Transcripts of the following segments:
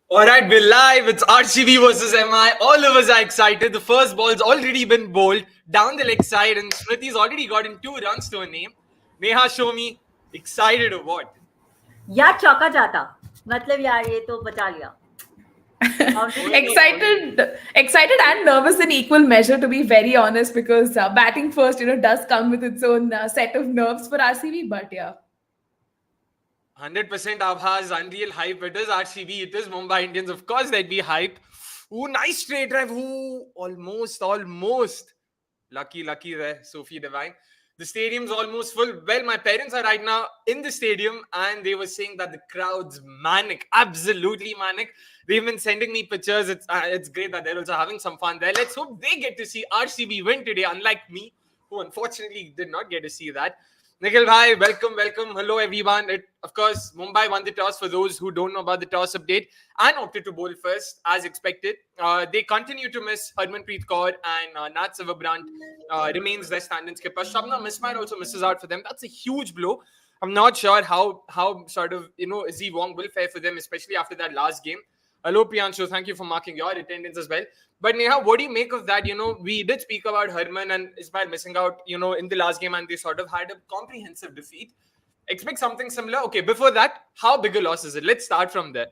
Alright, we're live. It's RCB versus MI. All of us are excited. The first ball's already been bowled down the leg side, and Smriti's already gotten 2 runs to her name. Neha, Soumi, excited or what? यार चौका जाता मतलब यार ये तो बचा लिया. excited and nervous in equal measure, to be very honest, because batting first, does come with its own set of nerves for RCB. But yeah, 100% Abha's unreal hype. It is RCB. It is Mumbai Indians. Of course, there'd be hype. Ooh, nice straight drive. Ooh, almost. Lucky there, Sophie Divine. The stadium's almost full. Well, my parents are right now in the stadium and they were saying that the crowd's manic. Absolutely manic. They've been sending me pictures. It's great that they're also having some fun there. Let's hope they get to see RCB win today, unlike me, who unfortunately did not get to see that. Nikhil bhai, welcome. Hello everyone. Of course, Mumbai won the toss for those who don't know about the toss update and opted to bowl first as expected. They continue to miss Harmanpreet Kaur and Nat Silverbrandt remains their stand-in skipper. Shabnam Ismail also misses out for them. That's a huge blow. I'm not sure how sort of, Z Wong will fare for them, especially after that last game. Hello, Priyanshu. Thank you for marking your attendance as well. But Neha, what do you make of that? We did speak about Harman and Ismail missing out, in the last game, and they sort of had a comprehensive defeat. Expect something similar. Okay, before that, how big a loss is it? Let's start from there.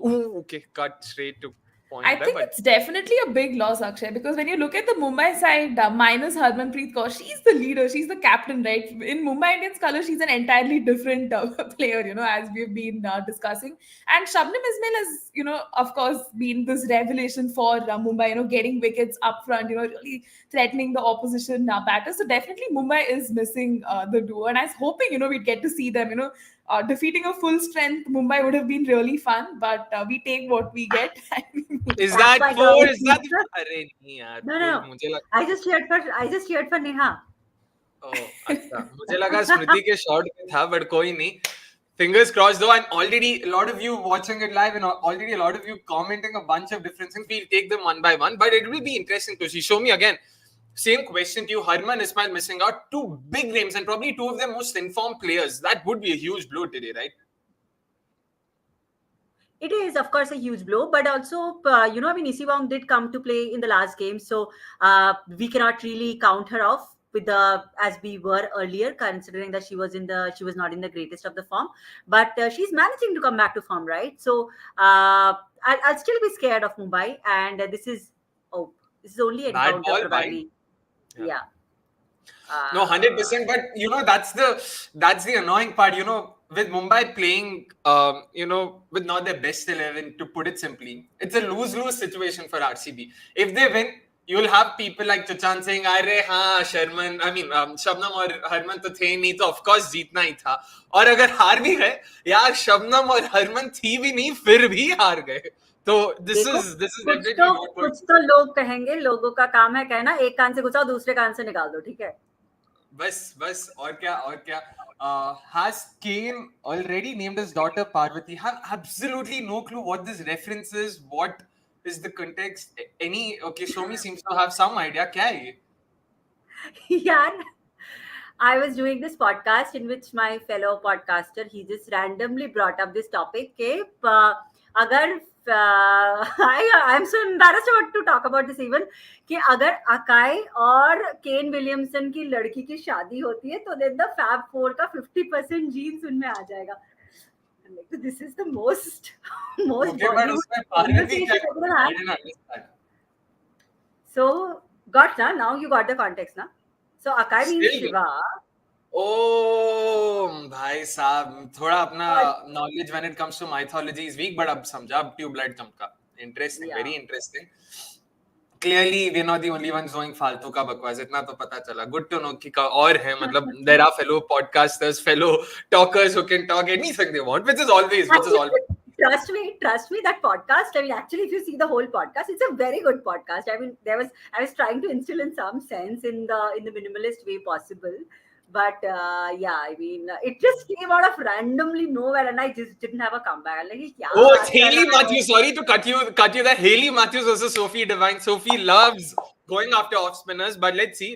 Ooh, okay, cut straight to point. I think it's definitely a big loss, Akshay, because when you look at the Mumbai side, minus Harmanpreet Kaur, she's the leader, she's the captain, right? In Mumbai Indians colours, she's an entirely different player, as we've been discussing. And Shabnam Ismail has, of course, been this revelation for Mumbai, getting wickets up front, really threatening the opposition batters. So definitely Mumbai is missing the duo. And I was hoping, we'd get to see them, defeating a full strength Mumbai would have been really fun, but we take what we get. Is that for? Is that? No. I just cheered for Neha. Oh, अच्छा. मुझे लगा स्मृति के shot में था, but कोई नहीं. Fingers crossed though, and already a lot of you watching it live and already a lot of you commenting a bunch of different things. We'll take them one by one, but it will be interesting to see. Show me again. Same question to you. Harman Ismail missing out. 2 big names and probably 2 of the most informed players. That would be a huge blow today, right? It is, of course, a huge blow, but also, Ellyse Wong did come to play in the last game, so we cannot really count her off with as we were earlier, considering that she was not in the greatest of the form, but she's managing to come back to form, right? So I'll still be scared of Mumbai, and this is only a bad ball, probably. Yeah. No, 100%. But that's the annoying part. With Mumbai playing, with not their best 11, to put it simply, it's a lose-lose situation for RCB. If they win, you'll have people like Chachan saying, "Arey, हाँ, Shabnam और Harman तो थे नहीं, तो of course जीतना ही था." और अगर हार भी गए, यार शबनम और हरमन थी भी नहीं, फिर भी हार गए. तो this is definitely not कुछ तो लोग कहेंगे, लोगों का काम है कहना, एक कान से घुसाओ, दूसरे कान से निकाल दो, ठीक है? बस और क्या? Has Kane already named his daughter Parvati? Have absolutely no clue what this reference is. What is the context? Okay, Soumi seems to have some idea. क्या है ये? Yeah, I was doing this podcast in which my fellow podcaster, he just randomly brought up this topic. कि अगर I'm so embarrassed to talk about this even, कि अगर acai और Kane Williamson की लड़की की शादी होती है तो then the Fab Four का 50% genes उनमें आ जाएगा. This is the most So now you got the context ना. So Akai means Shiva. Oh, भाई साहब, थोड़ा अपना knowledge when it comes to mythology is weak, but अब समझा, अब ट्यूबलाइट चमका. Interesting, very interesting. Clearly, we're not the only ones doing फालतू का बकवास. इतना तो पता चला. Good to know कि और है. मतलब there are fellow podcasters, fellow talkers who can talk anything they want, which is always. Trust me, that podcast, I mean, actually, if you see the whole podcast, it's a very good podcast. I mean, I was trying to instill in some sense in the minimalist way possible. But yeah, I mean, it just came out of randomly nowhere, and I just didn't have a comeback. I'm like, yeah. Oh, it's Haley Matthews. Sorry to cut you there. Haley Matthews versus Sophie Devine. Sophie loves going after off spinners, but let's see.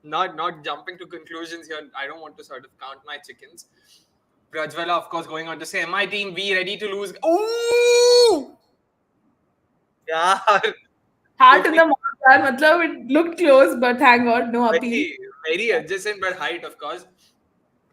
Not jumping to conclusions here. I don't want to sort of count my chickens. Prajwala, of course, going on to say, "My team, we ready to lose?" Ooh, yeah. Heart in the mouth, yaar. Matlab, it looked close, but thank God, no appeal. Very adjacent, but height, of course.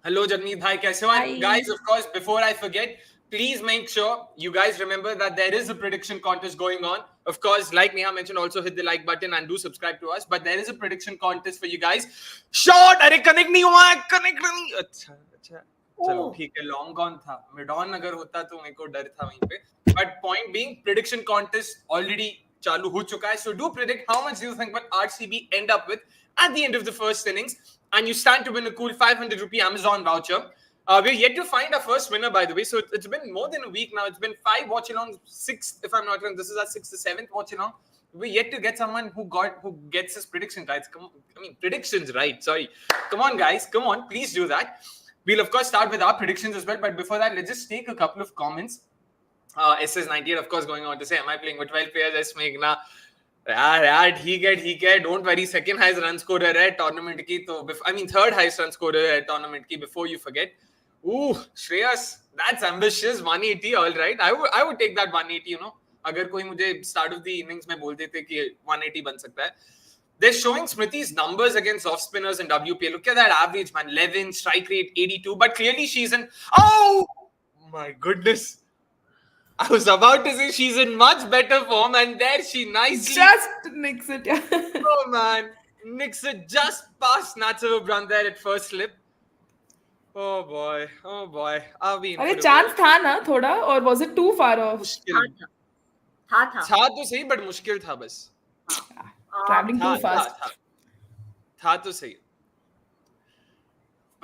Hello, Janmeet bhai, kaise ho? Hi. Guys, of course, before I forget, please make sure you guys remember that there is a prediction contest going on. Of course, like Neha mentioned, also hit the like button and do subscribe to us. But there is a prediction contest for you guys. Shot! Arey, connect nahi hua hai, connect nahi. अच्छा. चलो ठीक है, long gone था. Mid-on अगर होता तो मेरे को डर था वहीं पे. But point being, prediction contest already चालू हो चुका है. So do predict how much do you think will RCB end up with at the end of the first innings, and you stand to win a cool 500 rupee Amazon voucher. We're yet to find our first winner, by the way. So it's been more than a week now. It's been 5 watchalongs, 6 if I'm not wrong. This is our 6th or 7th watchalong. We're yet to get someone who gets his prediction right. Predictions right. Sorry. Come on, guys. Come on. Please do that. We'll of course start with our predictions as well. But before that, let's just take a couple of comments. SS98, of course, going on to say, "Am I playing with 12 players? Yes, Meghna. यार ठीक है don't worry second highest run scorer है tournament की तो third highest run scorer है tournament की before you forget Shreyas that's ambitious 180 alright I would take that 180 अगर कोई मुझे स्टार्ट ऑफ द इनिंग्स में बोल देते कि 180 बन सकता है They're showing Smriti's numbers against off spinners in WPL. Look at that average, man. 11, strike rate 82. But clearly she's in... Oh! My goodness. I was about to say she's in much better form, and there she nicely... Just nicks it, yeah. Oh, man. Nicks it just past Natsuo Brand there at first slip. Oh, boy. अरे chance था ना थोड़ा, or was it too far off? मुश्किल था तो सही, but मुश्किल था बस. Traveling too fast. था तो सही.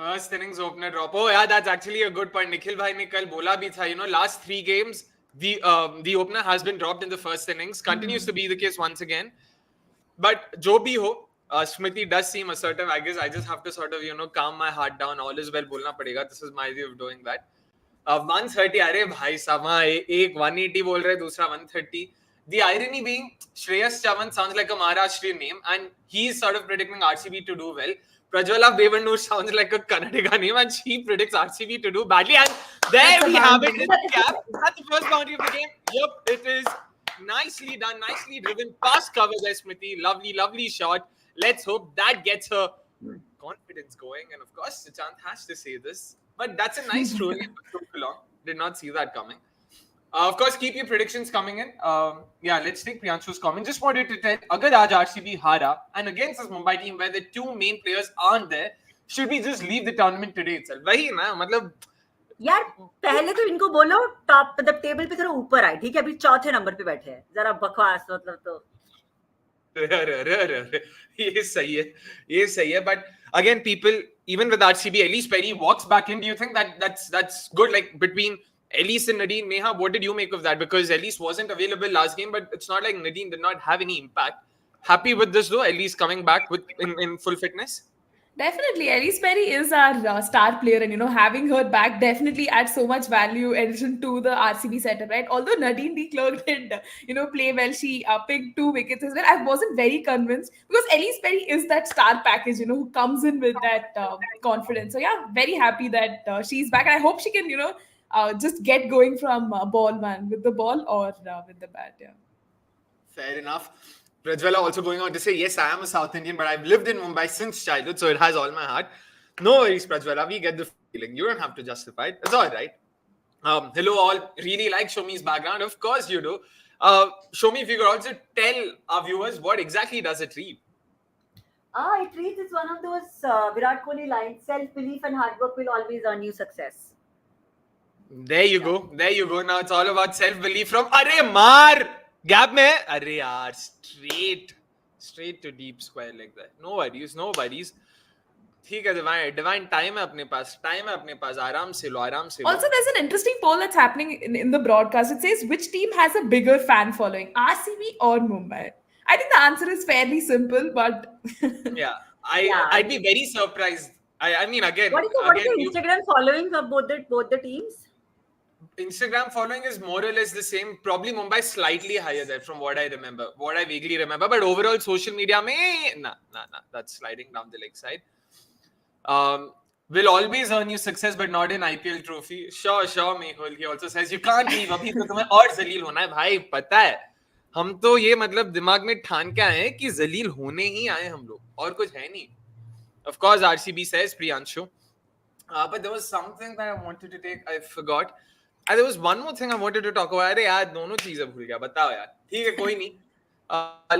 First innings opener drop. Oh yeah, that's actually a good point. Nikhil bhai ने कल बोला भी था, last 3 games the opener has been dropped in the first innings. Continues to be the case once again. But jo bhi ho, Smriti does seem assertive. I guess I just have to sort of calm my heart down. All is well बोलना पड़ेगा. This is my way of doing that. 130 अरे भाई साहब एक 180 बोल रहे दूसरा 130. The irony being, Shreyas Chavan sounds like a Maharashtrian name, and he's sort of predicting RCB to do well. Prajwala Bevanur sounds like a Kannadiga name, and she predicts RCB to do badly. And there we have it in the cap. That's the first boundary of the game. Yep, it is nicely done, nicely driven past cover there, Smriti. Lovely shot. Let's hope that gets her confidence going. And of course, Suchant has to say this, but that's a nice throw. Took long. Did not see that coming. Of course, keep your predictions coming in. Yeah, let's take Priyanshu's comment. Just wanted to tell, अगर आज RCB हारा and against this Mumbai team where the 2 main players aren't there, should we just leave the tournament today itself? वही ना, मतलब यार पहले तो इनको बोलो टॉप मतलब टेबल पे थोड़ा ऊपर आए, ठीक है? अभी चौथे नंबर पे बैठे हैं, जरा बकवास मतलब तो ये सही है. But again, people, even with RCB, Ellyse Perry walks back in. Do you think that's good? Like between Ellyse and Nadine, Neha, what did you make of that? Because Ellyse wasn't available last game, but it's not like Nadine did not have any impact. Happy with this though, Ellyse coming back with in full fitness? Definitely, Ellyse Perry is our star player, and having her back definitely adds so much value addition to the RCB setup, right? Although Nadine de Klerk did, play well, she picked 2 wickets as well. I wasn't very convinced because Ellyse Perry is that star package, who comes in with that confidence. So yeah, very happy that she's back, and I hope she can, just get going from ball, man, with the ball or with the bat. Yeah. Fair enough. Prajwala also going on to say, yes, I am a South Indian, but I've lived in Mumbai since childhood, so it has all my heart. No worries, Prajwala. We get the feeling. You don't have to justify it. It's all right. Hello, all. Really like Showmi's background? Of course you do. Showmi, if you could also tell our viewers, what exactly does it read? It reads, it's one of those Virat Kohli lines, self-belief and hard work will always earn you success. There you go. Now it's all about self-belief from Arey Maar! Gap में है? अरे यार, straight to deep square like that. No worries. ठीक है, divine time है अपने पास, आराम से लो. Also, there's an interesting poll that's happening in the broadcast. It says which team has a bigger fan following, RCB or Mumbai? I think the answer is fairly simple, but Yeah, Yeah. I'd be very surprised. I mean, What is the Instagram following of both the teams? Instagram following is more or less the same. Probably Mumbai slightly higher there from what I vaguely remember. But overall, social media, nah, that's sliding down the leg side. Will always earn you success, but not an IPL trophy. Sure, Mehul. He also says you can't leave. अभी तो तुम्हें और जलील होना है भाई, पता है. हम तो ये मतलब दिमाग में ठान के आए हैं कि जलील होने ही आए हम लोग, और कुछ है नहीं. Of course, RCB says Priyanshu. But there was something that I wanted to take. I forgot. There was one more thing I wanted to talk about. अरे यार दोनों चीजें भूल गया. बताओ यार. ठीक है, कोई नहीं.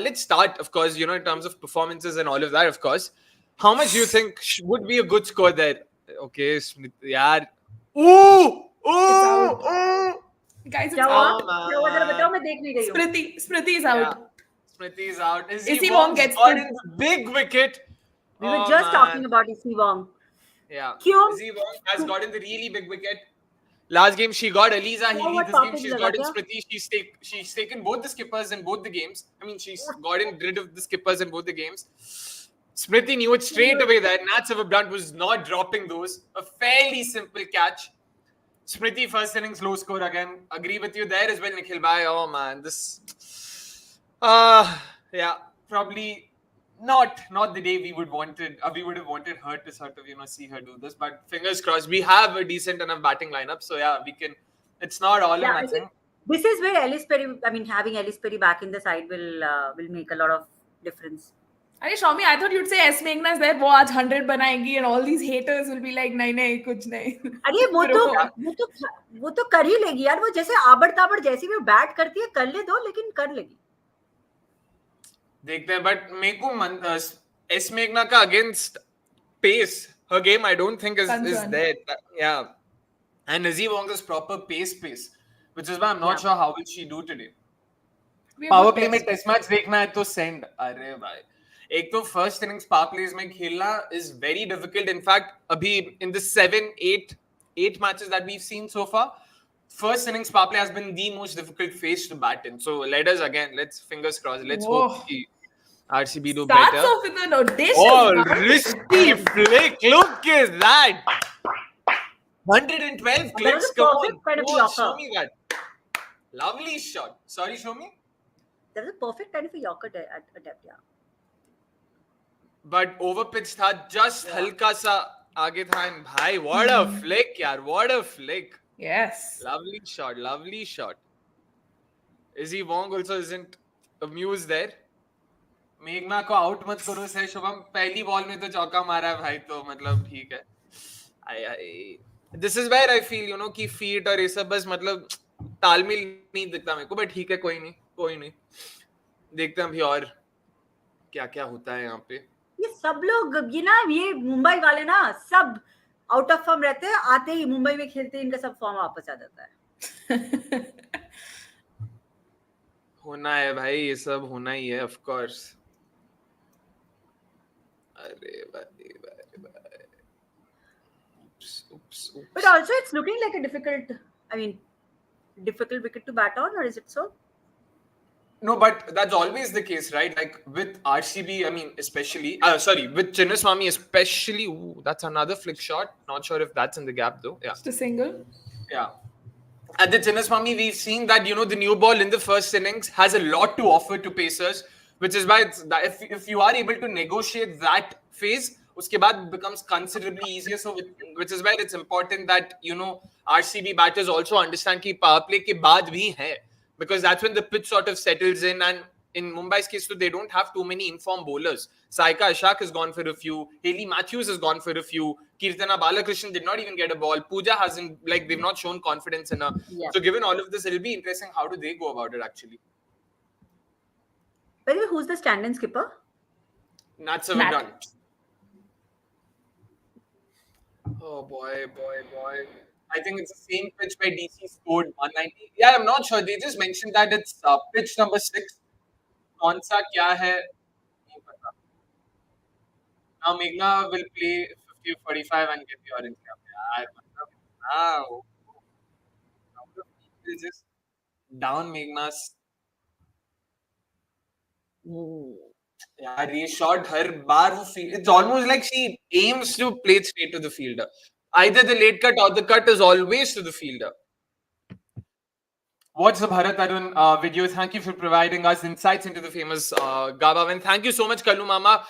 Let's start, of course, in terms of performances and all of that, of course. How much do you think would be a good score there? Okay, yaar. out. Guys, it's क्या out. हुआ जरा बताओ, मैं देख नहीं रही हूँ. Smriti is out. Smriti is out. Izzy Wong gets got the- in the big wicket. We were just talking about Izzy Wong. Yeah. क्यों? Izzy Wong has gotten the really big wicket. Last game she got Ellyse Perry. This game she's got in Smriti. She's taken both the skippers in both the games. I mean, she's gotten rid of the skippers in both the games. Smriti knew it straight away that Nat Silverbrandt was not dropping those. A fairly simple catch. Smriti first innings low score again. Agree with you there as well, Nikhil bhai. Oh man, this. Yeah, probably not the day we would have wanted her to sort of see her do this. But fingers crossed, we have a decent enough batting lineup, so yeah, we can. It's not all or nothing. This is where Ellyse Perry. I mean, having Ellyse Perry back in the side will make a lot of difference. अरे Soumi, I thought you'd say S Meghna is there. वो आज 100 बनाएंगी and all these haters will be like नहीं कुछ नहीं. अरे वो तो कर ही लेगी यार. वो जैसे आबड़ ताबड़ जैसी भी बैट करती है, कर ले दो, लेकिन कर लेगी. देखते हैं, but मेरे को S Meghna का against pace, her game I don't think is there. Yeah, and Izzy Wong is proper pace, which is why I'm not sure how will she do today. Power play में test match देखना है तो send. अरे भाई, एक तो first innings power pledge में खेलना इज वेरी डिफिकल्ट. इनफैक्ट अभी in the 7-8 matches that we have seen so far, first innings power play has been the most difficult phase to bat in. So let's fingers crossed. Let's hope RCB do better. Starts off with an audacious risky flick. Look at that. 112 clicks. Come on. Show me that. Lovely shot. Sorry, show me. That was a perfect kind of a Yorker attempt, yeah. But over pitch था, just हल्का सा आगे था, and भाई what a flick यार, what a flick. Yes. Lovely shot. Izzy Wong also isn't amused there. मेघना को out मत करो से शुभम, पहली बॉल में तो चौका मारा है भाई, तो मतलब ठीक है. This is where I feel कि फीट और ये सब बस मतलब तालमेल नहीं दिखता मेरे को, बट ठीक है, कोई नहीं देखते हैं अभी और क्या होता है यहाँ पे. ये सब लोग ये मुंबई वाले ना सब आउट ऑफ फॉर्म रहते हैं, आते ही मुंबई में खेलते हैं, इनका सब फॉर्म वापस आ जाता है. होना है भाई, ये सब होना ही है, ऑफ कोर्स. अरे भाई. Oops. But also it's looking like a difficult wicket to bat on, or is it so? No, but that's always the case, right? Like with RCB, I mean, especially, with Chinnaswamy especially. Ooh, that's another flick shot. Not sure if that's in the gap though. Yeah. Just a single. Yeah. At the Chinnaswamy, we've seen that, the new ball in the first innings has a lot to offer to pacers, which is why if you are able to negotiate that phase, uske baad it becomes considerably easier. So, which is why it's important that, RCB batters also understand ki power play ke baad bhi hai. Because that's when the pitch sort of settles in, and in Mumbai's case, so they don't have too many informed bowlers. Saika Ashak has gone for a few. Hayley Matthews has gone for a few. Kirtana Balakrishnan did not even get a ball. Pooja hasn't, they've not shown confidence in her. Yeah. So given all of this, it'll be interesting how do they go about it actually. By the way, who's the stand-in skipper? Nat Silverbrandt. Oh boy. I think it's the same pitch where DC scored 190. Yeah, I'm not sure. They just mentioned that it's pitch number 6. कौन सा क्या है नहीं पता. Now Meghna will play 50 or 45 and get the orange cap. यार मतलब now the people just down Meghna's. यार ये शॉट हर बार वो it's almost like she aims to play it straight to the fielder. Either the late cut or the cut is always to the fielder. Watch the Bharat Arun video. Thank you for providing us insights into the famous Gaba win. Thank you so much, Kallu Mama.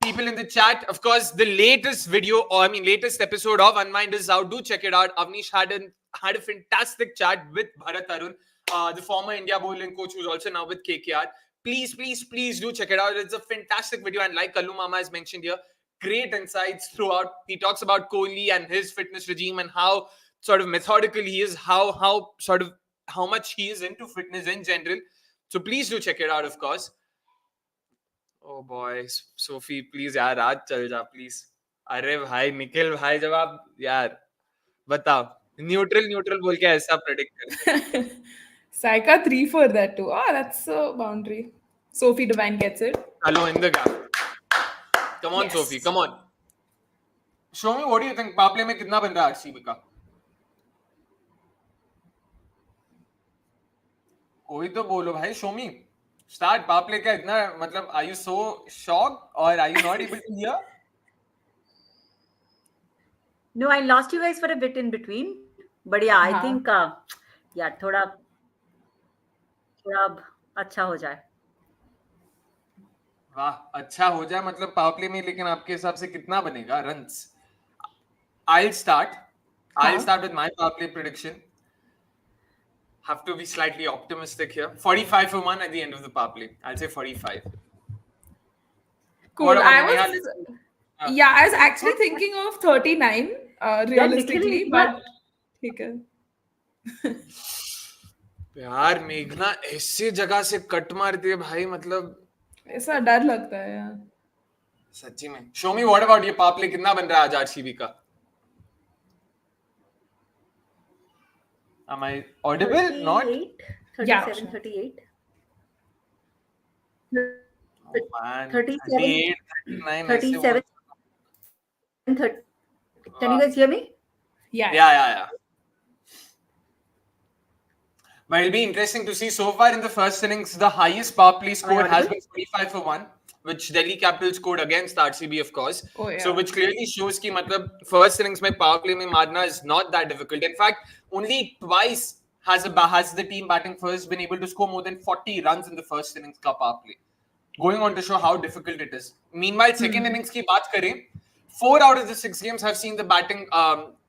People in the chat, of course, the latest video, or I mean, latest episode of Unwind is out. Do check it out. Avnish had a fantastic chat with Bharat Arun, the former India bowling coach who's also now with KKR. Please do check it out. It's a fantastic video. And like Kallu Mama has mentioned here, great insights throughout. He talks about Kohli and his fitness regime and how sort of methodical he is, how much he is into fitness in general. So please do check it out, of course. Oh boy, Sophie, please यार आज चल जा please. अरे भाई निखिल भाई जब आप यार बताओ न्यूट्रल बोल के ऐसा प्रेडिक्ट कर. Saika 3 for that too. Ah, that's a boundary. Sophie Devine gets it. Hello in the gap. Come on, Yes. Sophie, come on. Show me what do you think? Powerplay में कितना बन रहा है RCB का? कोई तो बोलो भाई. Show me. Start Powerplay का इतना मतलब. Are you so shocked or are you not able to hear? No, I lost you guys for a bit in between, but yeah, I think yeah, थोड़ा अब अच्छा हो जाए. वाह अच्छा हो जाए मतलब पावरप्ले में. लेकिन आपके हिसाब से कितना बनेगा runs? I'll start with my powerplay prediction. Have to be slightly optimistic here. 45 for 1 at the end of the powerplay. I'll say 45. Cool. I was actually thinking of 39 realistically, but ठीक है. यार मेघना ऐसे जगह से कट मारती है भाई मतलब ऐसा डर लगता है यार सच्ची में. शो मी व्हाट अबाउट ये पावरप्ले कितना बन रहा है आज आरसीबी का? Am I audible? 38, Not? 37, Yeah. 38. Oh man. 37, 38, 39, 37, 30. Can you guys hear me? Yeah. But it'll be interesting to see. So far in the first innings, the highest power play score has been 45 for 1, which Delhi Capitals scored against RCB, of course. Oh, yeah. So which clearly shows कि मतलब first innings में power play में मारना is not that difficult. In fact, only twice has the team batting first been able to score more than 40 runs in the first innings का power play. Going on to show how difficult it is. Meanwhile, second innings की बात करें, 4 out of the 6 games have seen the batting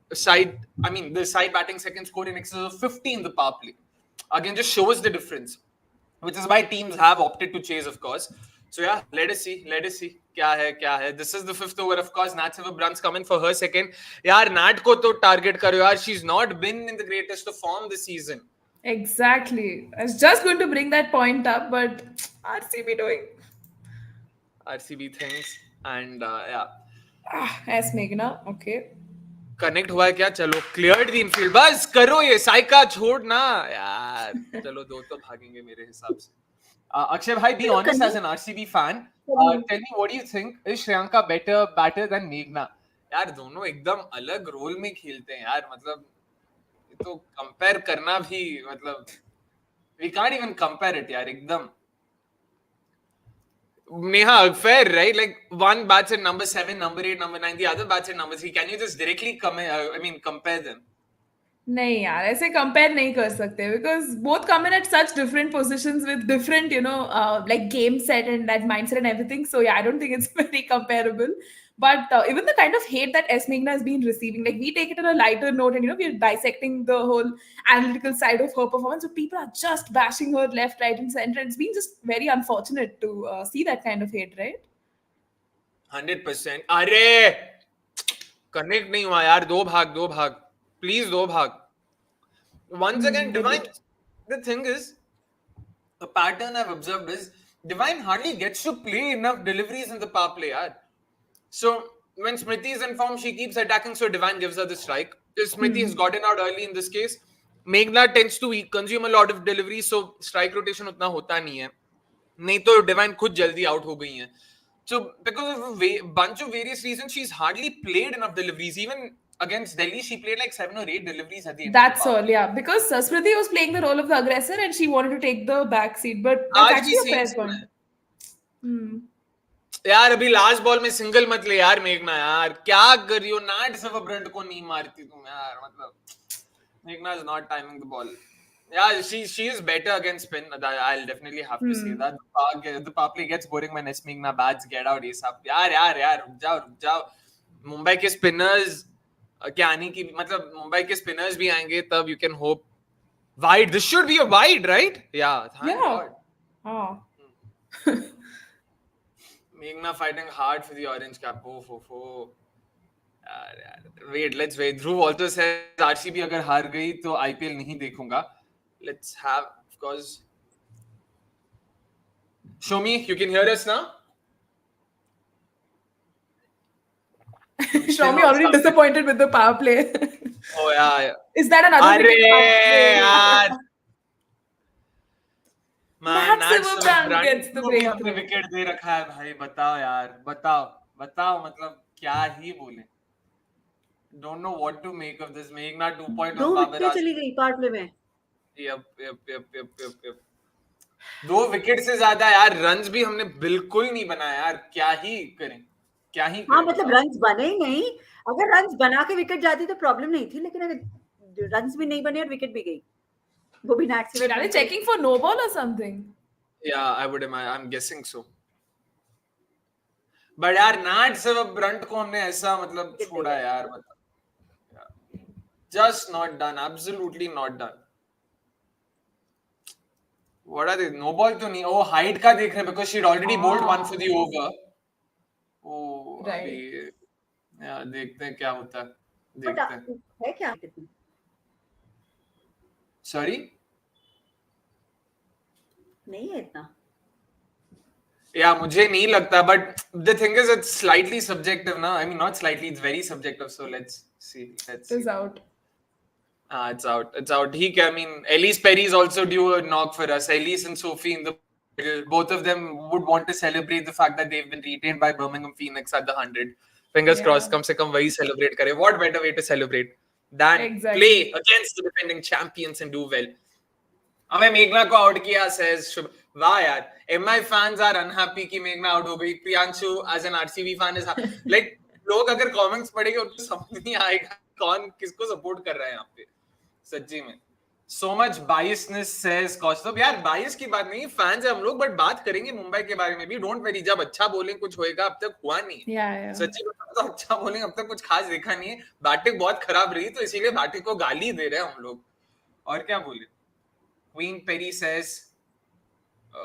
the side batting second scored in excess of 50 in the power play. Again, just shows the difference, which is why teams have opted to chase, of course. So yeah, let us see. क्या है. This is the 5th over, of course. Nat Silver Bruns coming for her second. यार Nat को तो target करो यार. She's not been in the greatest of form this season. Exactly. I was just going to bring that point up, but RCB doing. RCB things and yeah. As Meghna, okay. Connect हुआ है क्या? चलो cleared the Enfield. बस करो ये साइका छोड़ ना यार. चलो दो तो भागेंगे मेरे हिसाब से. Akshay bhai, be honest as an RCB fan. Tell me, what do you think? Is Shriyanka better batter than Meghna? यार दोनों एकदम अलग रोल में खेलते हैं यार. मतलब तो कंपेयर करना भी मतलब we can't even compare it यार एकदम. Neha, fair, right? Like one bats at number 7, number 8, number 9, the other bats at number 3. Can you just directly compare them? नहीं यार ऐसे compare नहीं कर सकते because both come in at such different positions with different like game set and that mindset and everything. So yeah, I don't think it's very comparable. But even the kind of hate that S. Meghna has been receiving, like we take it on a lighter note and we're dissecting the whole analytical side of her performance. So people are just bashing her left, right, and center. It's been just very unfortunate to see that kind of hate, right? 100%. अरे connect नहीं हुआ यार. दो भाग. Please दो भाग. Once again, Divine. The thing is, a pattern I've observed is Divine hardly gets to play enough deliveries in the power play, yaar. So when Smriti is in form, she keeps attacking, so Divine gives her the strike. Smriti has gotten out early in this case. Meghna tends to consume a lot of deliveries, so strike rotation उतना होता नहीं है. नहीं तो divine खुद जल्दी out हो गई हैं. So because of a bunch of various reasons, she's hardly played enough deliveries. Even against Delhi, she played like 7 or 8 deliveries at the end. That's all, yeah. Because Smriti was playing the role of the aggressor and she wanted to take the back seat. But that's आज भी actually a same fair scene point. है. यार अभी last ball में single मत ले यार मेघना यार, क्या कर रही हो? नाट से ब्रंट को नहीं मारती तुम यार, मतलब मेघना is not timing the ball. Yeah, she is better against spin. I'll definitely have to say that. The power play gets boring when it's Meghna bats get out ASAP. यार रुक जाओ. मुंबई के स्पिनर्स क्या आने की, मतलब मुंबई के स्पिनर्स भी आएंगे तब you can hope wide. This should be a wide, right? Yeah, thank God. Oh. Meghna fighting hard for the orange cap. Oh. Wait, let's wait. Dhruv also says RCB अगर हार गई तो IPL नहीं देखूंगा. Let's have, of course. Soumi, you can hear us now? Soumi already disappointed with the power play. Oh yeah. Is that another wicket? यार. Maximum run gets the breakthrough. Wicket दे रखा है भाई, बताओ यार, बताओ मतलब क्या ही बोले. Don't know what to make of this. Meghna 2 point दो on विकेट Babar. चली गई पावर प्ले में. Yep. 2 विकेट से ज्यादा यार रन्स भी हमने बिल्कुल नहीं बनाया यार, क्या ही करें. हाँ मतलब रन्स बने ही नहीं. अगर रन्स बना के विकेट जाती तो प्रॉब्लम नहीं थी, लेकिन अगर रन्स भी नहीं बने और विकेट भी गई, वो भी नैट से. Are they checking for no ball or something? Yeah, I'm guessing so. But यार नैट से ब्रंट को हमने ऐसा मतलब छोड़ा यार, मतलब just not done, absolutely not done. What are they? No ball तो नहीं. Oh, height का देख रहे हैं because she'd already bowled one for the over. Oh, right. Yeah, देखते हैं क्या होता है. देखते हैं. है क्या? Sorry? नहीं है इतना. Yeah, मुझे नहीं लगता, but the thing is it's slightly subjective ना. I mean not slightly, it's very subjective. So let's see. It's out. It's out. I mean, Ellyse Perry is also due a knock for us. Ellyse and Sophie in the middle. Both of them would want to celebrate the fact that they've been retained by Birmingham Phoenix at the 100. Fingers crossed, come se kam wahi celebrate kare. What better way to celebrate than play against the defending champions and do well. हमें मेघना को out किया, says Shubh. वाह यार. MI fans are unhappy कि मेघना out हो गई. Priyanshu as an RCB fan is like, लोग अगर comments पढ़ेंगे उनको समझ नहीं आएगा कौन किसको सपोर्ट कर रहा है यहाँ पे. सच्ची में so much biasness says Kaustubh. यार बायस की बात नहीं, फैंस है हम लोग, बट बात करेंगे मुंबई के बारे में भी. डोंट वेरी, जब अच्छा बोलेंगे कुछ होएगा. अब तक हुआ नहीं. सच्ची बात तो अच्छा बोलेंगे, अब तक कुछ खास देखा नहीं है. बैटिंग बहुत खराब रही तो इसीलिए बैटिंग को गाली दे रहे हैं हम लोग, और क्या बोले. Queen Perry says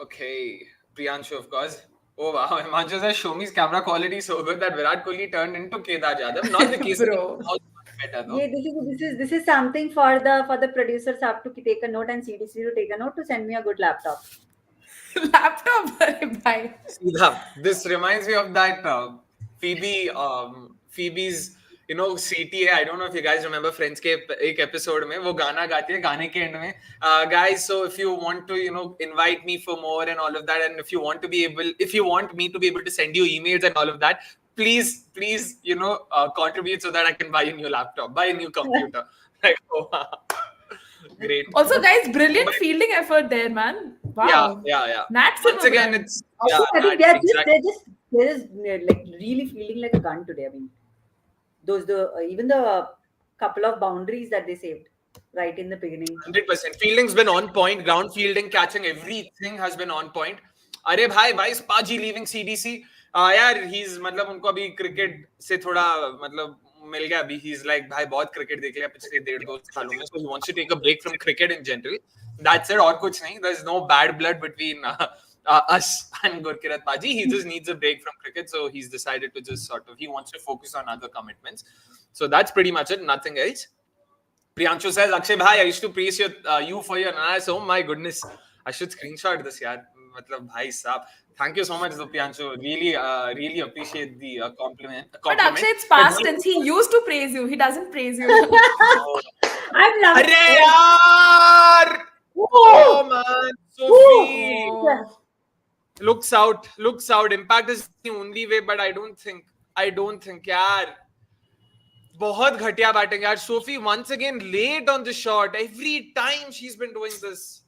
okay. Priyanshu of course. Oh wow. Himanshu says Showmi's camera quality is so good that Virat Kohli turned into Kedar Jadhav. Not the case. This is something for the producers have to take a note, and CDC to take a note to send me a good laptop. Bye. This reminds me of that Phoebe's CTA. I don't know if you guys remember Friends के एक episode में वो गाना गाती है. गाने के end में guys, so if you want to invite me for more and all of that, and if you want me to be able to send you emails and all of that, please contribute so that I can buy a new laptop, buy a new computer. Like, oh, great. Also guys, brilliant fielding effort there, man. Wow. Yeah. Once again, it's I think they're just like really feeling like a gun today. I mean, even the couple of boundaries that they saved right in the beginning. 100%. Fielding's been on point. Ground fielding, catching, everything has been on point. अरे भाई, why is Paji leaving CDC? यार, he's मतलब उनको अभी cricket से थोड़ा मतलब मिल गया अभी. He's like भाई बहुत क्रिकेट देख लिया पिछले 1.5-2 सालों में. So he wants to take a break from cricket in general. That's it. और कुछ नहीं. There's no bad blood between us and Gurkirat Paji. He just needs a break from cricket, so he's decided to just he wants to focus on other commitments. So that's pretty much it. Nothing else. Priyanshu says, Akshay bhai, I used to praise you for your analysis. Oh my goodness, I should screenshot this, yaar. मतलब भाई साहब, thank you so much Dupyanshu, really appreciate the compliment. But Akshay, it's But past tense. He used to praise you. He doesn't praise you. I'm loving अरे it. यार, oh man, Sophie Oh. looks out. Impact is the only way, but I don't think यार, बहुत घटिया batting यार. Sophie once again late on the shot. Every time she's been doing this.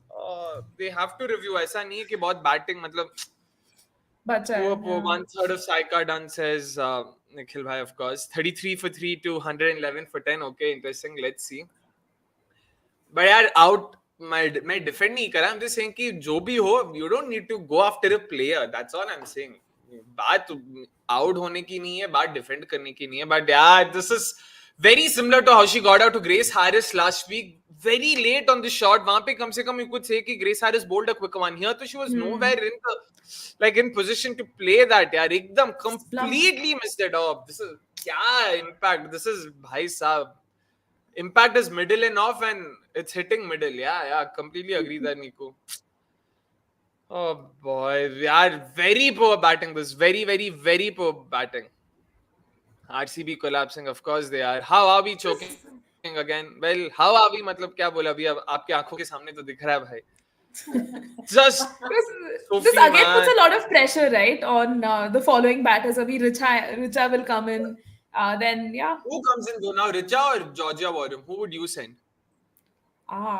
They have to review. ऐसा नहीं है कि बहुत batting मतलब Bacha hai, poor. yeah. 1/3 of Saika done, says Nikhil bhai, of course. 33 for 3 to 111 for 10. Okay, interesting. Let's see. But यार out, मैं defend नहीं कर रहा. I'm just saying कि जो भी हो, you don't need to go after a player. That's all I'm saying. बात out होने की नहीं है, बात defend करने की नहीं है. But yeah, this is very similar to how she got out to Grace Harris last week. Very late on the shot. वहाँ पे कम से कम you could say कि Grace Harris bowled a quick one. Here तो she was nowhere in the in position to play that. यार एकदम completely missed it off. This is क्या impact. This is भाई साहब. Impact is middle and off, and it's hitting middle. Yeah, completely agree there, Nico. Oh boy, we are very poor batting. This very, very, very poor batting. RCB collapsing, of course they are. How are we choking again? Well, how are we? मतलब क्या बोला अभी? अब आपके आंखों के सामने तो दिख रहा है भाई. Just This again puts a lot of pressure, right, on the following batters. Abhi Richa will come in. Then yeah. Who comes in though now? Richa or Georgia Warren? Who would you send?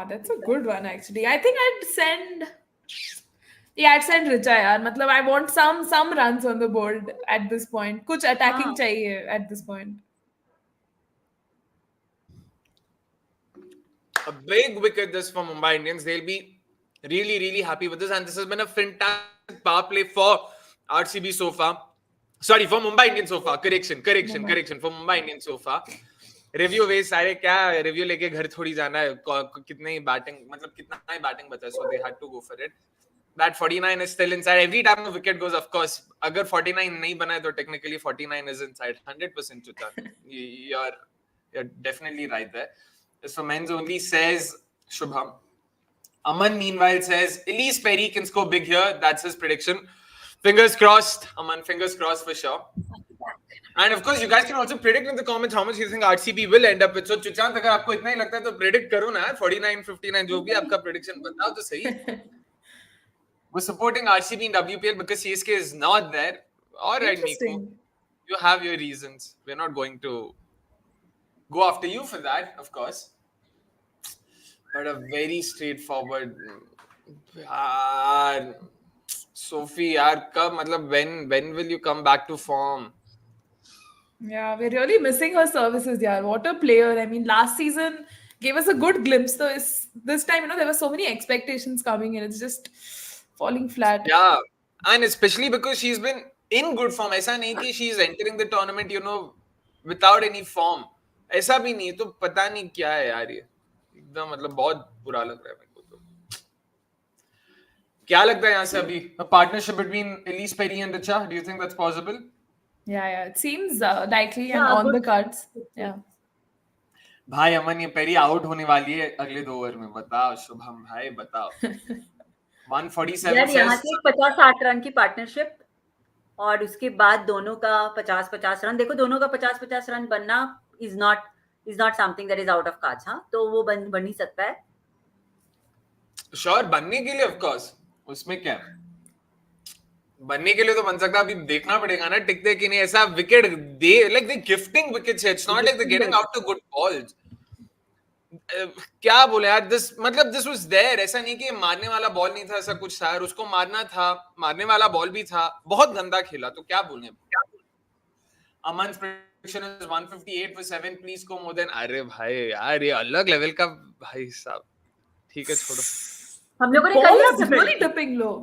That's a good one actually. I think I'd send Richa yaar. Matlab I want some runs on the board at this point. Kuch attacking chahiye at this point. A big wicket this for Mumbai Indians. They'll be really, really happy with this. And this has been a fantastic power play for RCB so far. Sorry, for Mumbai Indians so far. Correction. For Mumbai Indians so far. Review वे सारे क्या review लेके घर थोड़ी जाना है. कितने ही batting मतलब कितना ही batting बचा है. So they had to go for it. That 49 is still inside. Every time a wicket goes, of course, अगर 49 नहीं बना है तो technically 49 is inside. 100% chuta. You're definitely right there. This for men's only, says Shubham. Aman meanwhile says Ellyse Perry can score big here. That's his prediction. Fingers crossed, Aman. Fingers crossed for sure. And of course, you guys can also predict in the comments how much you think RCB will end up with. So Chuchant, अगर आपको इतना ही लगता है तो predict करो ना. 49, 59 जो भी आपका prediction बताओ तो सही. We're supporting RCB in WPL because CSK is not there. All right, Nico. You have your reasons. We're not going to go after you for that, of course. But a very straightforward. Sophie, when will you come back to form? Yeah, we're really missing her services, yeah. What a player. I mean, last season gave us a good glimpse. So this time, there were so many expectations coming in. It's just falling flat. Yeah, and especially because she's been in good form. ऐसा नहीं कि she's entering the tournament, without any form. ऐसा भी नहीं, तो पता नहीं क्या है यार ये. एकदम मतलब बहुत बुरा लग रहा है मेरे को तो. क्या लगता है यहाँ से अभी? A partnership between Ellyse Perry and Richa? Do you think that's possible? Yeah. It seems likely and on the cards. Yeah. भाई अमन, ये पेरी आउट होने वाली है अगले 2 ओवर में. बताओ शुभम भाई, बताओ. 147 यार यहाँ से 50-60 रन की पार्टनरशिप और उसके बाद दोनों का 50-50 रन. देखो दोनों का 50-50 रन बनना is not something that is out of cards. हाँ, तो वो बन ही सकता है. श्योर, बनने के लिए ऑफ कोर्स, उसमें क्या है, बनने के लिए तो बन सकता है. अभी देखना पड़ेगा ना टिकते कि नहीं. ऐसा wicket they gifting wickets. It's not like they getting out to good balls. क्या बोले यार, दिस वाज देयर. ऐसा नहीं कि मारने वाला बॉल नहीं था, ऐसा कुछ था. उसको मारना था, मारने वाला बॉल भी था. बहुत गंदा खेला, तो क्या बोले. अमन prediction is 158 for 7. Please go more than. अरे भाई यार, ये अलग लेवल का भाई साहब. ठीक है, छोड़ो. हम लोगों ने कर लिया. Ball is really dipping low.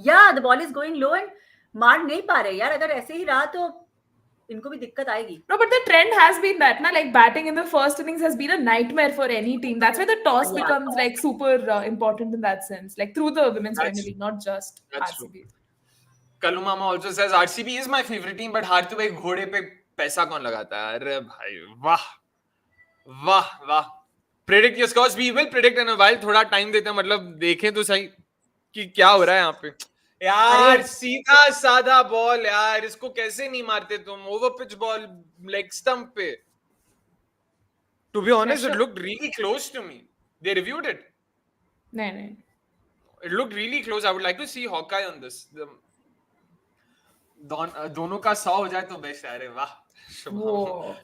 Yeah, the ball is going low and मार नहीं पा रहे यार. अगर ऐसे ही रहा तो इनको भी दिक्कत आएगी. No, but the trend has been that, like batting in the first innings has been a nightmare for any team. That's why the toss becomes like super important in that sense, like through the women's Premier League, not just RCB. Kalu Mama also says RCB is my favorite team, but हारते हुए घोड़े पे पैसा कौन लगाता है. अरे भाई वाह वाह वाह. Predict your scores. We will predict in a while. थोड़ा टाइम देते हैं, मतलब देखें तो सही. कि क्या हो रहा है यहाँ पे यार. सीधा साधा बॉल यार, इसको कैसे नहीं मारते तुम? Over pitch ball leg stump पे. To be honest, it looked really close to me. They reviewed it. नहीं. It looked really close. I would like to see Hawkeye on this. दोनों का 100 हो जाए तो बेस्ट है. अरे वाह. Whoa.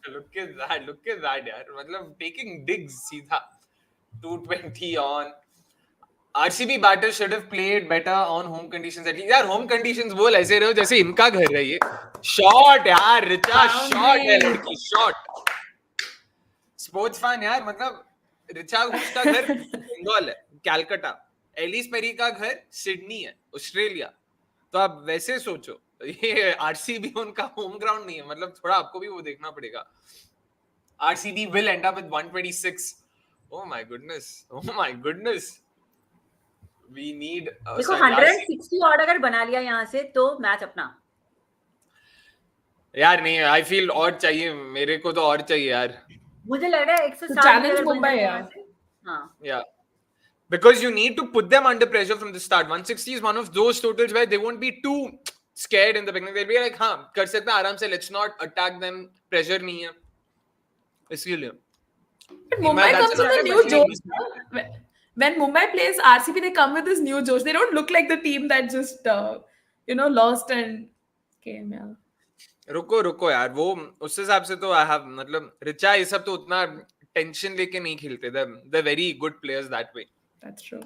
Look at that यार. मतलब taking digs सीधा. 220 on. RCB batters should have played better on home conditions at least. यार home conditions बोल ऐसे रहे हो जैसे इनका घर है ये. Shot यार, रिचा shot है लड़की, shot. स्पोर्ट्स फैन यार, मतलब रिचा घोष का घर बंगाल है, कैलकाटा. एलिस पेरी का घर सिडनी है, ऑस्ट्रेलिया. तो आप वैसे सोचो, ये आरसीबी उनका होम ग्राउंड नहीं है. मतलब थोड़ा आपको भी वो देखना पड़ेगा. RCB will end up with 126. Oh my goodness. We need देखो 160 ऑर्डर अगर बना लिया यहाँ से तो मैच अपना. यार नहीं, आई फील और चाहिए मेरे को, तो और चाहिए यार. मुझे लग रहा है 160 चैलेंज मुंबई है. हाँ. Yeah. Because you need to put them under pressure from the start. 160 is one of those totals where they won't be too scared in the beginning. They'll be like, हाँ कर सकते हैं आराम से. Let's not attack them. Pressure नहीं है. इसलिए. But Mumbai comes with a new josh. When Mumbai plays RCB, they come with this new josh. They don't look like the team that just lost and came. Yeah. रुको यार, वो उस हिसाब से तो आई हैव, मतलब रिचा ये सब तो उतना टेंशन लेके नहीं खेलते. They're very good players that way. That's true.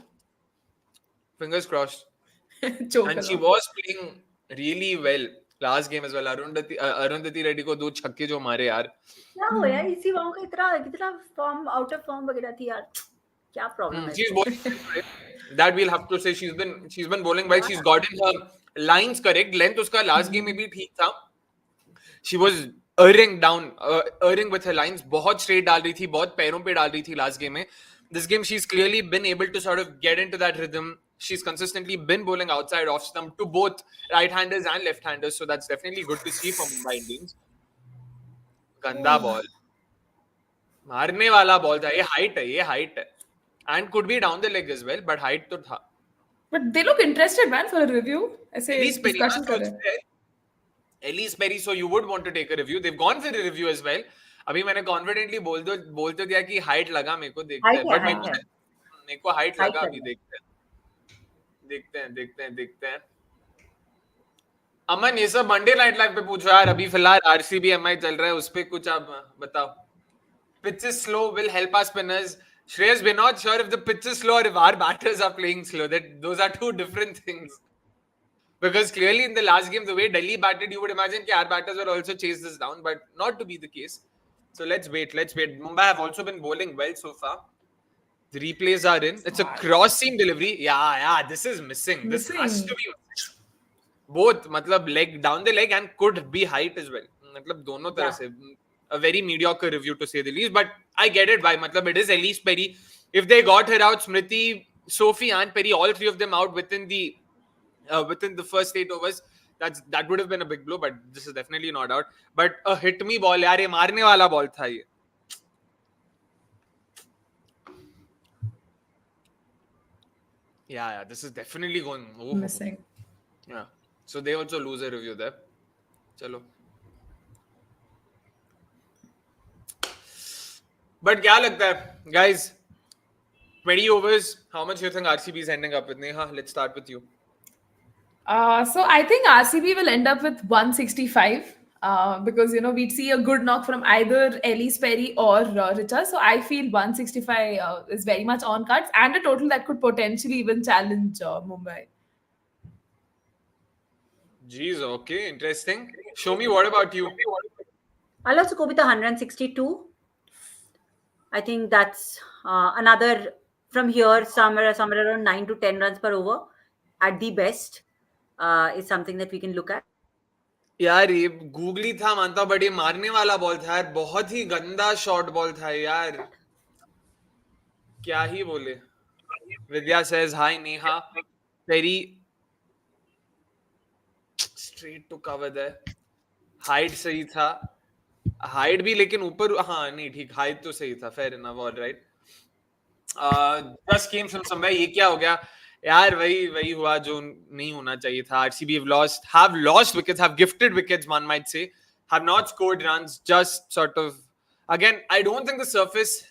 Fingers crossed. And she was playing really well last game as well. Arundhati Reddy को 2 छक्के जो मारे यार. क्या हो यार, इसी वालों का इतना फॉर्म, आउट ऑफ फॉर्म वगैरह थी यार. क्या प्रॉब्लम है? She's bowling. That we'll have to say. She's been bowling well. She's gotten her lines correct. Length उसका last game में भी ठीक था. She was erring with her lines. बहुत straight डाल रही थी, बहुत पैरों पे डाल रही थी last game में. This game she's clearly been able to sort of get into that rhythm. She's consistently been bowling outside off stump to both right-handers and left-handers. So that's definitely good to see from Mumbai Indians. गंदा ball. मारने वाला ball था. ये height है. And could be down the leg as well, but height तो था. But they look interested, man, for a review. ऐसे discussion कर रहे हैं. Ellyse Perry, so you would want to take a review. They've gone for a review as well. अभी मैंने confidently बोल तो दिया कि height लगा मेरे को, देखते हैं. But मेरे को height लगा, अभी देखते हैं. अमन, ये सब मंडे नाइट लाइव पे पूछो यार. अभी फिलहाल आरसीबी एमआई चल रहा है, उस पे कुछ आप बताओ. Pitch is slow will help our spinners. Shreyas, we're not sure if the pitch is slow or if our batters are playing slow. Those are two different things. Because clearly in the last game, the way Delhi batted, you would imagine that our batters will also chase this down, but not to be the case. So let's wait. Mumbai have also been bowling well so far. The replays are in. It's a cross-seam delivery. Yeah, this is missing. This has to be both, matlab leg, down the leg, and could be height as well. Matlab dono tarah se. A very mediocre review to say the least, but I get it why. Matlab it is Ellyse Perry. If they got her out, Smriti, Sophie and Perry, all three of them out within the first 8 overs, that would have been a big blow, but this is definitely not out. But a hit me ball, yaar, ye marne wala ball tha ye. Yeah, this is definitely going missing. Yeah, so they also lose a review there. Chalo. But kya lagta hai, guys? 20 overs. How much do you think RCB is ending up with? Neha, let's start with you. So I think RCB will end up with 165 because we'd see a good knock from either Ellyse Perry or Richa. So I feel 165 is very much on cards and a total that could potentially even challenge Mumbai. Jeez, okay, interesting. Soumi, what about you? I'll also go with 162. I think that's another from here somewhere around 9 to 10 runs per over at the best. Is something that we can look at. यार ये googly था मानता हूं, but ये मारने वाला ball था यार. बहुत ही गंदा शॉट बॉल था यार. क्या ही बोले. विद्या says hi Neha. Perry straight to cover there. Height सही था. हाइट भी लेकिन ऊपर, हाँ नहीं ठीक, हाइट तो सही था. fair enough, all right. Just came from somewhere. ये क्या हो गया यार वही हुआ जो नहीं होना चाहिए था. RCB have lost wickets, have gifted wickets, one might say, have not scored runs, just sort of. Again, I don't think the surface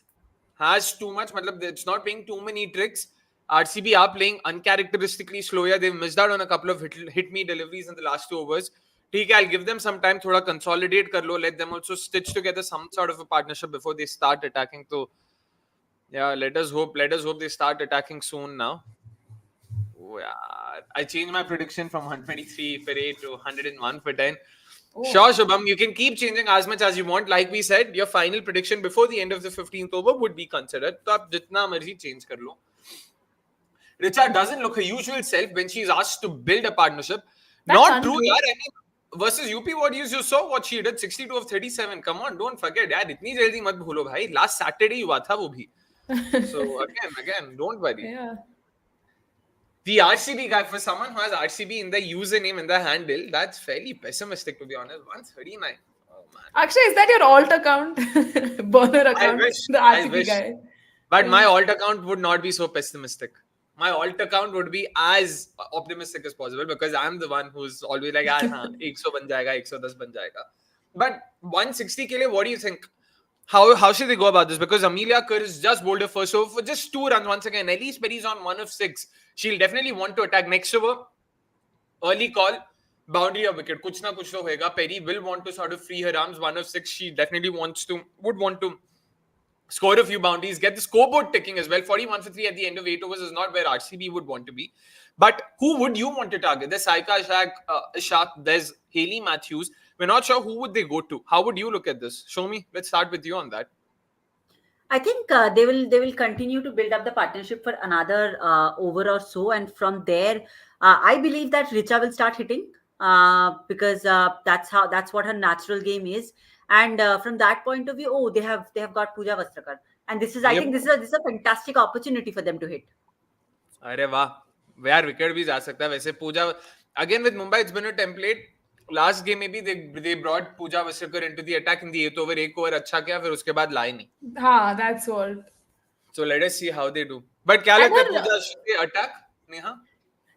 has too much. Matlab, it's not playing too many tricks. RCB are playing uncharacteristically slower. They've missed out on a couple of hit me deliveries in the last 2 overs. ठीक है, I'll give them some time. थोड़ा consolidate कर लो. Let them also stitch together some sort of a partnership before they start attacking. So, yeah, let us hope they start attacking soon now. Oh, yeah. I changed my prediction from 123 per 8 to 101 per 10. Oh. Sure, Shubham, you can keep changing as much as you want. Like we said, your final prediction before the end of the 15th over would be considered. So, आप जितना मर्जी change कर लो. Richa doesn't look her usual self when she's asked to build a partnership. That's Not true, untrue. yaar. I mean, versus UP, what you saw what she did, 62 of 37. Come on, don't forget, yaar. इतनी जल्दी मत भूलो भाई. Last Saturday हुआ था वो भी. So again, don't worry. Yeah. The RCB guy, for someone who has RCB in the username and the handle, that's fairly pessimistic to be honest. 139. Oh man. Akshay, is that your alt account? Burner account? The I RCB wish. guy. But my alt account would not be so pessimistic. My alt account would be as optimistic as possible because I'm the one who's always like, yaar, haan, 100 ban jayega, 110 ban jayega. But 160 ke liye, what do you think? How should they go about this? Because Amelia Curtis just bowled her first over for just 2 runs once again. Ellyse Perry's on 1 of 6. She'll definitely want to attack next over. Early call, boundary or wicket. Kuch na kuch to hoega. Perry will want to sort of free her arms. 1 of 6. She definitely would want to score a few boundaries, get the scoreboard ticking as well. 41 for 3 at the end of 8 overs is not where RCB would want to be. But who would you want to target? There's Saika Ishaq, there's Hayley Matthews. We're not sure who would they go to. How would you look at this? Soumi, let's start with you on that. I think they will continue to build up the partnership for another over or so, and from there, I believe that Richa will start hitting because that's what her natural game is. And from that point of view, they have got Pooja Vastrakar, and this is I think this is a fantastic opportunity for them to hit. अरे वाह, यार wicket भी जा सकता है वैसे. पूजा again with Mumbai, it's been a template. Last game maybe they brought Pooja Vastrakar into the attack in the 8th over. एक over अच्छा किया, फिर उसके बाद लाए नहीं. हाँ, that's what. So let us see how they do. But क्या लगता है Pooja should they attack, Neha?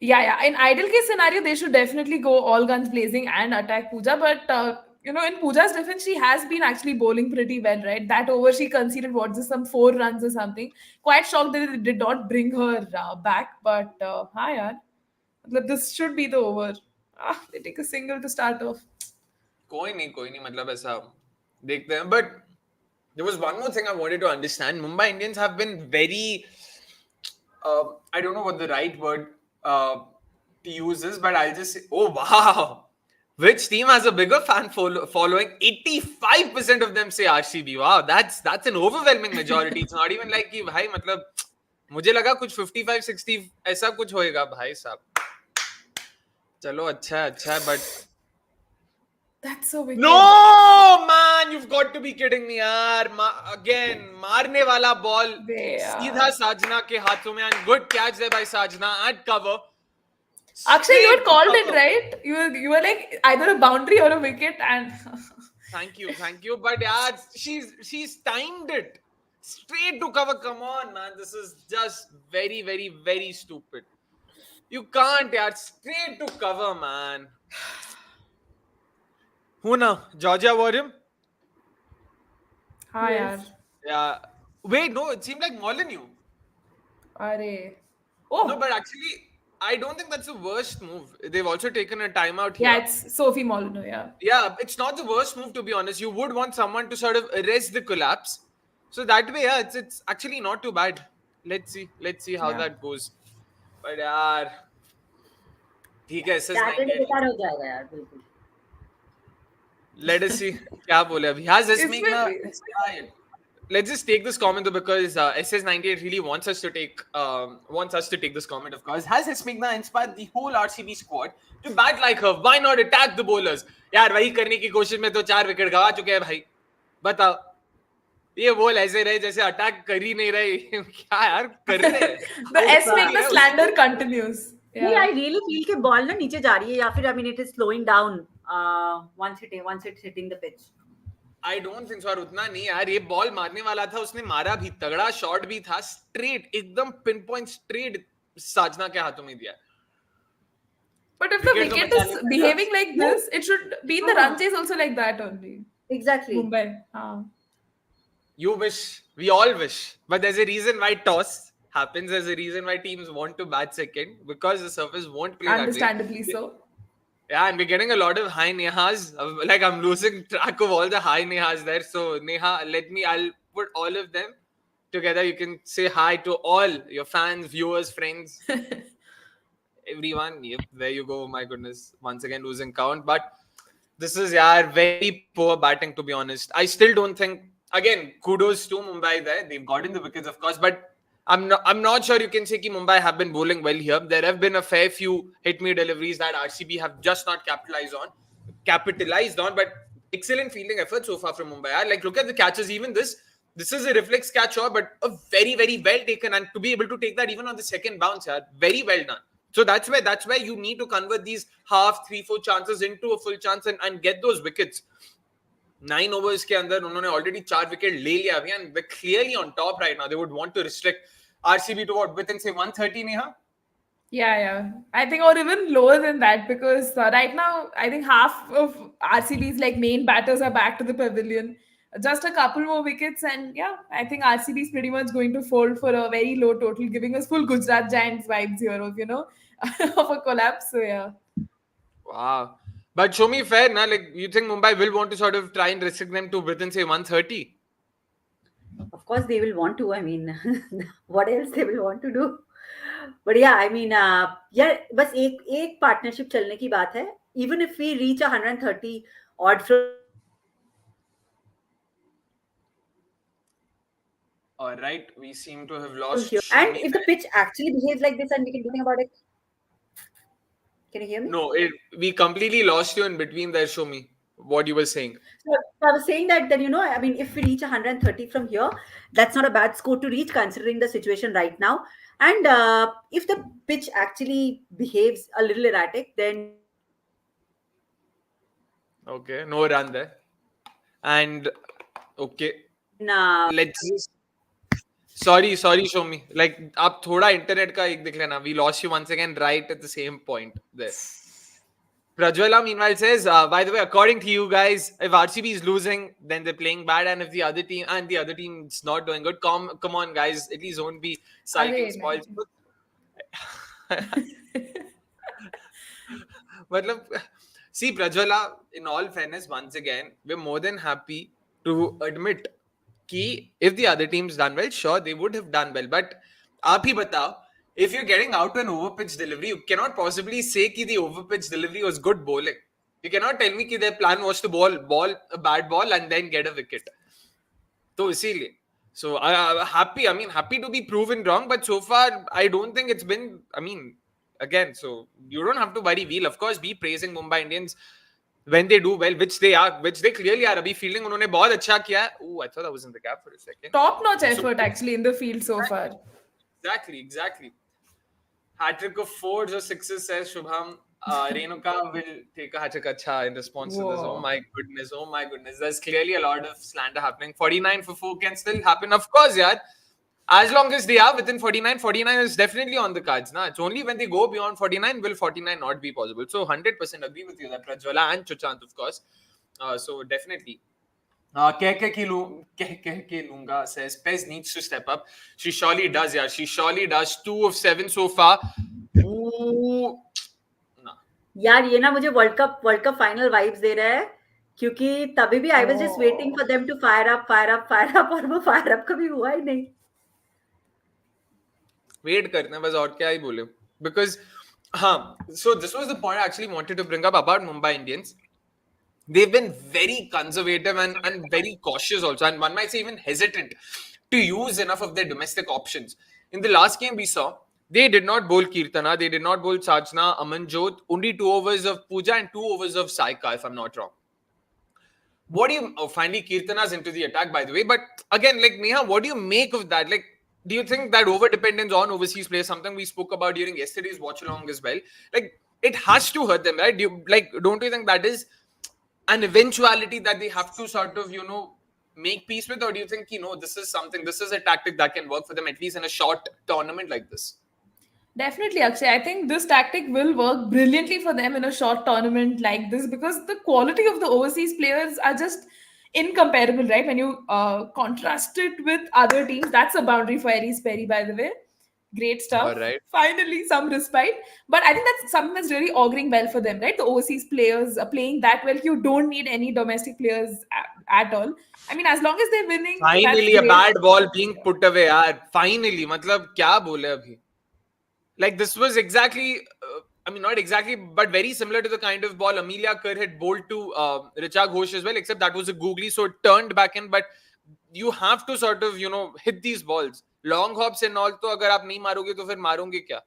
Yeah. In ideal case scenario, they should definitely go all guns blazing and attack Pooja. But in Pooja's defense, she has been actually bowling pretty well, right? That over she conceded some 4 runs or something. Quite shocked that they did not bring her back. But hi, yaar. This should be the over. They take a single to start off. कोई नहीं मतलब ऐसा देखते हैं. But there was one more thing I wanted to understand. Mumbai Indians have been very I don't know what the right word to use is, but I'll just say, oh wow, which team has a bigger fan following? 85% of them say RCB. Wow, that's an overwhelming majority. It's not even like कि भाई मतलब मुझे लगा कुछ 55-60 ऐसा कुछ होएगा भाई साहब. चलो अच्छा है, but that's so wicked. No man, you've got to be kidding me yaar. Again, मारने वाला ball सीधा साजना के हाथों में, and good catch there by Sajna at cover. Akshay, you had called it right. You were like either a boundary or a wicket, and thank you. But yeah, she's timed it straight to cover. Come on, man, this is just very, very, very stupid. You can't, yaar, straight to cover, man. Who now? Georgia Warrior? Hi, yaar. Yeah. Wait, no, it seemed like Molyneux. Oh. No, but actually, I don't think that's the worst move. They've also taken a timeout here. Yeah, it's Sophie Molyneux, yeah. Yeah, it's not the worst move, to be honest. You would want someone to sort of arrest the collapse. So that way, yeah, it's actually not too bad. Let's see how that goes. But yaar, ठीक है, let us see. क्या बोले अभी? Has this inspired? Let's just take this comment though, because SS98 really wants us to take this comment, of course. Has Hismigna inspired the whole RCB squad to bat like her? Why not attack the bowlers? यार वही करने की कोशिश में तो 4 wicket गवा चुके हैं भाई. बताओ, ये बॉल ऐसे रहे जैसे अटैक कर ही नहीं रहे. क्या यार कर रहे हैं? The Hismigna slander continues. Yeah. I really feel कि ball ना नीचे जा रही है, या फिर I mean it is slowing down once it's hitting the pitch. I don't think so. और उतना नहीं यार, ये बॉल मारने वाला था, उसने मारा भी, तगड़ा शॉट भी था, स्ट्रेट एकदम पिन पॉइंट स्ट्रेट, साजना के हाथों में दिया है. But if the Wicket तो wicket बचा is लेते हैं. behaving like No. this, it should be in the run chase also like that only. Exactly. Mumbai. You wish, we all wish, but there's a reason why toss happens. There's a reason why teams want to bat second, because the surface won't play that way. Understandably so. Yeah, and we're getting a lot of high Nehas. Like, I'm losing track of all the high Nehas there. So Neha, I'll put all of them together. You can say hi to all your fans, viewers, friends, everyone. Yep, there you go. My goodness, once again losing count. But this is very poor batting, to be honest. I still don't think. Again, kudos to Mumbai there. They've gotten the wickets, of course, but I'm not sure you can say that Mumbai have been bowling well here. There have been a fair few hit me deliveries that RCB have just not capitalized on. But excellent fielding effort so far from Mumbai. Like, look at the catches. Even this is a reflex catch, but a very, very well taken. And to be able to take that even on the second bounce, very well done. So that's where you need to convert these half, 3-4 chances into a full chance and get those wickets. 9 overs के अंदर उन्होंने already 4 wicket ले लिया अभी, and they're clearly on top right now. They would want to restrict RCB to what, within say 130, Neha? Yeah. I think, or even lower than that, because right now, I think half of RCB's like main batters are back to the pavilion. Just a couple more wickets, and yeah, I think RCB is pretty much going to fold for a very low total, giving us full Gujarat Giants vibes here of, of a collapse. So yeah. Wow. But show me fair, na? Like, you think Mumbai will want to sort of try and restrict them to within say 130? Of course, they will want to. I mean, what else they will want to do? But yeah, I mean, yeah, बस एक partnership चलने की बात है. Even if we reach 130 odd from All right, we seem to have lost here, and Soumi if the there. pitch actually behaves like this and we can do something about it. Can you hear me? No, we completely lost you in between there, Soumi. What you were saying. So I was saying that then, I mean, if we reach 130 from here, that's not a bad score to reach considering the situation right now. And if the pitch actually behaves a little erratic, then Okay, no run there. And okay, let's just. Sorry, Shomi. Like, आप थोड़ा internet का एक देख लेना. We lost you once again right at the same point there. Prajwala meanwhile says, by the way, according to you guys, if RCB is losing, then they're playing bad, and if the other team is not doing good, come on guys, at least don't be psyching spoils. Matlab, see, Prajwala, in all fairness, once again, we're more than happy to admit कि if the other team's done well, sure, they would have done well. But आप ही बताओ, if you're getting out an overpitch delivery, you cannot possibly say that the overpitch delivery was good bowling. You cannot tell me that their plan was to ball a bad ball and then get a wicket. So इसीलिए. So happy to be proven wrong, but so far I don't think it's been. Again, so you don't have to worry. We'll of course be praising Mumbai Indians when they do well, which they clearly are. Abhi fielding उन्होंने बहुत अच्छा किया है. Oh, I thought I was in the gap for a second. Top-notch effort actually in the field so far. Exactly. Hat-trick of 4s or 6s, says Shubham. Renuka will take a hat-trick in response to this. Oh my goodness. There's clearly a lot of slander happening. 49 for 4 can still happen. Of course, yeah. As long as they are within 49 is definitely on the cards. Nah? It's only when they go beyond 49 will 49 not be possible. So 100% agree with you that Prajwala and Chuchant, of course. So definitely. Keh Lunga says Pez needs to step up. She surely does, yeah. She surely does. 2 of 7 so far. Ooh. यार ये ना मुझे world cup final vibes दे रहा है, क्योंकि तभी भी I was just waiting for them to fire up और वो फायर अप कभी हुआ ही नहीं. वेट करते हैं बस, और क्या ही बोले. Because so this was the point I actually wanted to bring up about Mumbai Indians. They've been very conservative and very cautious also, and one might say even hesitant to use enough of their domestic options. In the last game we saw, they did not bowl Kirtana, they did not bowl Sachna, Amanjot, only 2 overs of Pooja and 2 overs of Saika, if I'm not wrong. Finally Kirtana's into the attack, by the way. But again, like, Neha, what do you make of that? Like, do you think that over-dependence on overseas players, something we spoke about during yesterday's watch-along as well, like, it has to hurt them, right? Don't you think that is an eventuality that they have to sort of, make peace with? Or do you think, this is a tactic that can work for them, at least in a short tournament like this? Definitely, Akshay. I think this tactic will work brilliantly for them in a short tournament like this because the quality of the overseas players are just incomparable, right? When you contrast it with other teams, that's a boundary for Ellyse Perry, by the way. Great All stuff. right. Finally, some respite. But I think that's something that's really auguring well for them, right? The overseas players are playing that well. You don't need any domestic players at all. I mean, as long as they're winning, that's Finally, a great. bad ball being put away, yaar. Finally, मतलब क्या बोले अभी? Like this was exactly, I mean, not exactly, but very similar to the kind of ball Amelia Kerr had bowled to Richa Ghosh as well, except that was a googly, so it turned back in. But you have to sort of, hit these balls. Long hops and all, तो अगर आप नहीं मारोगे तो फिर मारोगे क्या?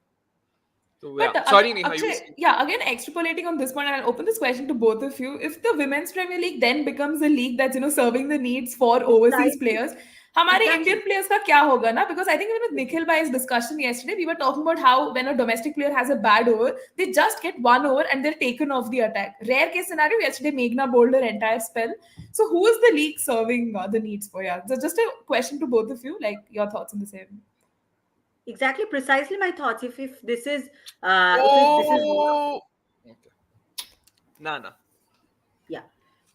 So yeah, But sorry Neha, you were Akshay, saying. yeah, again, extrapolating on this point, and I'll open this question to both of you. If the Women's Premier League then becomes a league that's, serving the needs for overseas Precisely. players, हमारे Exactly. Indian players का क्या होगा ना? Because I think even with Nikhil Bhai's discussion yesterday, we were talking about how when a domestic player has a bad over, they just get one over and they're taken off the attack. Rare case scenario, yesterday Meghna bowled her entire spell. So who is the league serving the needs for? Yeah, so just a question to both of you, like your thoughts on the same. Exactly, precisely my thoughts. If this is this is Oh, okay. Nah. yeah,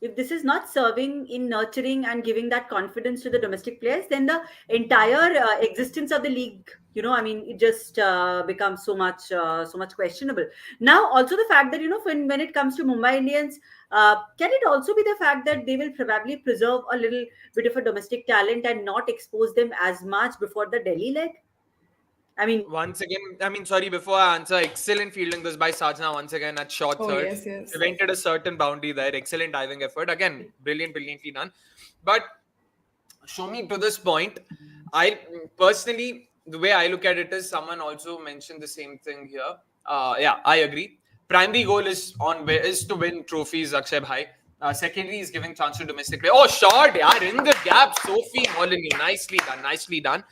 if this is not serving in nurturing and giving that confidence to the domestic players, then the entire existence of the league, I mean, it just becomes so much questionable. Now, also the fact that when it comes to Mumbai Indians, can it also be the fact that they will probably preserve a little bit of a domestic talent and not expose them as much before the Delhi leg? I mean, Once again, I mean, sorry, before I answer, excellent fielding this by Sajna once again at short Oh, third. yes. Prevented a certain boundary there. Excellent diving effort. Again, brilliantly done. But show me to this point, I personally, the way I look at it is someone also mentioned the same thing here. Yeah, I agree. Primary goal is to win trophies, Akshay Bhai. Secondary is giving chance to domestic play. Oh, shot, yeah, in the gap, Sophie Molyneux, nicely done.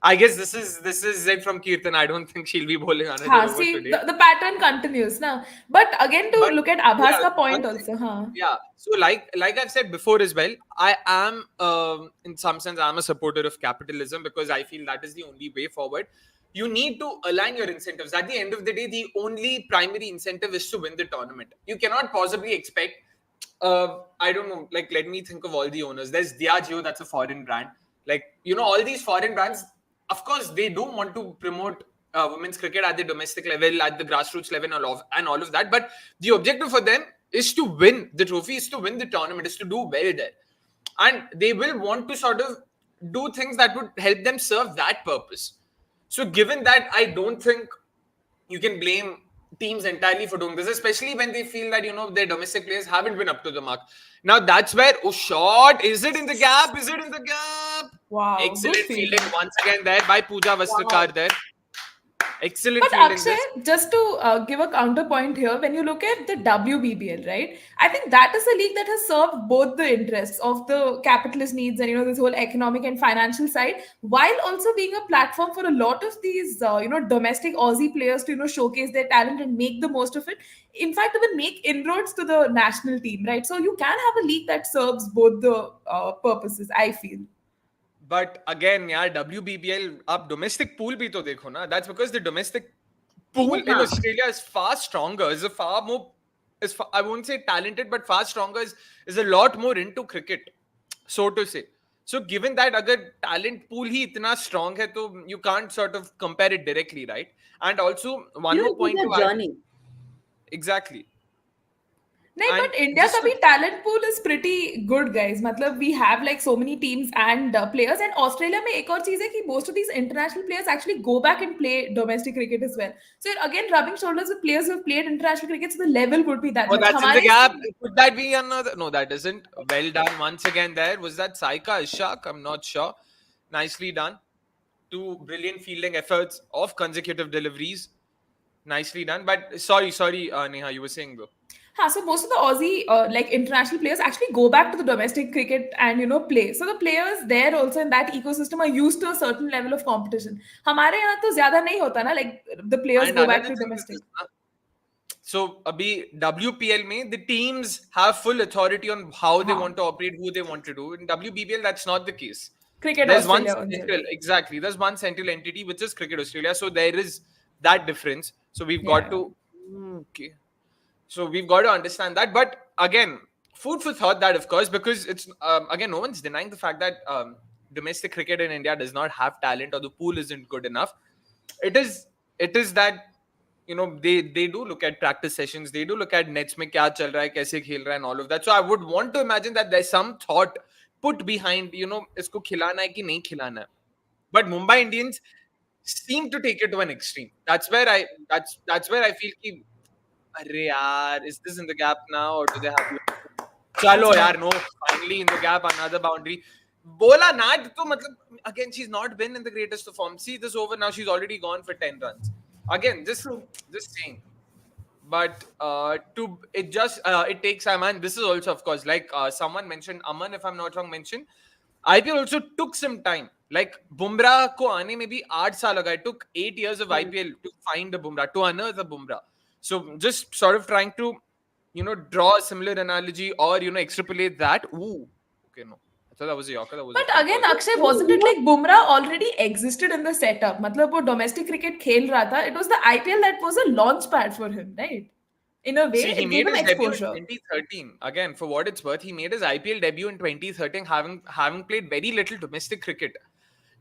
I guess this is it from Kirtan. I don't think she'll be bowling another over See, today. the pattern continues now. But again, to But look at Abha's yeah, point one thing, also, huh? yeah. So like I've said before as well, I am in some sense I'm a supporter of capitalism because I feel that is the only way forward. You need to align your incentives. At the end of the day, the only primary incentive is to win the tournament. You cannot possibly expect. I don't know. Like, let me think of all the owners. There's Diageo, that's a foreign brand. Like, all these foreign brands. Of course, they do want to promote women's cricket at the domestic level, at the grassroots level, and all of that. But the objective for them is to win the trophy, is to win the tournament, is to do well there. And they will want to sort of do things that would help them serve that purpose. So, given that, I don't think you can blame teams entirely for doing this, especially when they feel that their domestic players haven't been up to the mark. Now that's where shot, is it in the gap? Wow, good Excellent fielding. fielding once again there by Pooja Vastrakar there. Excellent But fielding Akshay, this. just to give a counterpoint here, when you look at the WBBL, right? I think that is a league that has served both the interests of the capitalist needs and this whole economic and financial side, while also being a platform for a lot of these domestic Aussie players to showcase their talent and make the most of it. In fact, even make inroads to the national team, right? So you can have a league that serves both the purposes. I feel. But again, yeah, WBBL, up domestic pool bhi to dekho na. That's because the domestic pool in हाँ, Australia is far stronger, is a far more, I won't say talented, but far stronger, is a lot more into cricket, so to say. So given that agar talent pool hi itna strong hai, to you can't sort of compare it directly, right? And also one more it is point to a add. journey. Exactly. नहीं And but India just का to भी talent pool is pretty good guys मतलब we have like so many teams and players and Australia में एक और चीज है कि most of these international players actually go back and play domestic cricket as well so you're again rubbing shoulders with players who have played international cricket so the level would be that Oh, much that's in the हमारे gap. Could that be another? No, that isn't. Well done once again there. Was that Saika Ishaq? I'm not sure. Nicely done. Two brilliant fielding efforts of consecutive deliveries. Nicely done. But sorry, Neha, you were saying though. हाँ so most of the Aussie like international players actually go back to the domestic cricket and play so the players there also in that ecosystem are used to a certain level of competition हमारे यहाँ तो ज्यादा नहीं होता ना like the players And go another back to thing is domestic. this. So, abhi WPL mein, the teams have full authority on how they हाँ want to operate, who they want to do. In WBPL, that's not the case. Cricket There's one Australia owns it. central, exactly. There's one central entity which is Cricket Australia. So there is that difference. So we've got Yeah. to okay. So we've got to understand that. But again, food for thought that, of course, because it's again, no one's denying the fact that domestic cricket in India does not have talent or the pool isn't good enough. It is that they do look at practice sessions, they do look at nets mein kya chal raha hai, kaise khel raha hai, and all of that. So I would want to imagine that there's some thought put behind isko khilana hai ki nahi khilana hai. But Mumbai Indians seem to take it to an extreme. That's where I feel ki arre yaar, is this in the gap now or do they have to chalo That's yaar, right. no, finally in the gap, another boundary. Bola na to matlab, again, she's not been in the greatest of form. See this over now, she's already gone for 10 runs. Again, True. just saying. But to it just it takes time, and this is also, of course, like someone mentioned, Aman, if I'm not wrong, mentioned IPL also took some time. Like Bumrah ko aane mein bhi 8 saal laga. It took 8 years of Hmm. IPL to find a Bumrah, to unearth a Bumrah. So just sort of trying to draw a similar analogy or extrapolate that. Ooh, okay, no, I thought that was a Yorker. That was a But full again, toss. Akshay, wasn't You it know, like Bumrah already existed in the setup? मतलब वो domestic cricket खेल रहा था. It was the IPL that was a launch pad for him, right? In a way, See, he it gave made him his debut in exposure. 2013. Again, for what it's worth, he made his IPL debut in 2013, having played very little domestic cricket.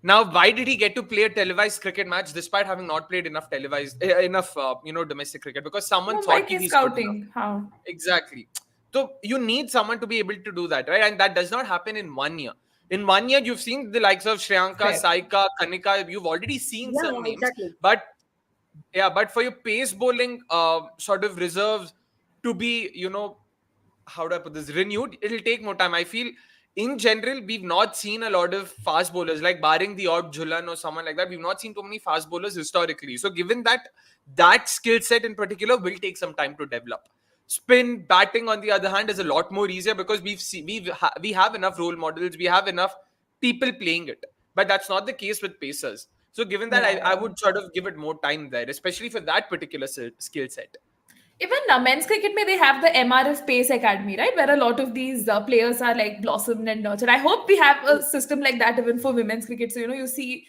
Now, why did he get to play a televised cricket match despite having not played enough domestic cricket? Because someone Mumbai thought के he's good enough. scouting, हाँ. Exactly. So you need someone to be able to do that, right? And that does not happen in 1 year. In 1 year, you've seen the likes of Shriyanka, Fair. Saika, Kanika. You've already seen yeah, some names, exactly. but yeah, but for your pace bowling sort of reserves to be, how do I put this, renewed, it'll take more time. I feel in general, we've not seen a lot of fast bowlers, like barring the odd Jhulan or someone like that. We've not seen too many fast bowlers historically. So given that skill set in particular will take some time to develop. Spin batting, on the other hand, is a lot more easier because we have enough role models, we have enough people playing it. But that's not the case with pacers. So given that, I Yeah. would sort of give it more time there, especially for that particular skill set. Even men's cricket, may they have the MRF Pace Academy, right? Where a lot of these players are like blossomed and nurtured. I hope we have a system like that even for women's cricket. So, you see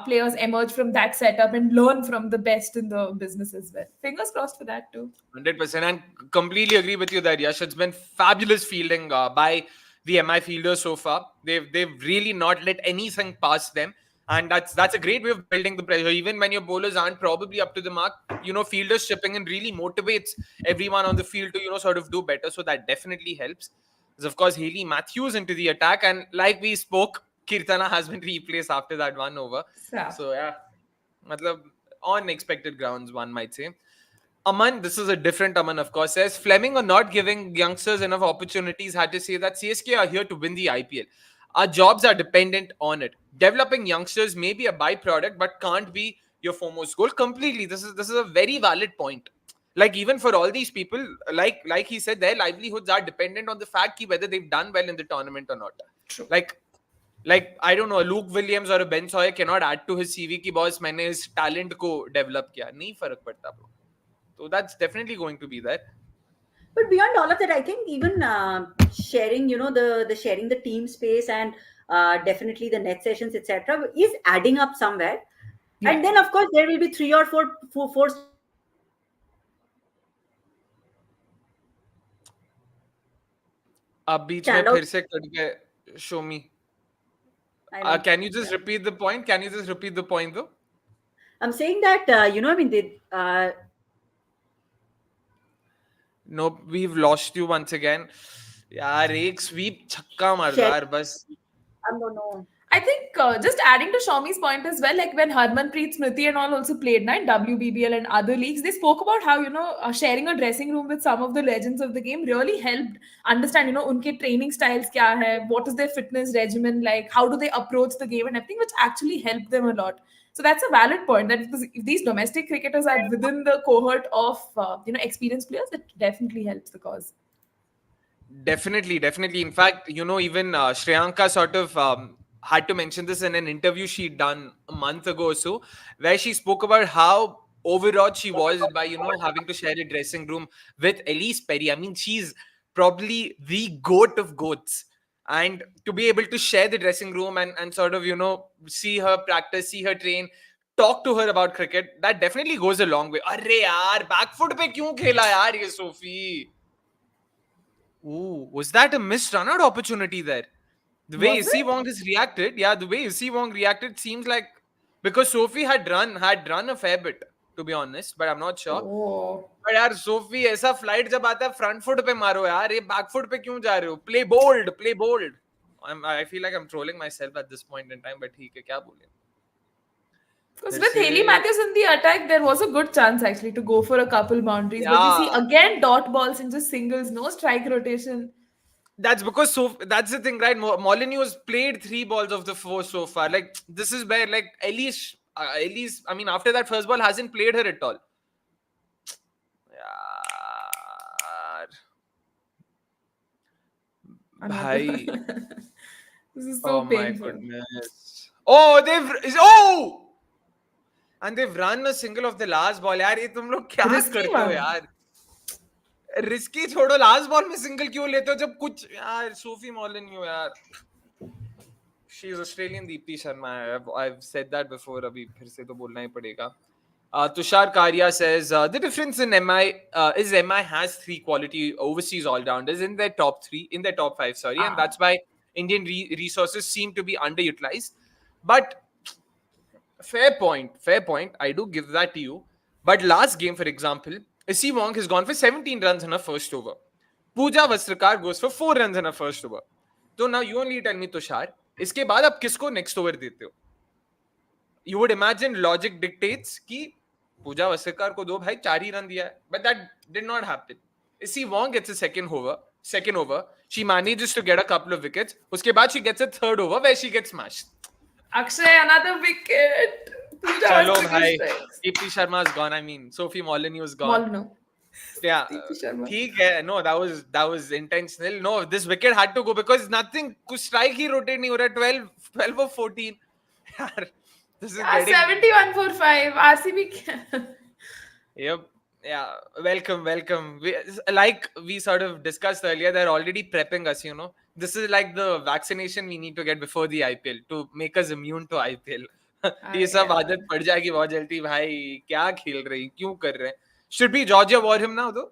players emerge from that setup and learn from the best in the business as well. Fingers crossed for that too. 100%, and completely agree with you there, Yash. It's been fabulous fielding by the MI fielders so far. They've really not let anything pass them, and that's a great way of building the pressure. Even when your bowlers aren't probably up to the mark, fielders chipping in really motivates everyone on the field to sort of do better. So that definitely helps. There's of course Haley Matthews into the attack, and like we spoke, Kirtana has been replaced after that 1 over. So, So yeah, matlab, on expected grounds, one might say. Aman, this is a different Aman, of course, says Fleming are not giving youngsters enough opportunities. Had to say that CSK are here to win the IPL. Our jobs are dependent on it. Developing youngsters may be a byproduct, but can't be your foremost goal. Completely, this is a very valid point. Like even for all these people, like he said, their livelihoods are dependent on the fact ki whether they've done well in the tournament or not. true. Like like I don't know, a Luke Williams or a Ben Sawyer cannot add to his CV ki boss मैंने his talent को develop किया. नहीं फर्क पड़ता bro. So that's definitely going to be there. But beyond all of that, I think even sharing, the sharing the team space and definitely the net sessions, etc., is adding up somewhere. Yeah. And then, of course, there will be three or four standouts who will be emerging from that setup. अब बीच में फिर से cut गए show me. I know. Can you just Yeah. repeat the point? Can you just repeat the point though? I'm saying that, I mean, Nope, we've lost you once again. यार एक sweep छक्का मार दो sharing. यार बस. No, no. I think just adding to Shawmi's point as well, like when Harmanpreet Smriti and all also played in WBBL and other leagues, they spoke about how, sharing a dressing room with some of the legends of the game really helped understand, unke training styles kya hai, what is their fitness regimen like, how do they approach the game and everything, which actually helped them a lot. So that's a valid point that if these domestic cricketers are within the cohort of, experienced players, it definitely helps the cause. Definitely, definitely. In fact, even Shriyanka sort of had to mention this in an interview she'd done a month ago or so, where she spoke about how overawed she was by, having to share a dressing room with Ellyse Perry. I mean, she's probably the goat of goats. And to be able to share the dressing room and sort of, see her practice, see her train, talk to her about cricket, that definitely goes a long way. अरे यार back foot पे क्यों खेला यार ये Sophie? Ooh, was that a missed run out opportunity there? The way Was Issy it? Wong has reacted, yeah, the way Issy Wong reacted seems like, because Sophie had run a fair bit, to be honest, but I'm not sure. Oh. But यार Sophie ऐसा flight जब आता है front foot पे मारो यार, ये back foot पे क्यों जा रहे हो? Play bold, play bold. I feel like I'm trolling myself at this point in time, but ठीक है, क्या बोले? Because फिर with से, Haley Matthews in the attack, there was a good chance actually to go for a couple boundaries. But we see yeah, again dot balls and just singles, no strike rotation. that's because that's the thing, right? Molyneux has played 3 balls of the 4 so far. Like this is where like Ellyse, I mean, after that first ball hasn't played her at all. यार भाई, This is oh so my painful. goodness. Oh, and they've run a single of the last ball. यार ये तुम लोग क्या Risky करते हो one. यार? रिस्की छोड़ो, लास्ट बॉल में सिंगल क्यों लेते हो जब कुछ यार? सोफी मॉलिन्यू यार, she is Australian Deepti Sharma. I've said that before. अभी फिर से तो बोलना ही पड़ेगा. Tushar Karia says the difference in MI is MI has 3 quality overseas all-rounders in their top 3, in their top 5, sorry, and that's why Indian resources seem to be underutilized. But fair point. I do give that to you. But last game, for example, Issy Wong has gone for 17 runs in her first over. Pooja Vastrakar goes for 4 runs in her first over. So now you only tell me, Tushar, इसके बाद आप किसको next over देते हो? You would imagine logic dictates कि पूजा वस्त्रकार को दो भाई, 4 ही रन दिया है. But that did not happen. Issy Wong gets a second over. She manages to get a couple of wickets. उसके बाद she gets a third over where she gets smashed. Akshay, another wicket. Pooja चलो Vastrakar भाई, strikes. Deepti Sharma is gone. I mean, Sophie Molyneux is gone. Molyneux. Yeah, Deepti Sharma. ठीक है. No, that was intentional. No, this wicket had to go because nothing, कुछ strike ही rotate नहीं हो रहा. 12 or 14. यार, this is getting 71 for 5. RCB. Yep. Yeah. Welcome. Like we sort of discussed earlier, they're already prepping us, This is like the vaccination we need to get before the IPL to make us immune to IPL. ये सब आदत पड़ जाएगी बहुत जल्दी भाई. क्या खेल रही, क्यों कर रहे हैं? Should be Georgia war him now though.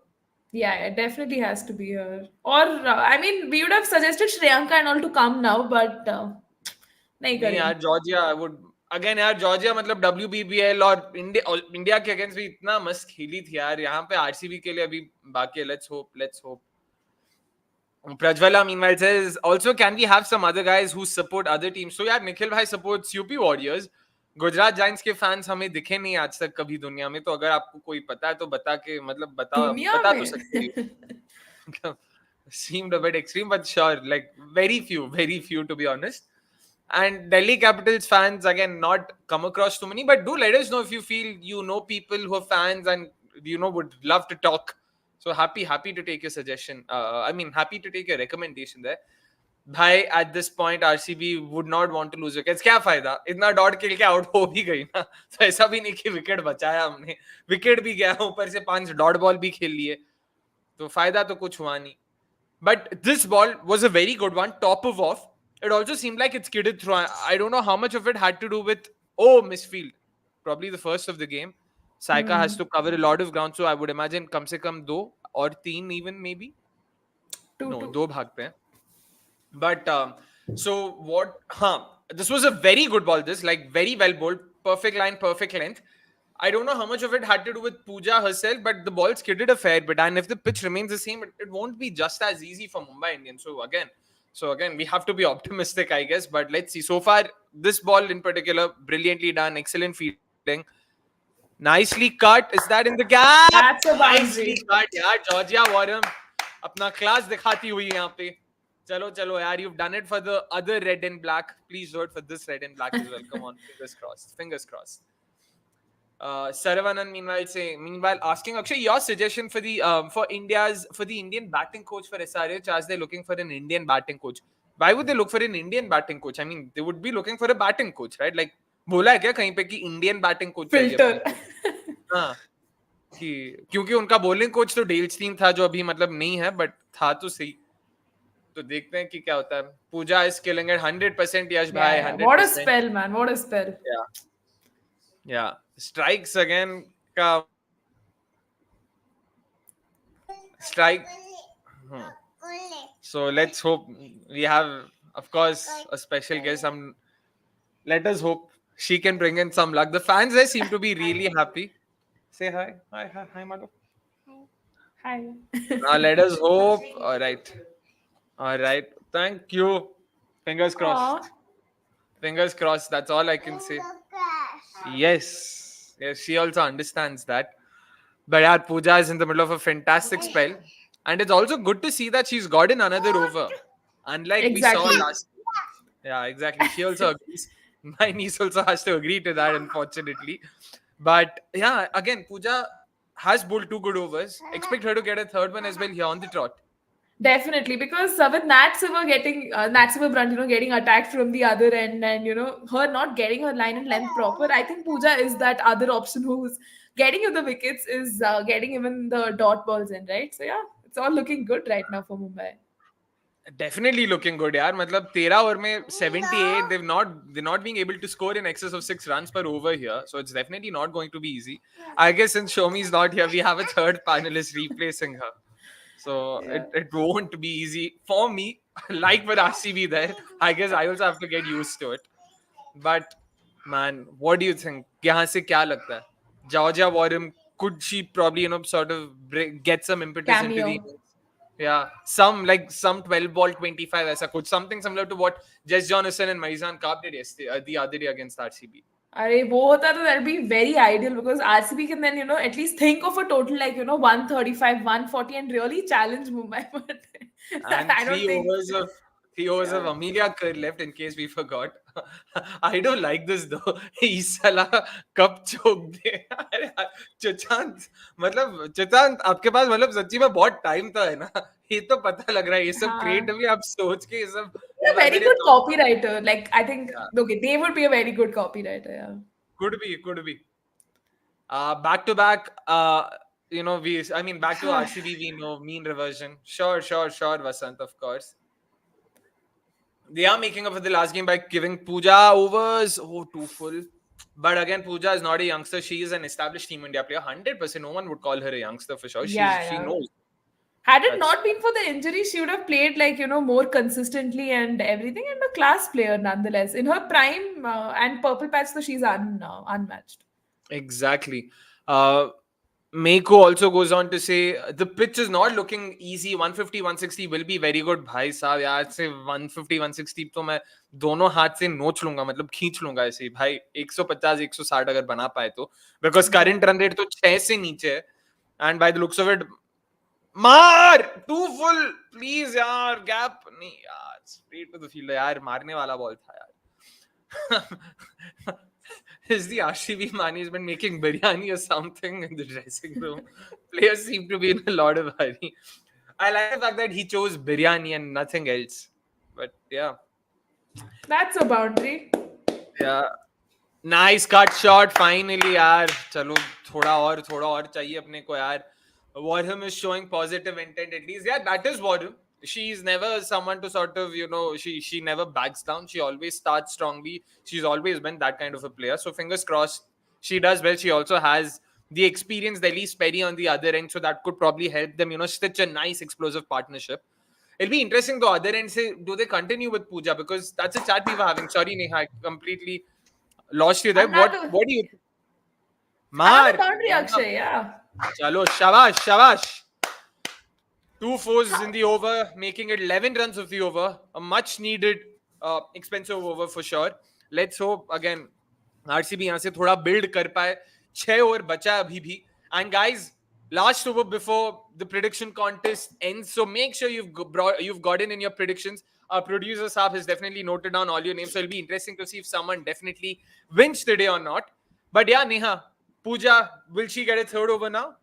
Yeah, it definitely has to be her. Or, I mean, we would have suggested Shreyanka and all to come now, but नहीं नहीं यार, करेंगे. जॉर्जिया आई वुड अगेन यार. Georgia मतलब WPL और India के against भी इतना मस्त खेली थी यार. यहाँ पे RCB के लिए अभी बाकी है. Let's hope. Prajwala meanwhile says, also can we have some other guys who support other teams? So यार निखिल भाई supports UP Warriors. Gujarat giants के फैंस हमें दिखे नहीं आज तक कभी दुनिया में. तो अगर आपको कोई पता है तो बता के, मतलब बता तो सकते हो. Seemed a bit extreme, but sure, like very few to be honest. And Delhi Capitals fans, again, not come across too many, but do let us know if you feel people who are fans and would love to talk. So happy to take your suggestion. Happy to take your recommendation there. Bhai, at this point, RCB would not want to lose wickets. क्या फायदा, इतना dot खेल के out हो भी गई ना. तो ऐसा भी नहीं कि विकेट बचाया हमने. विकेट भी गया, ऊपर से 5 डॉट बॉल भी खेल लिए, तो फायदा तो कुछ हुआ नहीं. But this ball was a very good one, top of off. It also seemed like it skidded through. I don't know how much of it had to do with, misfield. Probably the first of the game. Saika has to cover a lot of ground, so I would imagine kam se kam 2 or 3 even maybe. No, 2 bhagte hain. But so what? This was a very good ball. This, like, very well bowled, perfect line, perfect length. I don't know how much of it had to do with Pooja herself, but the ball skidded a fair bit. And if the pitch remains the same, it won't be just as easy for Mumbai Indians. So again, we have to be optimistic, I guess. But let's see. So far, this ball in particular, brilliantly done, excellent fielding, nicely cut. Is that in the gap? That's a boundary. Nicely cut, yeah. Georgia Warham, अपना class दिखाती हुई यहाँ पे. चलो यार, you've done it for the other red and black. Please do it for this red and black as well. Come on, fingers crossed. Saravanan meanwhile asking Akshay your suggestion for the Indian batting coach for SRH, as they're looking for an Indian batting coach. Why would they look for an Indian batting coach? I mean, they would be looking for a batting coach, right? Like, बोला है क्या कहीं पे कि Indian batting coach Filter. हाँ, कि क्योंकि उनका bowling coach तो डेल स्टीन था, जो अभी मतलब नहीं है, but था तो सही. तो देखते हैं कि क्या होता है. Pooja is killing it 100%. यश भाई 100%. What a spell, man! What a spell. Yeah. Yeah, strikes again. Strike. Hmm. So let's hope we have, of course, a special guest. Let us hope she can bring in some luck. The fans there seem to be really happy. Say hi, hi, Madhu. Hi. Now let us hope. All right. Thank you. Fingers Aw. crossed. Fingers crossed. That's all I can say. Yes, she also understands that. But yeah, Pooja is in the middle of a fantastic spell. And it's also good to see that she's got in another over. Unlike we saw Exactly. last. Yeah, exactly. She also agrees. My niece also has to agree to that, unfortunately. But yeah, again, Pooja has bowled two good overs. Expect her to get a third one as well here on the trot. Definitely, because with Nat Silver getting Nat Silver Brunt, getting attacked from the other end, and her not getting her line and length proper. I think Pooja is that other option who's getting you the wickets, is getting even the dot balls in, right? So yeah, it's all looking good right now for Mumbai. Definitely looking good, yaar. मतलब 13 over में 78. They're not being able to score in excess of 6 runs per over here. So it's definitely not going to be easy. I guess since Shomi's not here, we have a third panelist replacing her. So Yeah. it won't be easy for me. Like with RCB there, I guess I also have to get used to it. But man, what do you think? यहाँ से क्या लगता है? Georgia Warren, could she probably sort of get some impetus into the Cameo. innings? Yeah, some 12 ball 25 ऐसा कुछ, something similar to what Jess Johnson and Marizan Kaap did yesterday, the other day against RCB. अरे वो होता तो that'd be very ideal, because RCB can then at least think of a total like 135, 140 and really challenge Mumbai. But And I don't think. 3 overs Yeah. of Amelia Kerr left in case we forgot. I don't like this though. इस साला कब चोक दे अरे यार, चचांत चचांत आपके पास सच्ची में बहुत time था है ना. ये तो पता लग रहा है, ये सब हाँ. क्रिएटिवली आप सोच के ये सब They're a very अगर ये good तो copywriter. Like, I think, okay, they would be a very good copywriter. Yeah. could be back to back. Back to RCB. We know mean reversion. Sure, Vasant, of course. They are making up for the last game by giving Pooja overs. Oh, too full. But again, Pooja is not a youngster. She is an established Team India player. 100%. No one would call her a youngster for sure. Yeah, She yeah. knows. Had it That's not been for the injury, she would have played like, more consistently and everything, and a class player nonetheless. In her prime and purple patch, so she's unmatched. exactly. Uh, Meko also goes on to say the pitch is not looking easy. 150, 160 will be very good. भाई साहब यार से 150, 160 तो मैं दोनों हाथ से नोच लूंगा, मतलब खींच लूंगा ऐसे ही भाई. 150, 160 अगर बना पाए तो, because current run rate तो 6 से नीचे है. And by the looks of it, मार too full please यार, gap नहीं यार, straight to the fielder यार, मारने वाला बॉल था यार. Is the RCB management making biryani or something in the dressing room? Players seem to be in a lot of hurry. I like the fact that he chose biryani and nothing else. But yeah. That's a boundary. Yeah. Nice cut shot finally यार. चलो थोड़ा और चाहिए अपने को यार. Warham is showing positive intent at least. Yeah, that is Warham. She's never someone to sort of, she never backs down. She always starts strongly. She's always been that kind of a player. So fingers crossed she does well. She also has the experience, the Ellyse Perry on the other end. So that could probably help them, stitch a nice explosive partnership. It'll be interesting the other end. Say, do they continue with Pooja? Because that's a chat we were having. Sorry, Neha, I completely lost you there. Another What do you another Mar? boundary, Akshay. Yeah. Chalo, shabash. Two fours in the over, making it 11 runs of the over. A much needed expensive over for sure. Let's hope again RCB यहाँ से थोड़ा build कर पाए. 6 over बचा अभी भी. And guys, last over before the prediction contest ends, so make sure you've gotten in your predictions. Our producer Saab has definitely noted down all your names, so it'll be interesting to see if someone definitely wins today or not. But yeah, Neha, Pooja, will she get a third over now?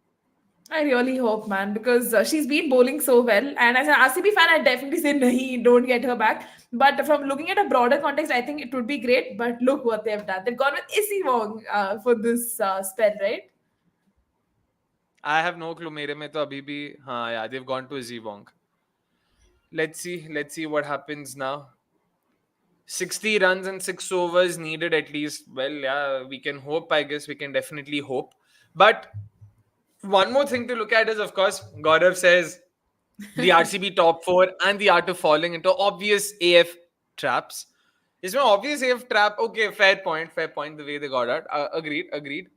I really hope, man, because she's been bowling so well. And as an RCB fan, I definitely say nahi, don't get her back. But from looking at a broader context, I think it would be great. But look what they've done. They've gone with Issy Wong for this spell, right? I have no clue. मेरे में तो अभी भी हाँ yeah, they've gone to Zee Wong. Let's see what happens now. 60 runs and 6 overs needed at least. Well, yeah, we can hope, I guess. We can definitely hope. But one more thing to look at is, of course, Gaurav says the RCB top four and the art of falling into obvious AF traps. Is my obvious AF trap? Okay, fair point. The way they got out, agreed, agreed.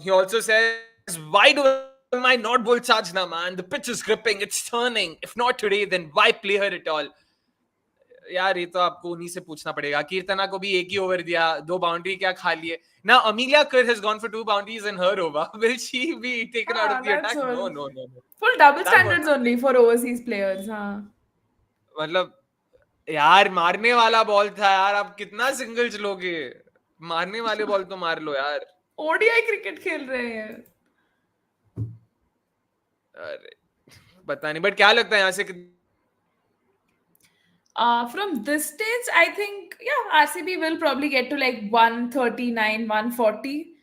He also says, "Why do I not bowl Sajna, man? The pitch is gripping, it's turning. If not today, then why play her at all?" यार ये तो आपको उन्हीं से पूछना पड़ेगा. कीर्तना को भी एक ही ओवर दिया, 2 बाउंड्री क्या खा लिए. Now Amelia Kerr has gone for 2 boundaries in her over. Will she be taken out of the That's attack? all. No, no, no, no. Full double That won't standards only for overseas players. मतलब यार मारने वाला ball था यार. आप कितना singles लोगे? मारने वाले बॉल तो मार लो यार. ओडीआई क्रिकेट खेल रहे हैं. अरे पता नहीं, बट क्या लगता है यहाँ से From this stage, I think, yeah, RCB will probably get to like 139, 140.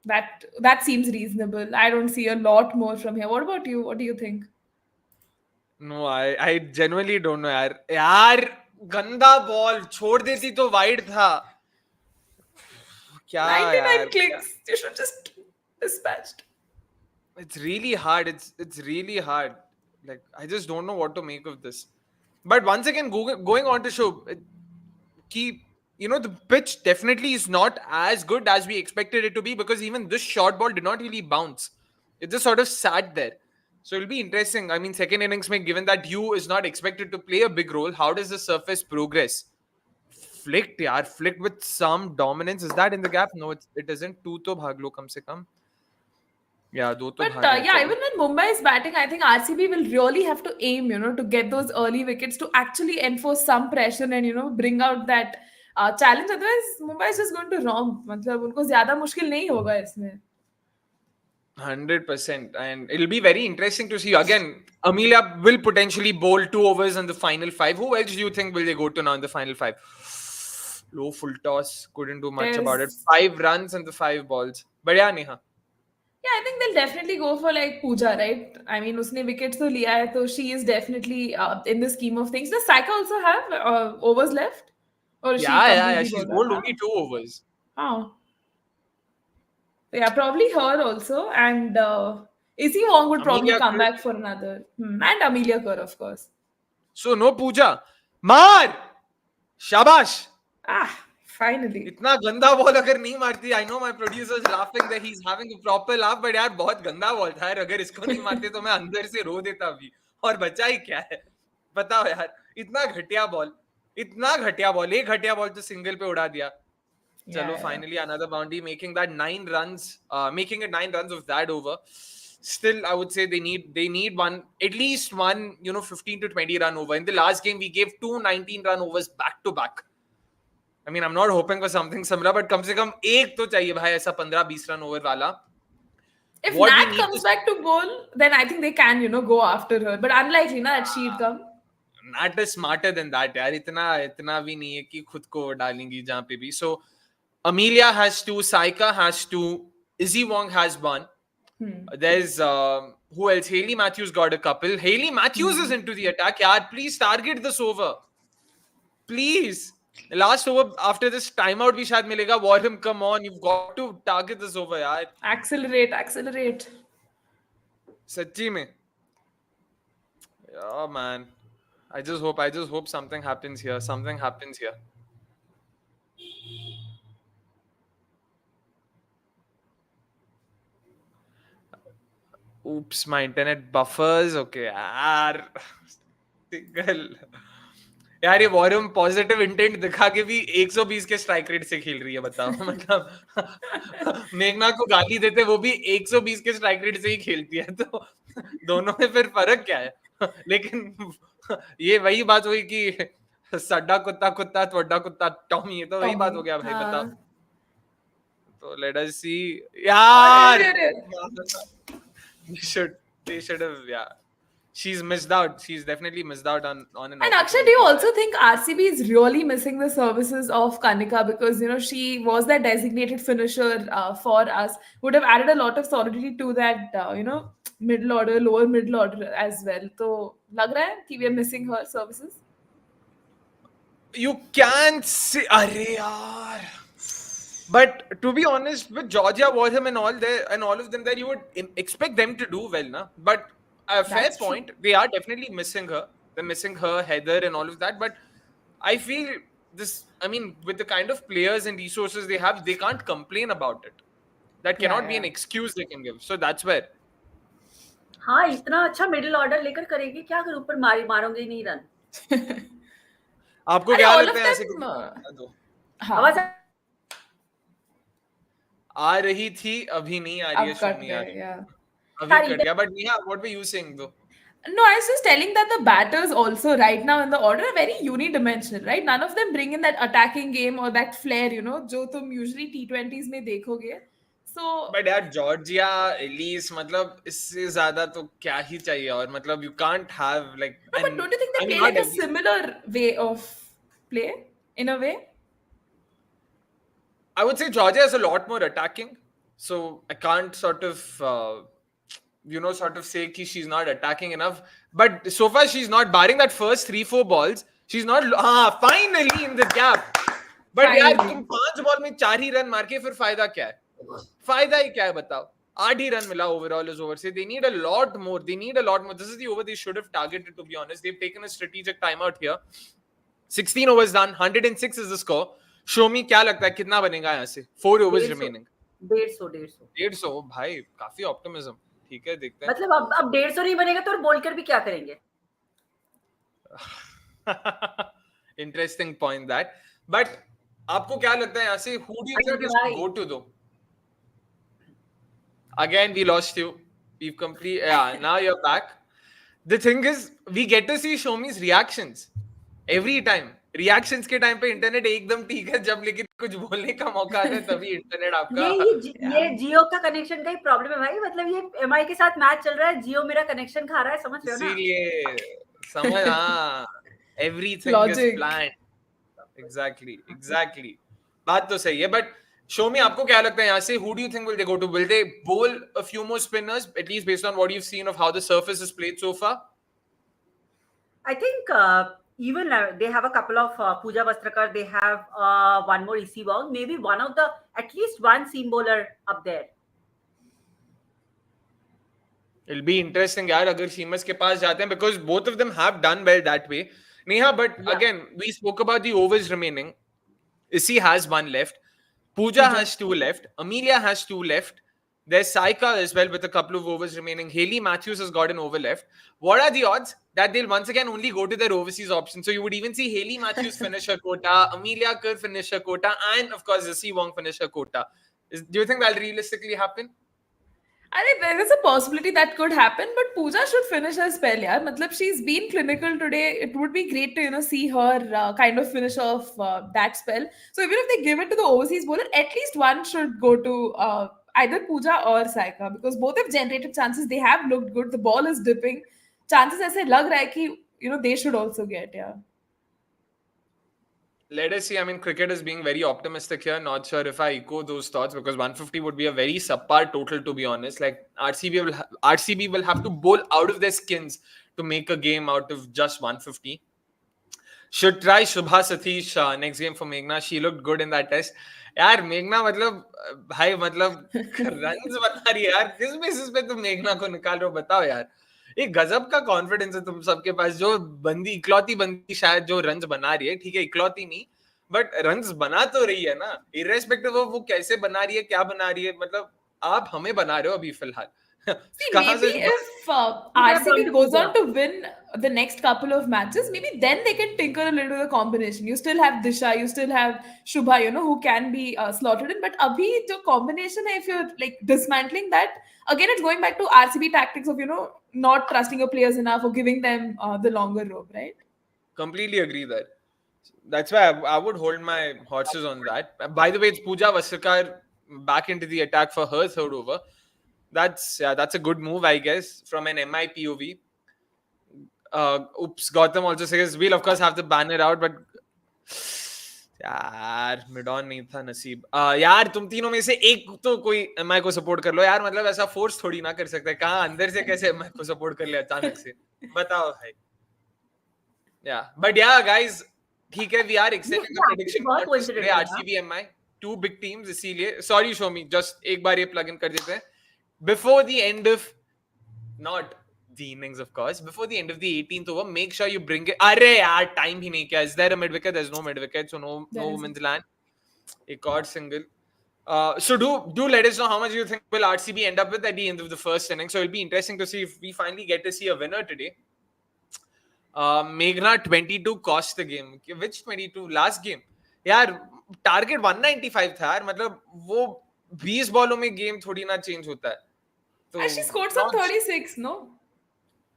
That seems reasonable. I don't see a lot more from here. What about you? What do you think? No, I genuinely don't know यार. यार गंदा ball छोड़ देती तो wide था. क्या 99 यार. clicks. You should just dispatched. It's really hard. It's really hard. Like I just don't know what to make of this. But once again, going on to show, keep the pitch definitely is not as good as we expected it to be, because even this short ball did not really bounce. It just sort of sat there. So it'll be interesting. I mean, second innings, given that you is not expected to play a big role, how does the surface progress? Flicked, yaar, flicked with some dominance. Is that in the gap? No, it isn't. Two to bhag lo kam se kam. Yeah, do to But bhag yeah, even when Mumbai is batting, I think RCB will really have to aim, to get those early wickets to actually enforce some pressure and, bring out that challenge. Otherwise, Mumbai is just going to romp. मतलब उनको ज़्यादा मुश्किल नहीं होगा इसमें. 100%. And it'll be very interesting to see. Again, Amelia will potentially bowl 2 overs in the final 5. Who else do you think will they go to now in the final 5? Low full toss. Couldn't do much about it. 5 runs and the 5 balls. But yeah, Neha. Yeah, I think they'll definitely go for like Pooja, right? I mean, उसने wickets तो लिया है, so she is definitely in the scheme of things. Does Saika also have overs left? Or is she completely She's bowled bowled out? only 2 overs. Oh. Yeah, probably her also. And Izzy Wong would probably Amelia come Kerr. back for another. And Amelia Kerr, of course. So no Pooja. Mar! Shabash! Finally. इतना गंदा ball अगर नहीं मारती, I know my producer is laughing that he's having a proper laugh, but यार बहुत गंदा ball था यार. अगर इसको नहीं मारते तो मैं अंदर से रो देता अभी. और बचा ही क्या है? बताओ यार. इतना घटिया बॉल. एक घटिया बॉल तो सिंगल पे उड़ा दिया. Chalo, finally another boundary, making that 9 runs, making it 9 runs of that over. Still, I would say they need one, at least one, 15 to 20 run over. In the last game, we gave 2 19-run overs back to back. I mean, I'm not hoping for something similar, but कम से कम एक तो चाहिए भाई ऐसा 15-20 run over वाला. If Nat comes back to bowl, then I think they can, go after her. But unlikely na that she'd come. Nat is smarter than that, यार. इतना भी नहीं है कि खुद को डालेंगी जहाँ पे भी. So Amelia has 2, Saika has 2, Izzy Wong has 1. There's who else? Hayley Matthews got a couple. Hayley Matthews is into the attack. Yaar, please target this over. Please. Last over after this timeout bhi shayad milega. Warham, come on. You've got to target this over, yaar. Accelerate. Sachi mein. Oh man. I just hope something happens here. Oops, my internet buffers. Okay, यार. Single. यार ये वॉरम positive intent दिखा के भी 120 के strike rate से खेल रही है. बताओ. मतलब मेघना को गाली देते वो भी 120 के स्ट्राइक रेट से ही खेलती है. तो दोनों में फिर फर्क क्या है? लेकिन ये वही बात हुई कि सड्डा कुत्ता थोड़ा कुत्ता टॉमी. ये तो वही बात हो गया भाई. बताओ. तो लेट अस सी. यार they should have, yeah. She's missed out. She's definitely missed out on an. And Akshay, do you also think RCB is really missing the services of Kanika, because she was that designated finisher for us, would have added a lot of solidity to that middle order, lower middle order as well. So lag raha hai ki we are missing her services? You can say, अरे यार. But to be honest, with Georgia, Wortham and all there, and all of them there, you would expect them to do well, na? But a fair That's true. point. They are definitely missing her. They're missing her, Heather, and all of that. But I feel this. I mean, with the kind of players and resources they have, they can't complain about it. That Yeah, cannot be yeah. an excuse they can give. So that's where. हाँ, इतना अच्छा middle order लेकर करेगी क्या, अगर ऊपर मारोगे ही नहीं रन. आपको अरे क्या all लगता of है ऐसे them. दो आवाज हाँ. आ रही थी, अभी नहीं आ रही है. अब कट शोमी आ गए, रही है. yeah. अभी कट गया. But Neha, what were you saying though? No, I was just telling that the batters also right now in the order are very unidimensional, right? None of them bring in that attacking game or that flair, जो तुम usually T20s में देखोगे. So, but यार Georgia, Alice, मतलब इससे ज्यादा तो क्या ही चाहिए. और मतलब you can't have like, no, but and don't you think they I mean play not like a every. similar way of play in a way? I would say Georgia is a lot more attacking, so I can't sort of sort of say कि she's not attacking enough. But so far she's not, barring that first 3-4 balls, she's not. Finally in the gap. But यार तुम Finally. 5 ball में 4 ही run मार के फिर फायदा क्या है? फायदा ही क्या है बताओ? 8 ही रन मिला overall इस ओवर से. They need a lot more. They need a lot more. This is the over they should have targeted, to be honest. They've taken a strategic timeout here. 16 overs done. 106 is the score. शोमी क्या लगता है कितना बनेगा यहाँ से? 4 overs remaining. 150. भाई काफी optimism. ठीक है, देखते हैं. मतलब अब 150 नहीं बनेगा तो बोलकर भी क्या करेंगे? Interesting point that. बट आपको क्या लगता है यहाँ से? Who do you think is go to do? Again, we lost you. We've complete. Yeah, now you're back. The thing is, we get to see Shomi's reactions every time. Reactions के time पे internet एकदम ठीक है, जब लेकिन कुछ बोलने का मौका आता है तभी इंटरनेट आपका. ये जियो का कनेक्शन का ही प्रॉब्लम है भाई. मतलब ये एमआई के साथ मैच चल रहा है, जियो मेरा कनेक्शन खा रहा है, समझ रहे हो ना? इसीलिए समझ. हाँ, everything is Logic. planned. Exactly. बात तो सही है. बट Shomi, आपको क्या लगता है यहाँ से? Who do you think will they go to? Will they bowl a few more spinners, at least based on what you've seen of how the surface is played so far? I think even they have a couple of Pooja Vastrakar. They have one more EC ball. Maybe one of the, at least one seam bowler up there. It'll be interesting यार अगर सीमस के पास जाते हैं, because both of them have done well that way. Neha, but again, we spoke about the overs remaining. Issy has one left. Pooja has 2 left. Amelia has 2 left. There's Saika as well with a couple of overs remaining. Hayley Matthews has got an over left. What are the odds that they'll once again only go to their overseas option? So you would even see Hayley Matthews finish her quota, Amelia Kerr finish her quota, and of course Issy Wong finish her quota. Do you think that'll realistically happen? I think there is a possibility that could happen, but Pooja should finish her spell, yaar. Matlab, she's been clinical today. It would be great to, see her kind of finish off that spell. So even if they give it to the overseas bowler, at least one should go to either Pooja or Saika, because both have generated chances. They have looked good. The ball is dipping. Chances ऐसे लग रहा है कि they should also get, yeah. Let us see. I mean, cricket is being very optimistic here. Not sure if I echo those thoughts, because 150 would be a very subpar total, to be honest. Like RCB will have to bowl out of their skins to make a game out of just 150. Should try Shubha Satish next game for Meghna. She looked good in that test. यार मेघना मतलब भाई मतलब runs बता रही है यार. किस बेसिस पे तुम मेघना को निकाल रहे हो बताओ यार. एक गजब का कॉन्फिडेंस है तुम सबके पास. जो इकलौती बंदी शायद जो रन्स बना रही है, ठीक है इकलौती नहीं, बट रन्स बना तो रही है ना. इररेस्पेक्टिव ऑफ वो कैसे बना रही है, क्या बना रही है, मतलब आप हमें बना रहे हो अभी फिलहाल. See, maybe if RCB goes on to win the next couple of matches, maybe then they can tinker a little with the combination. You still have Disha, you still have Shubha, who can be slotted in. But abhi the combination, if you're like dismantling that, again, it's going back to RCB tactics of, not trusting your players enough or giving them the longer rope, right? Completely agree there. That's why I would hold my horses on that. By the way, it's Pooja Vastrakar back into the attack for her third over. That's a good move, I guess, from an MI POV. Gautam also says we'll of course have the banner out, but यार mid-on नहीं था नसीब. यार तुम तीनों में से एक तो कोई MI को सपोर्ट कर लो यार. मतलब ऐसा फोर्स थोड़ी ना कर सकता है. कहाँ अंदर से कैसे MI को सपोर्ट कर ले अचानक से, बताओ भाई. Yeah, but yeah, guys, ठीक है, we are ये extending the तो actually prediction बहुत contest today. coincidental था. RCB MI, two big teams. इसीलिए sorry Soumi, just एक बार ये plug in कर देते हैं. Before the end of not the innings, of course, before the end of the 18th over, make sure you bring it. अरे यार time ही नहीं क्या? Is there a mid wicket? There's no mid wicket, so no There women's isn't. land. एक और single. So do let us know how much you think will RCB end up with at the end of the first inning. So it'll be interesting to see if we finally get to see a winner today. Meghna 22 cost the game. Which 22? Last game. यार target 195 था यार, मतलब वो 20 बॉलों में game थोड़ी ना change होता है. And she scored some 36, no?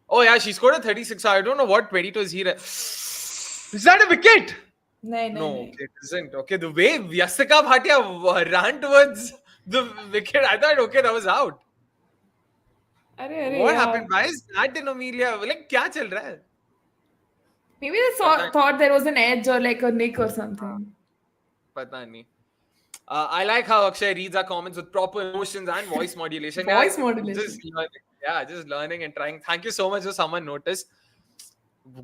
Oh yeah, she scored a 36. I don't know what 22 is here. Is that a wicket? No. No, okay, it isn't. Okay, the way Vyastika Bhatia ran towards the wicket, I thought, okay, that was out. What happened? Why is that in Amelia? Like, क्या चल रहा है? Maybe they thought there was an edge or like a nick or something. पता नहीं. I like how Akshay reads our comments with proper emotions and voice modulation. Modulation. Just learning and trying. Thank you so much for someone noticed.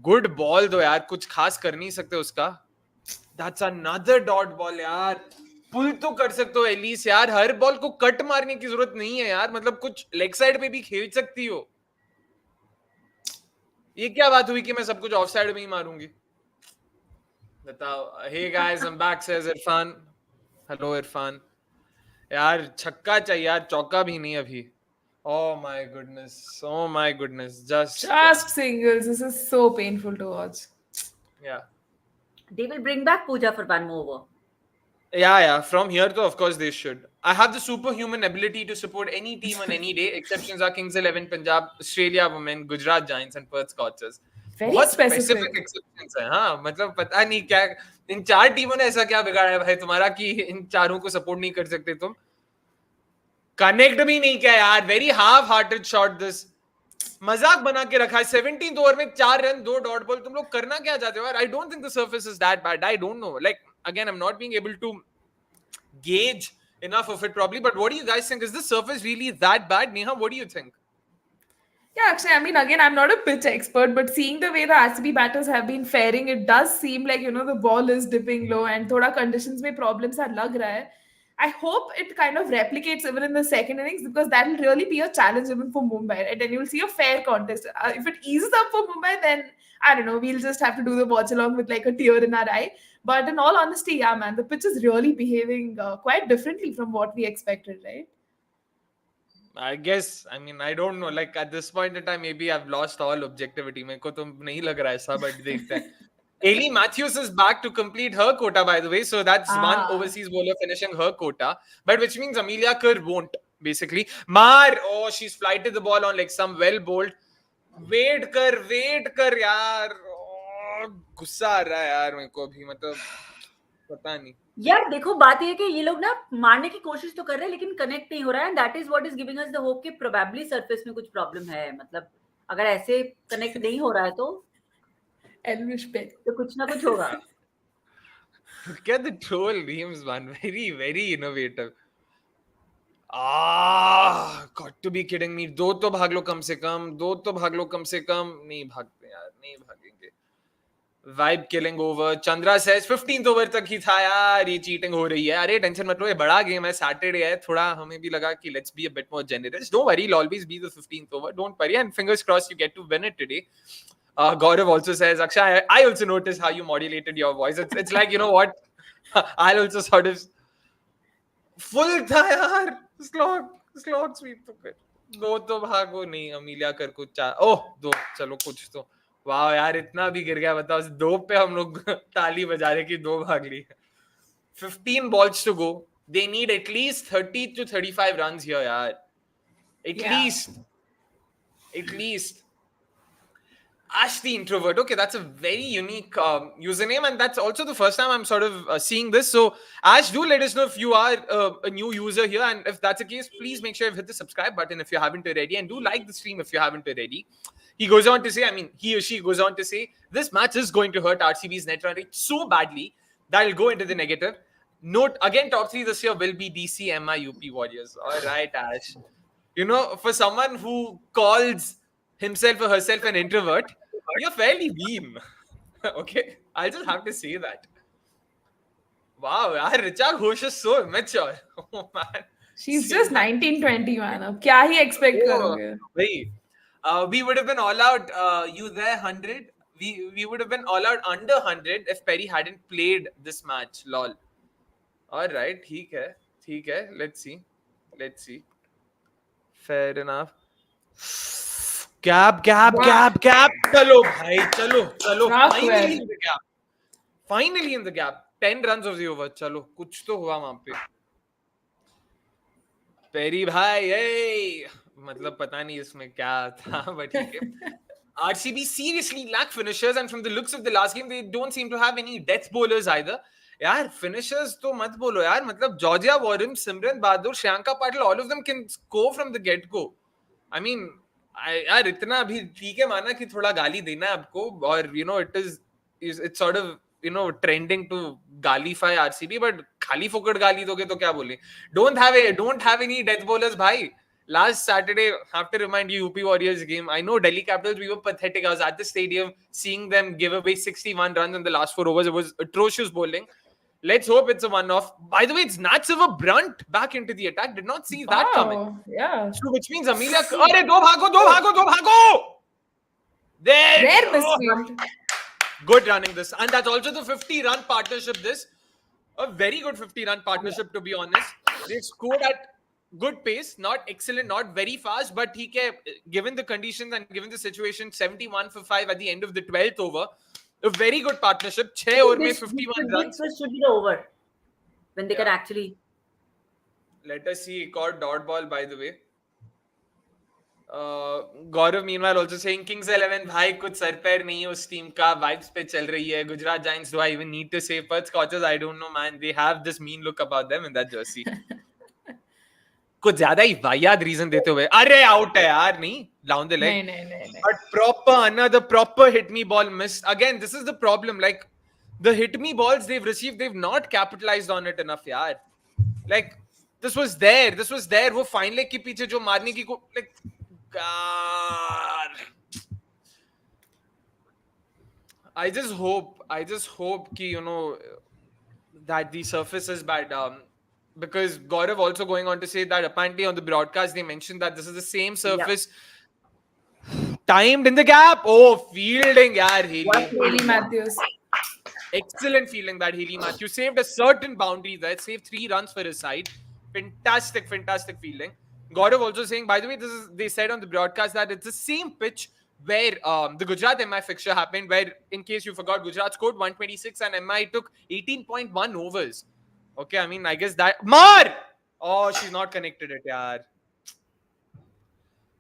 Good ball though यार, कुछ खास कर नहीं सकते उसका. That's another dot ball यार. पुल तो कर सकते हो एलिस यार, हर बॉल को कट मारने की जरूरत नहीं है यार, मतलब कुछ लेग साइड पे भी खेल सकती हो. ये क्या बात हुई कि मैं सब कुछ ऑफ साइड में ही मारूंगी? बताओ. Hey guys, I'm back, says Irfan. Hello Irfan. यार छक्का चाहिए यार, चौका भी नहीं अभी. Oh my goodness. Just singles. This is so painful to watch. Yeah. They will bring back Pooja for one more over. Yeah. From here, though, of course they should. I have the superhuman ability to support any team on any day. Exceptions are Kings 11 Punjab, Australia Women, Gujarat Giants, and Perth Scorchers. Very बहुत specific exceptions है. हाँ, मतलब पता नहीं क्या इन चार टीमों ने ऐसा क्या बिगाड़ा है भाई तुम्हारा कि इन चारों को सपोर्ट नहीं कर सकते तुम. कनेक्ट भी नहीं किया यार. Very half hearted shot this. मजाक बना के रखा है. 17th ओवर में 4 रन 2 डॉट बॉल. तुम लोग करना क्या चाहते हो यार? I don't think the surface is that bad. I don't no. Like again, I'm not being able to gauge enough of it probably, but what do you guys think? Is the surface really that bad? Neha, what do you think? Yeah, actually, I mean, again, I'm not a pitch expert, but seeing the way the RCB batters have been faring, it does seem like, the ball is dipping low and thoda conditions mein problems are lag raha hai. I hope it kind of replicates even in the second innings, because that will really be a challenge even for Mumbai, right? And you'll see a fair contest. If it eases up for Mumbai, then I don't know, we'll just have to do the watch along with like a tear in our eye. But in all honesty, yeah, man, the pitch is really behaving quite differently from what we expected, right? I guess, I mean, I don't know. Like at this point in time, maybe I've lost all objectivity. मेरे को तो नहीं लग रहा है ऐसा, but देखते हैं. Ellie Matthews is back to complete her quota, by the way. So that's one overseas bowler finishing her quota. But which means Amelia Kerr won't, basically. Oh, she's flighted the ball on like some well bowled. Wait कर यार. गुस्सा आ रहा है यार मेरे को अभी, मतलब पता नहीं यार. देखो बात ये है कि ये लोग ना मारने की कोशिश तो कर रहे हैं लेकिन कनेक्ट नहीं हो रहा है. And that is what is giving us the hope कि प्रोबेबली सरफेस में कुछ प्रॉब्लम है. मतलब अगर ऐसे कनेक्ट नहीं हो रहा है तो कुछ ना कुछ होगा. Look at the troll memes, man. Very innovative. Got to be kidding me. दो तो भाग लो कम से कम. नहीं भागते यार, नहीं भागेंगे. Vibe killing over. Chandra says 15th over तक ही था यार, ये चीटिंग हो रही है. अरे टेंशन मत लो, ये बड़ा गेम है, सैटरडे है. थोड़ा हमें भी लगा कि let's be a bit more generous. Don't worry, it'll always be the 15th over. Don't worry, and fingers crossed you get to win it today. Gaurav also says, Akshay, I also noticed how you modulated your voice. It's like, you know what? I'll also sort of full tha yaar. Slog sweep to कर. दो तो भागो नहीं. Amelia कर कुछ दो चलो कुछ तो. वाह यार, इतना भी गिर गया. बताओ, दो पे हम लोग ताली बजा रहे कि दो भाग ली. 15 balls to go. They need at least 30 to 35 runs here yaar. At least. Ash the Introvert. Okay, that's a very unique username, and that's also the first time I'm sort of seeing this. So, Ash, do let us know if you are a new user here, and if that's the case, please make sure you hit the subscribe button if you haven't already, and do like the stream if you haven't already. He goes on to say, he or she goes on to say, this match is going to hurt RCB's net run rate so badly that it'll go into the negative. Note, again, top 3 this year will be DC, MI, UP Warriors. All right, Ash. For someone who calls himself or herself an introvert, you're fairly mean. Okay? I'll just have to say that. Wow, yaar, Richa Ghosh is so immature. Oh man. She's just 19-20, man. अब क्या ही expect Oh, करोगे? wait. We would have been all out. You there, 100? We would have been all out under 100 if Perry hadn't played this match. Lol. All right, ठीक है. Let's see. Fair enough. Gap. चलो भाई, चलो. Rock Finally well. in the gap. Finally in the gap. 10 runs of the over. चलो, कुछ तो हुआ वहां पे. पेरी भाई, hey! मतलब पता नहीं इसमें क्या था, but ठीक है. RCB seriously lack finishers, and from the looks of the last game, they don't seem to have any death bowlers either. यार finishers तो मत बोलो यार, मतलब Georgia Wareham, Simran Bahadur, Shreyanka Patil, all of them can score from the get go. I mean, यार इतना अभी ठीक है माना कि थोड़ा गाली देना है आपको, और you know it's sort of trending to galify RCB, but खाली फोकट गाली दोगे तो क्या बोले. Don't have any death bowlers भाई. Last Saturday, have to remind you, UP Warriors game. I know Delhi Capitals, we were pathetic. I was at the stadium seeing them give away 61 runs in the last 4 overs. It was atrocious bowling. Let's hope it's a one-off. By the way, it's Nat Silver Brunt back into the attack. Did not see that coming. Yeah. So which means Amelia... Arre, do bhago! There! Rare misfield. Good running this. And that's also the 50-run partnership this. A very good 50-run partnership, to be honest. They scored at good pace. Not excellent, not very fast. But given the conditions and given the situation, 71 for 5 at the end of the 12th over. A very good partnership. 6 over mein 51 runs. This should be the over. When they can actually... Let us see. Caught dot ball, by the way. Gaurav meanwhile also saying Kings 11 भाई कुछ sir पैर नहीं है उस team का, vibes पे चल रही है. Gujarat Giants, do I even need to say? Perth Scorchers, I don't know man, they have this mean look about them in that jersey. कुछ ज्यादा ही वाहियात रीजन देते हुए अरे आउट है यार, नहीं down the leg. नहीं. But another proper hit me ball missed. Again, this is the problem, like the hit me balls they've received, they've not capitalized on it enough yaar. Like this was there वो fine leg के पीछे जो मारने की like God. I just hope ki, that the surface is bad. Because Gaurav also going on to say that apparently on the broadcast they mentioned that this is the same surface. Timed in the gap. Oh, fielding, yaar, Haley Matthews. Excellent fielding that Haley Matthews saved a certain boundary there. Saved 3 runs for his side. Fantastic fielding. Gaurav also saying, by the way, they said on the broadcast that it's the same pitch where the Gujarat MI fixture happened, where, in case you forgot, Gujarat scored 126 and MI took 18.1 overs. Okay, I mean, I guess that... Mar! Oh, she's not connected it, yaar.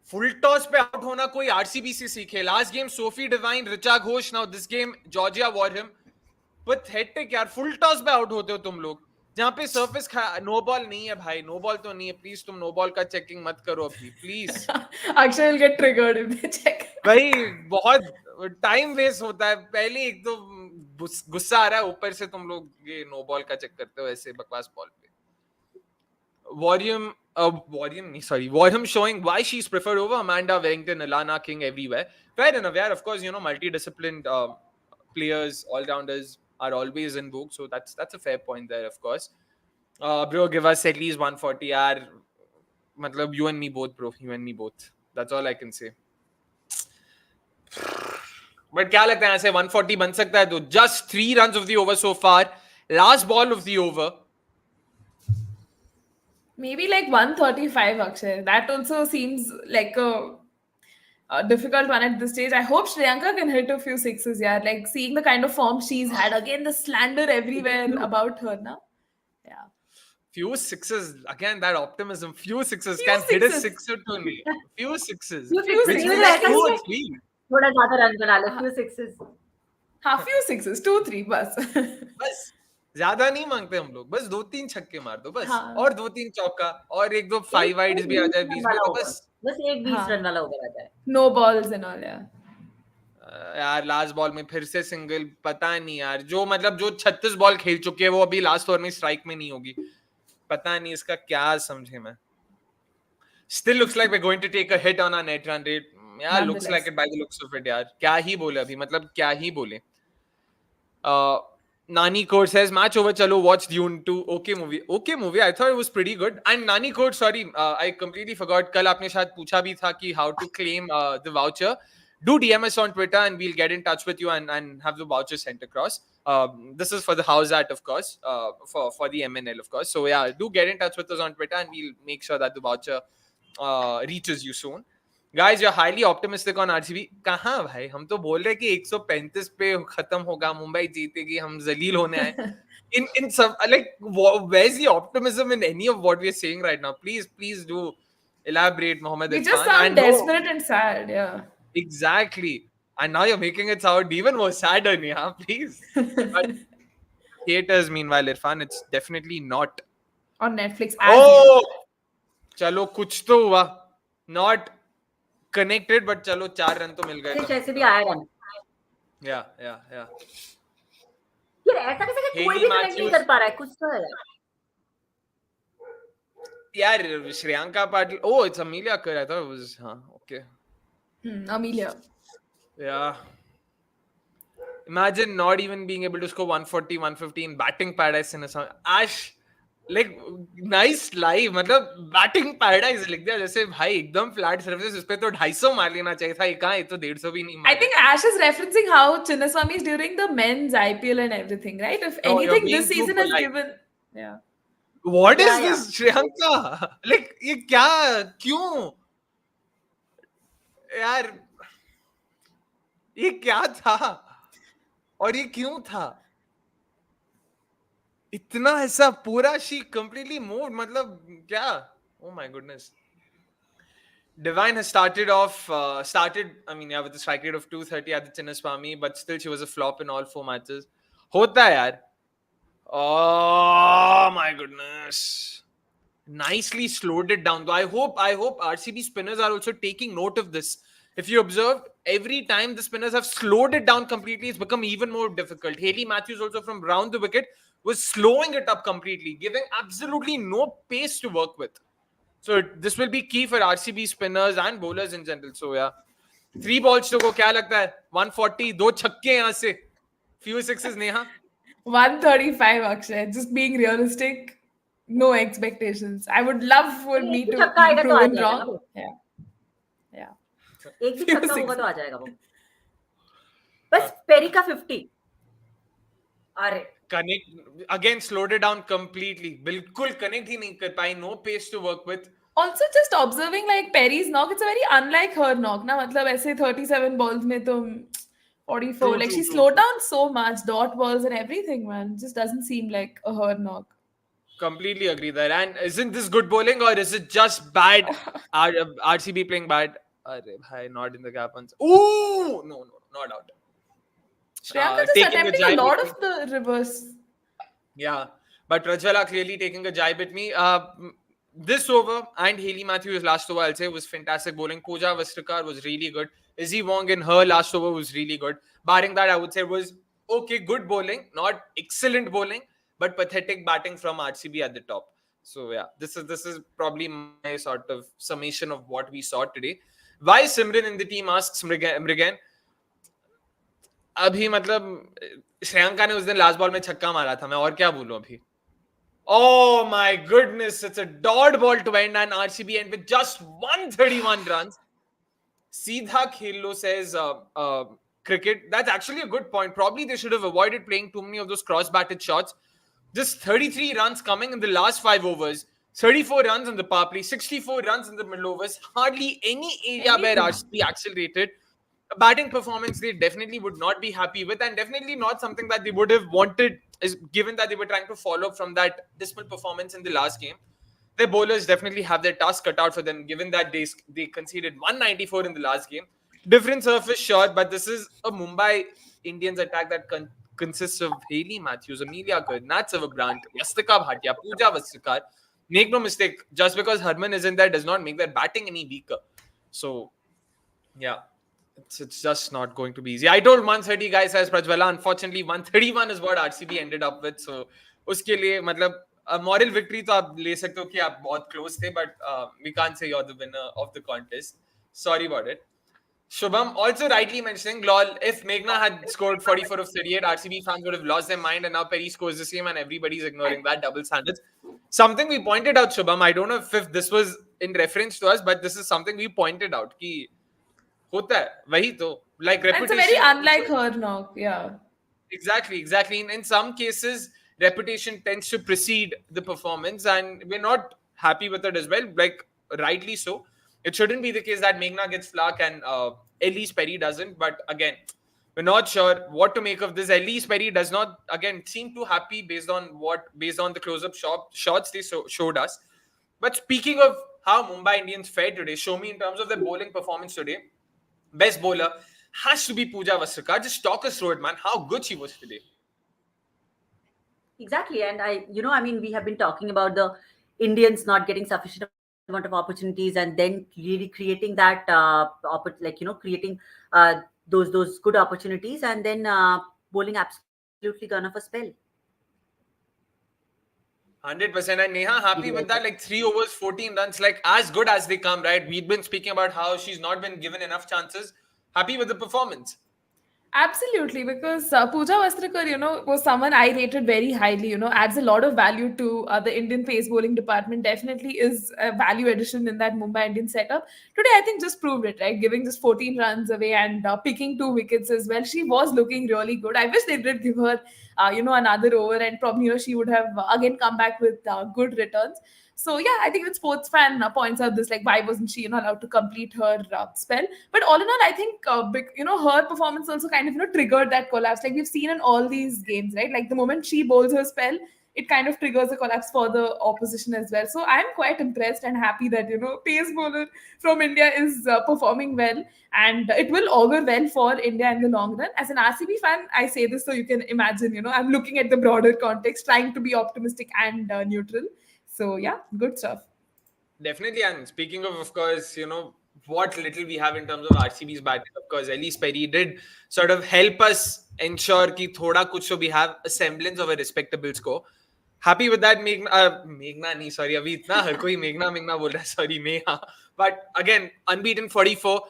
Full toss pe out hona koi RCB se seekhe. Last game, Sophie Devine, Richa Ghosh. Now this game, Georgia Warham. Pathetic, yaar. Full toss pe out hote ho tum log. जहाँ पे surface no ball नहीं है भाई, no ball तो नहीं है, please तुम no ball का चेकिंग मत करो अभी please. Akshay will get triggered if they check. भाई बहुत टाइम वेस्ट होता है. पहले एक तो गुस्सा आ रहा है, ऊपर से तुम लोग ये नो बॉल का चेक करते हो ऐसे बकवास बॉल पे. Warham showing why she's preferred over Amanda Wellington, Alana King everywhere. Fair enough, yeah. Of course, multidisciplined players, all-rounders are always in vogue, so that's a fair point there, of course. Bro, give us at least 140, yaar. Matlab, you and me both, bro. You and me both. That's all I can say. But क्या लगता है ऐसे 140 बन सकता है? तो just 3 runs of the over so far. Last ball of the over. Maybe like 135, Akshay. That also seems like a difficult one at this stage. I hope Shriyanka can hit a few sixes, yeah. Like seeing the kind of form she's had. Again, the slander everywhere about her now. Yeah. Few sixes. Again, that optimism. Few sixes. Can hit a sixer to me. Few sixes. Few Which sixes. means 2 or 3. थोड़ा ज्यादा run बना ले, few sixes. हाँ, few sixes. 2-3 बस. बस ज्यादा नहीं मांगते हम लोग, बस 2-3 छक्के मार दो बस. हाँ. और 2-3 चौका और 1-2 5 वाइड्स भी आ जाए बीच में तो बस एक 20 रन वाला ओवर आ जाए. No balls and all, yeah. यार लास्ट बॉल में फिर से सिंगल. पता नहीं यार, जो 36 बॉल खेल चुके हैं वो अभी लास्ट ओवर में स्ट्राइक में नहीं होगी. पता नहीं इसका क्या समझे मैं. Still looks like we're going to take a hit on our net run rate. Yeah, looks like it by the looks of it यार. क्या ही बोले अभी, मतलब क्या ही बोले. Nani Code says, match over, chalo, watch Dune 2. Okay movie. Okay movie. I thought it was pretty good. And Nani Code, sorry, I completely forgot. Kal aapne shayad pucha bhi tha ki how to claim the voucher. Do DM us on Twitter and we'll get in touch with you and have the voucher sent across. This is for the house art, of course, for the MNL, of course. So yeah, do get in touch with us on Twitter and we'll make sure that the voucher reaches you soon. Guys, you're highly optimistic on RCB. कहाँ भाई, हम तो बोल रहे कि 135 पे खत्म होगा, मुंबई जीतेगी, हम जलील होने आए. In some, like, where's the optimism in any of what we're saying right now? Please do elaborate, Mohammed We Irfan. just sound And no, desperate and sad, yeah. exactly. And now you're making it sound even more sadder, Neha. Please. But haters, meanwhile, Irfan, it's definitely not. On Netflix as Oh, चलो कुछ तो हुआ. Not connected, but चलो 4 run तो मिल गए. कुछ ऐसे भी आया रन. Yeah. यार ऐसा कैसे कि कोई भी कनेक्ट नहीं कर पा रहा है, कुछ तो है. यार Shreyanka Patil. Oh, it's Amelia Kerr. I thought it was okay. Amelia. Yeah. Imagine not even being able to score 140, 150 in batting paradise in a song. Ash, like, nice live. मतलब batting paradise लिख दिया जैसे भाई एकदम flat surface, इस पे तो 250 मार लेना चाहिए था. ये कहाँ, ये तो 150 भी नहीं मार. I think Ash is referencing how Chinnaswamy is during the men's IPL and everything, right? If No, you're anything being this too season has polite. given, yeah. What is Yeah. this, Shreyanka? Like, ये क्या, क्यों यार, ये क्या था और ये क्यों था इतना ऐसा पूरा. She completely moved. मतलब क्या, oh my goodness. Divine has started, I mean, yeah, with the strike rate of 230 at the Chinnaswamy, but still she was a flop in all 4 matches. होता है यार. Oh my goodness. Nicely slowed it down. I hope RCB spinners are also taking note of this. If you observe, every time the spinners have slowed it down completely, it's become even more difficult. Hayley Matthews also from round the wicket was slowing it up completely, giving absolutely no pace to work with. So this will be key for RCB spinners and bowlers in general. So yeah, 3 balls to go. क्या लगता है? 140, 2 छक्के यहाँ से. Few sixes, Neha. 135, Akshay. Just being realistic, no expectations. I would love for me एक भी to छक्का be आएगा तो आ proven जाएगा wrong. वो. Yeah. एक भी Few छक्का होगा sixes. तो आ जाएगा वो. बस पेरी का 50. अरे Connect again, slowed it down completely. बिल्कुल connect ही नहीं कर पाई. No pace to work with. Also, just observing like Perry's knock, it's a very unlike her knock. Na, matlab ऐसे 37 balls में तो 44. True, Like true, she true, slowed true. down so much, dot balls and everything, man. It just doesn't seem like a her knock. Completely agree there. And isn't this good bowling or is it just bad? RCB playing bad. Arre bhai, not in the gap once. Ooh, no, not out. Shreyanka just Taking a attempting a jibe lot with of the reverse. Yeah, but Rajwala clearly taking a jibe at me. This over and Hayley Matthews' last over, I'll say, was fantastic bowling. Pooja Vastakar was really good. Izzy Wong in her last over was really good. Barring that, I would say was okay, good bowling, not excellent bowling, but pathetic batting from RCB at the top. So yeah, this is probably my sort of summation of what we saw today. Why Simran in the team, asks Mrigan. अभी मतलब श्रेयांका ने उस दिन last ball में छक्का मारा था. मैं और क्या बोलूं अभी. Oh my goodness, it's a dot ball to end and RCB end with just 131 runs. Seedha Khelo says cricket. That's actually a good point. Probably they should have avoided playing too many of those cross-batted shots. Just 33 runs coming in the last 5 overs. 34 runs in the power play. 64 runs in the middle overs. Hardly any area where RCB accelerated. A batting performance they definitely would not be happy with, and definitely not something that they would have wanted, is given that they were trying to follow from that dismal performance in the last game. Their bowlers definitely have their task cut out for them, given that they conceded 194 in the last game. Different surface, sure, but this is a Mumbai Indians attack that consists of Hayley Matthews, Amelia Kerr, Nat Grant, Yastika Bhatia, Pooja Vastakar. Make no mistake, just because Harman isn't there does not make their batting any weaker. So, yeah. It's just not going to be easy. I told 130 guys, says Prajwala. Unfortunately, 131 is what RCB ended up with. So, उसके लिए मतलब moral victory तो आप ले सकते हो कि आप बहुत close थे, but we can't say you're the winner of the contest. Sorry about it. Shubham also rightly mentioning, lol, if Meghna had scored 44 of 38, RCB fans would have lost their mind, and now Perry scores the same, and everybody's ignoring that double standards. Something we pointed out, Shubham, I don't know if this was in reference to us, but this is something we pointed out. Ki hota hai, wahi to. Like And it's a very reputation. unlike her knock. Yeah. Exactly. In some cases, reputation tends to precede the performance, and we're not happy with it as well. Like, rightly so. It shouldn't be the case that Meghna gets flack and Ellyse Perry doesn't. But again, we're not sure what to make of this. Ellyse Perry does not, again, seem too happy based on the close-up shots they showed us. But speaking of how Mumbai Indians fared today, show me in terms of their bowling performance today. Best bowler has to be Pooja Vastrikar. Just talk us through it, man. How good she was today. Exactly. And we have been talking about the Indians not getting sufficient amount of opportunities and then really creating that, creating those good opportunities and then bowling absolutely gone off a spell. 100%. And Neha, happy with that. Like 3 overs, 14 runs, like as good as they come, right? We've been speaking about how she's not been given enough chances. Happy with the performance. Absolutely, because Pooja Vastrikar, was someone I rated very highly, adds a lot of value to the Indian pace bowling department, definitely is a value addition in that Mumbai Indian setup. Today, I think just proved it, right? Giving just 14 runs away and picking 2 wickets as well. She was looking really good. I wish they did give her, another over and probably, she would have again come back with good returns. So yeah, I think the sports fan points out this, like, why wasn't she allowed to complete her spell? But all in all, I think her performance also kind of triggered that collapse. Like we've seen in all these games, right? Like the moment she bowls her spell, it kind of triggers a collapse for the opposition as well. So I'm quite impressed and happy that pace bowler from India is performing well, and it will augur well for India in the long run. As an RCB fan, I say this so you can imagine. I'm looking at the broader context, trying to be optimistic and neutral. So yeah, good stuff. Definitely. And speaking of course, what little we have in terms of RCB's batting, of course, Ellyse Perry did sort of help us ensure ki thoda kuch so we have a semblance of a respectable score. Happy with that, Meghna nahi, sorry, abhi itna har koi Meghna bol raha hai, sorry, Neha. But again, unbeaten 44.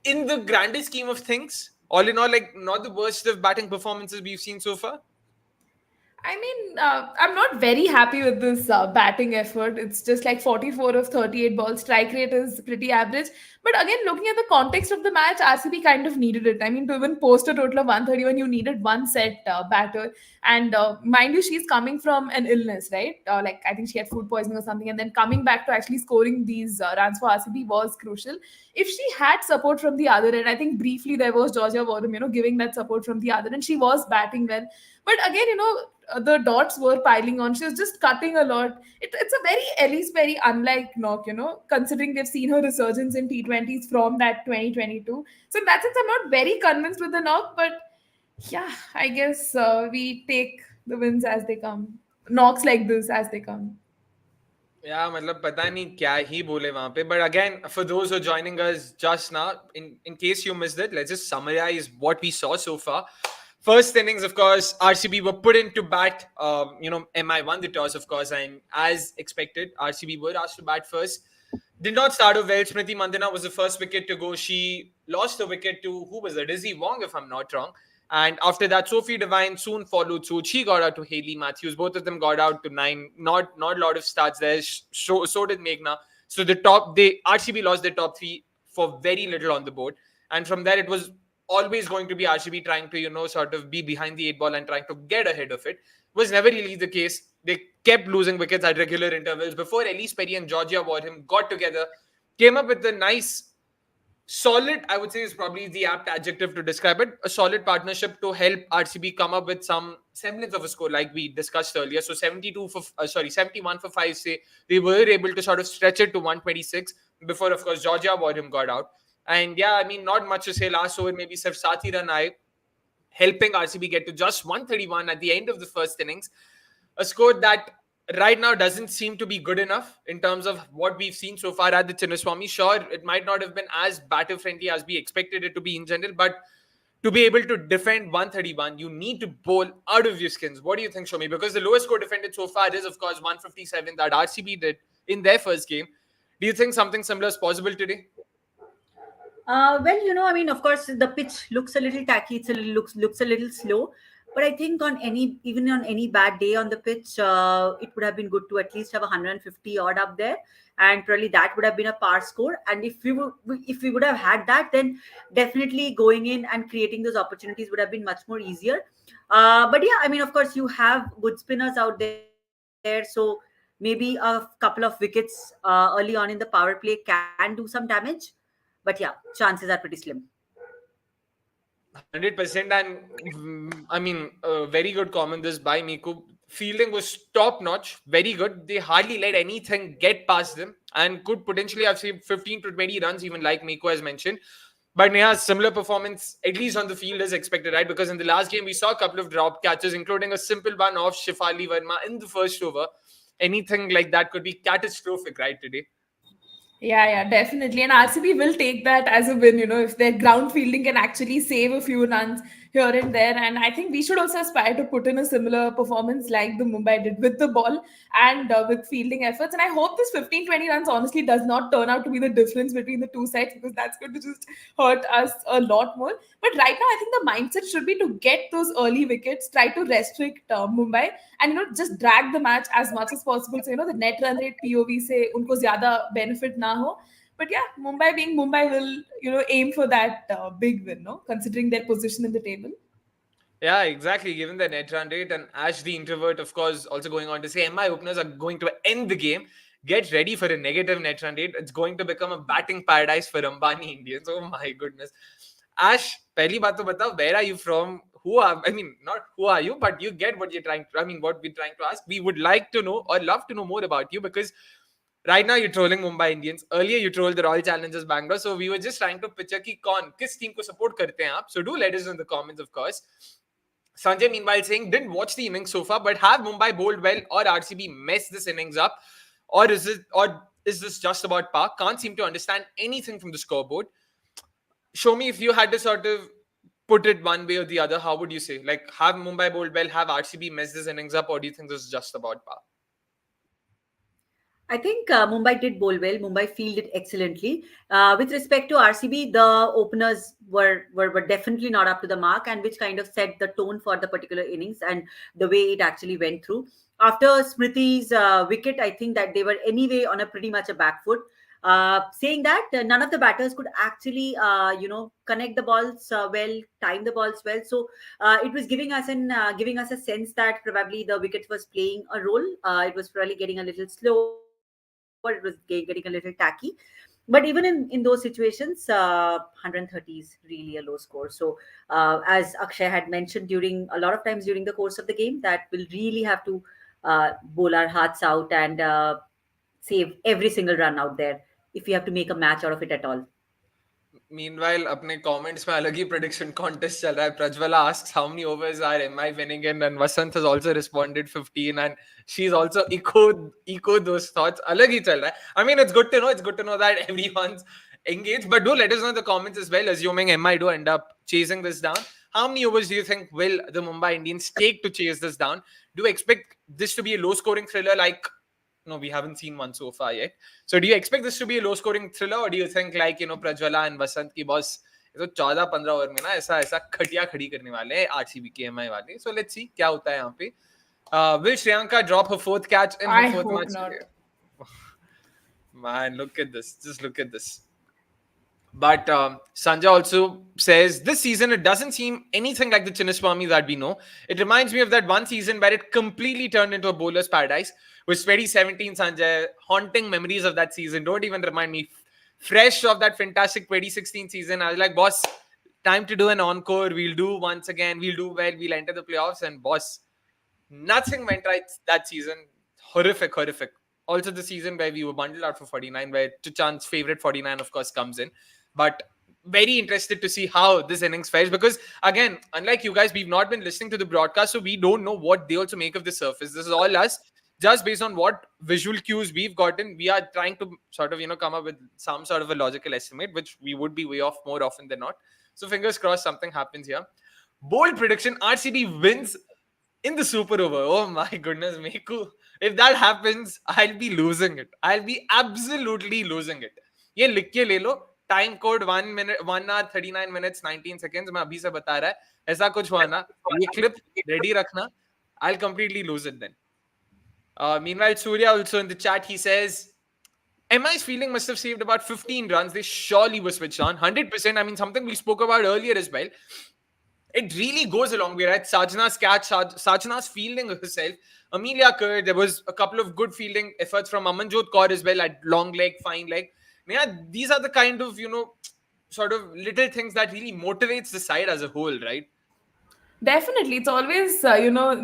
In the grander scheme of things, all in all, like not the worst of batting performances we've seen so far. I mean, I'm not very happy with this batting effort. It's just like 44 of 38 balls. Strike rate is pretty average. But again, looking at the context of the match, RCB kind of needed it. I mean, to even post a total of 131, you needed one set batter. And mind you, she's coming from an illness, right? Like, I think she had food poisoning or something. And then coming back to actually scoring these runs for RCB was crucial. If she had support from the other end, I think briefly there was Georgia Wadham, giving that support from the other end. She was batting well. But again, the dots were piling on. She was just cutting a lot. It's a very Ellyse Perry unlike knock, considering they've seen her resurgence in T20s from that 2022. So in that sense, I'm not very convinced with the knock, but yeah, I guess we take the wins as they come. Knocks like this as they come. Yeah, मतलब पता नहीं क्या ही बोले वहां पे. But again, for those who are joining us just now, in case you missed it, let's just summarize what we saw so far. First innings, of course, RCB were put into bat. MI won the toss, of course, and as expected, RCB were asked to bat first. Did not start off well. Smriti Mandana was the first wicket to go. She lost the wicket to, who was it? Izzy Wong, if I'm not wrong. And after that, Sophie Devine soon followed suit. She got out to Hayley Matthews. Both of them got out to 9. Not a lot of starts there. So did Meghna. So RCB lost their top 3 for very little on the board. And from there, it was always going to be RCB trying to, sort of be behind the 8 ball and trying to get ahead of it. Was never really the case. They kept losing wickets at regular intervals before Ellyse Perry and Georgia Wadham got together, came up with a nice, solid, I would say is probably the apt adjective to describe it, a solid partnership to help RCB come up with some semblance of a score like we discussed earlier. So 71 for 5, say, they were able to sort of stretch it to 126 before, of course, Georgia Wadham got out. And yeah, I mean, not much to say. Last over, maybe Sirf Saathi run aaye, helping RCB get to just 131 at the end of the first innings. A score that right now doesn't seem to be good enough in terms of what we've seen so far at the Chinnaswamy. Sure, it might not have been as batter-friendly as we expected it to be in general, but to be able to defend 131, you need to bowl out of your skins. What do you think, Soumi? Because the lowest score defended so far is, of course, 157 that RCB did in their first game. Do you think something similar is possible today? I mean, of course, the pitch looks a little tacky. It's a little, looks a little slow. But I think on any even on any bad day on the pitch, it would have been good to at least have 150 odd up there, and probably that would have been a par score. And if we would have had that, then definitely going in and creating those opportunities would have been much more easier. But yeah, I mean, of course, you have good spinners out there, so maybe a couple of wickets early on in the power play can do some damage. But yeah, chances are pretty slim. 100%. And I mean, very good comment this by Miku. Fielding was top notch, very good. They hardly let anything get past them and could potentially have saved 15 to 20 runs, even like Miku has mentioned. But Neha's similar performance, at least on the field, is expected, right? Because in the last game, we saw a couple of drop catches, including a simple one off Shefali Verma in the first over. Anything like that could be catastrophic, right, today? Yeah, definitely. And RCB will take that as a win, if their ground fielding can actually save a few runs here and there. And I think we should also aspire to put in a similar performance like the Mumbai did with the ball and with fielding efforts. And I hope this 15-20 runs honestly does not turn out to be the difference between the two sides, because that's going to just hurt us a lot more. But right now, I think the mindset should be to get those early wickets, try to restrict Mumbai, and just drag the match as much as possible. So the net run rate POV se unko zyada benefit na ho. But yeah, Mumbai being Mumbai will aim for that big win, no, considering their position in the table. Yeah, exactly. Given the net run rate, and Ash the introvert, of course, also going on to say MI openers are going to end the game. Get ready for a negative net run rate. It's going to become a batting paradise for Ambani Indians. Oh my goodness. Ash, pehli baat to batao, where are you from? I mean, not who are you, but you get what you're trying to, I mean, what we're trying to ask. We would like to know or love to know more about you, because right now you're trolling Mumbai Indians. Earlier you trolled the Royal Challengers Bangalore. So we were just trying to picture ki kis team ko support karte hain aap. So do let us know in the comments, of course. Sanjay, meanwhile, saying, didn't watch the innings so far, but have Mumbai bowled well or RCB messed this innings up? Or is this just about par? Can't seem to understand anything from the scoreboard. Show me, if you had to sort of put it one way or the other, how would you say? Like, have Mumbai bowled well, have RCB messed this innings up, or do you think this is just about par? I think Mumbai did bowl well. Mumbai fielded excellently. With respect to RCB, the openers were definitely not up to the mark, and which kind of set the tone for the particular innings and the way it actually went through. After Smriti's wicket, I think that they were anyway on a pretty much a back foot. Saying that, none of the batters could actually, connect the balls well, time the balls well. So it was giving us a sense that probably the wicket was playing a role. It was probably getting a little slower. It was getting a little tacky. But even in those situations, 130 is really a low score. So as Akshay had mentioned a lot of times during the course of the game, that we'll really have to bowl our hearts out and save every single run out there if we have to make a match out of it at all. Meanwhile, अपने comments में अलग ही prediction contest चल रहा है. Prajwala asks how many overs are MI winning in, and Vasant has also responded 15, and she's also echoed those thoughts. अलग ही चल रहा है. I mean, it's good to know. It's good to know that everyone's engaged. But do let us know in the comments as well, assuming MI do end up chasing this down. How many overs do you think will the Mumbai Indians take to chase this down? Do you expect this to be a low-scoring thriller like... No, we haven't seen one so far yet. So do you expect this to be a low scoring thriller, or do you think like Prajwala and Vasant ki boss तो 14-15 over में ना ऐसा ऐसा खटिया खड़ी करने वाले हैं आरसीबी के एमआई वाले. So let's see क्या होता है यहाँ पे. Will Shriyanka drop her fourth catch in her fourth match? Not. Man, look at this. Just look at this. But Sanjay also says, this season, it doesn't seem anything like the Chinnaswamy that we know. It reminds me of that one season where it completely turned into a bowler's paradise. It was 2017, Sanjay. Haunting memories of that season. Don't even remind me. Fresh of that fantastic 2016 season. I was like, boss, time to do an encore. We'll do once again. We'll do well. We'll enter the playoffs. And boss, nothing went right that season. Horrific. Also the season where we were bundled out for 49, where Tuchan's favorite 49, of course, comes in. But very interested to see how this innings fares, because again, unlike you guys, we've not been listening to the broadcast, so we don't know what they also make of the surface. This is all us, just based on what visual cues we've gotten. We are trying to sort of come up with some sort of a logical estimate, which we would be way off more often than not. So fingers crossed something happens here. Bold prediction: RCB wins in the super over. Oh my goodness, Meku. If that happens, I'll be losing it. I'll be absolutely losing it. ये लिख के ले लो. time code 1 hour 39 minutes 19 seconds. मैं अभी से बता रहा है, ऐसा कुछ हुआ ना, ये clip ready रखना, I'll completely lose it then. Meanwhile, Surya also in the chat, he says, MI's fielding must have saved about 15 runs. They surely were switched on. 100%. I mean, something we spoke about earlier as well. It really goes a long way, right? Sajna's catch, Sajna's fielding herself. Amelia Kerr, there was a couple of good fielding efforts from Amanjot Kaur as well at long leg, fine leg. Yeah, these are the kind of, sort of little things that really motivates the side as a whole, right? Definitely, it's always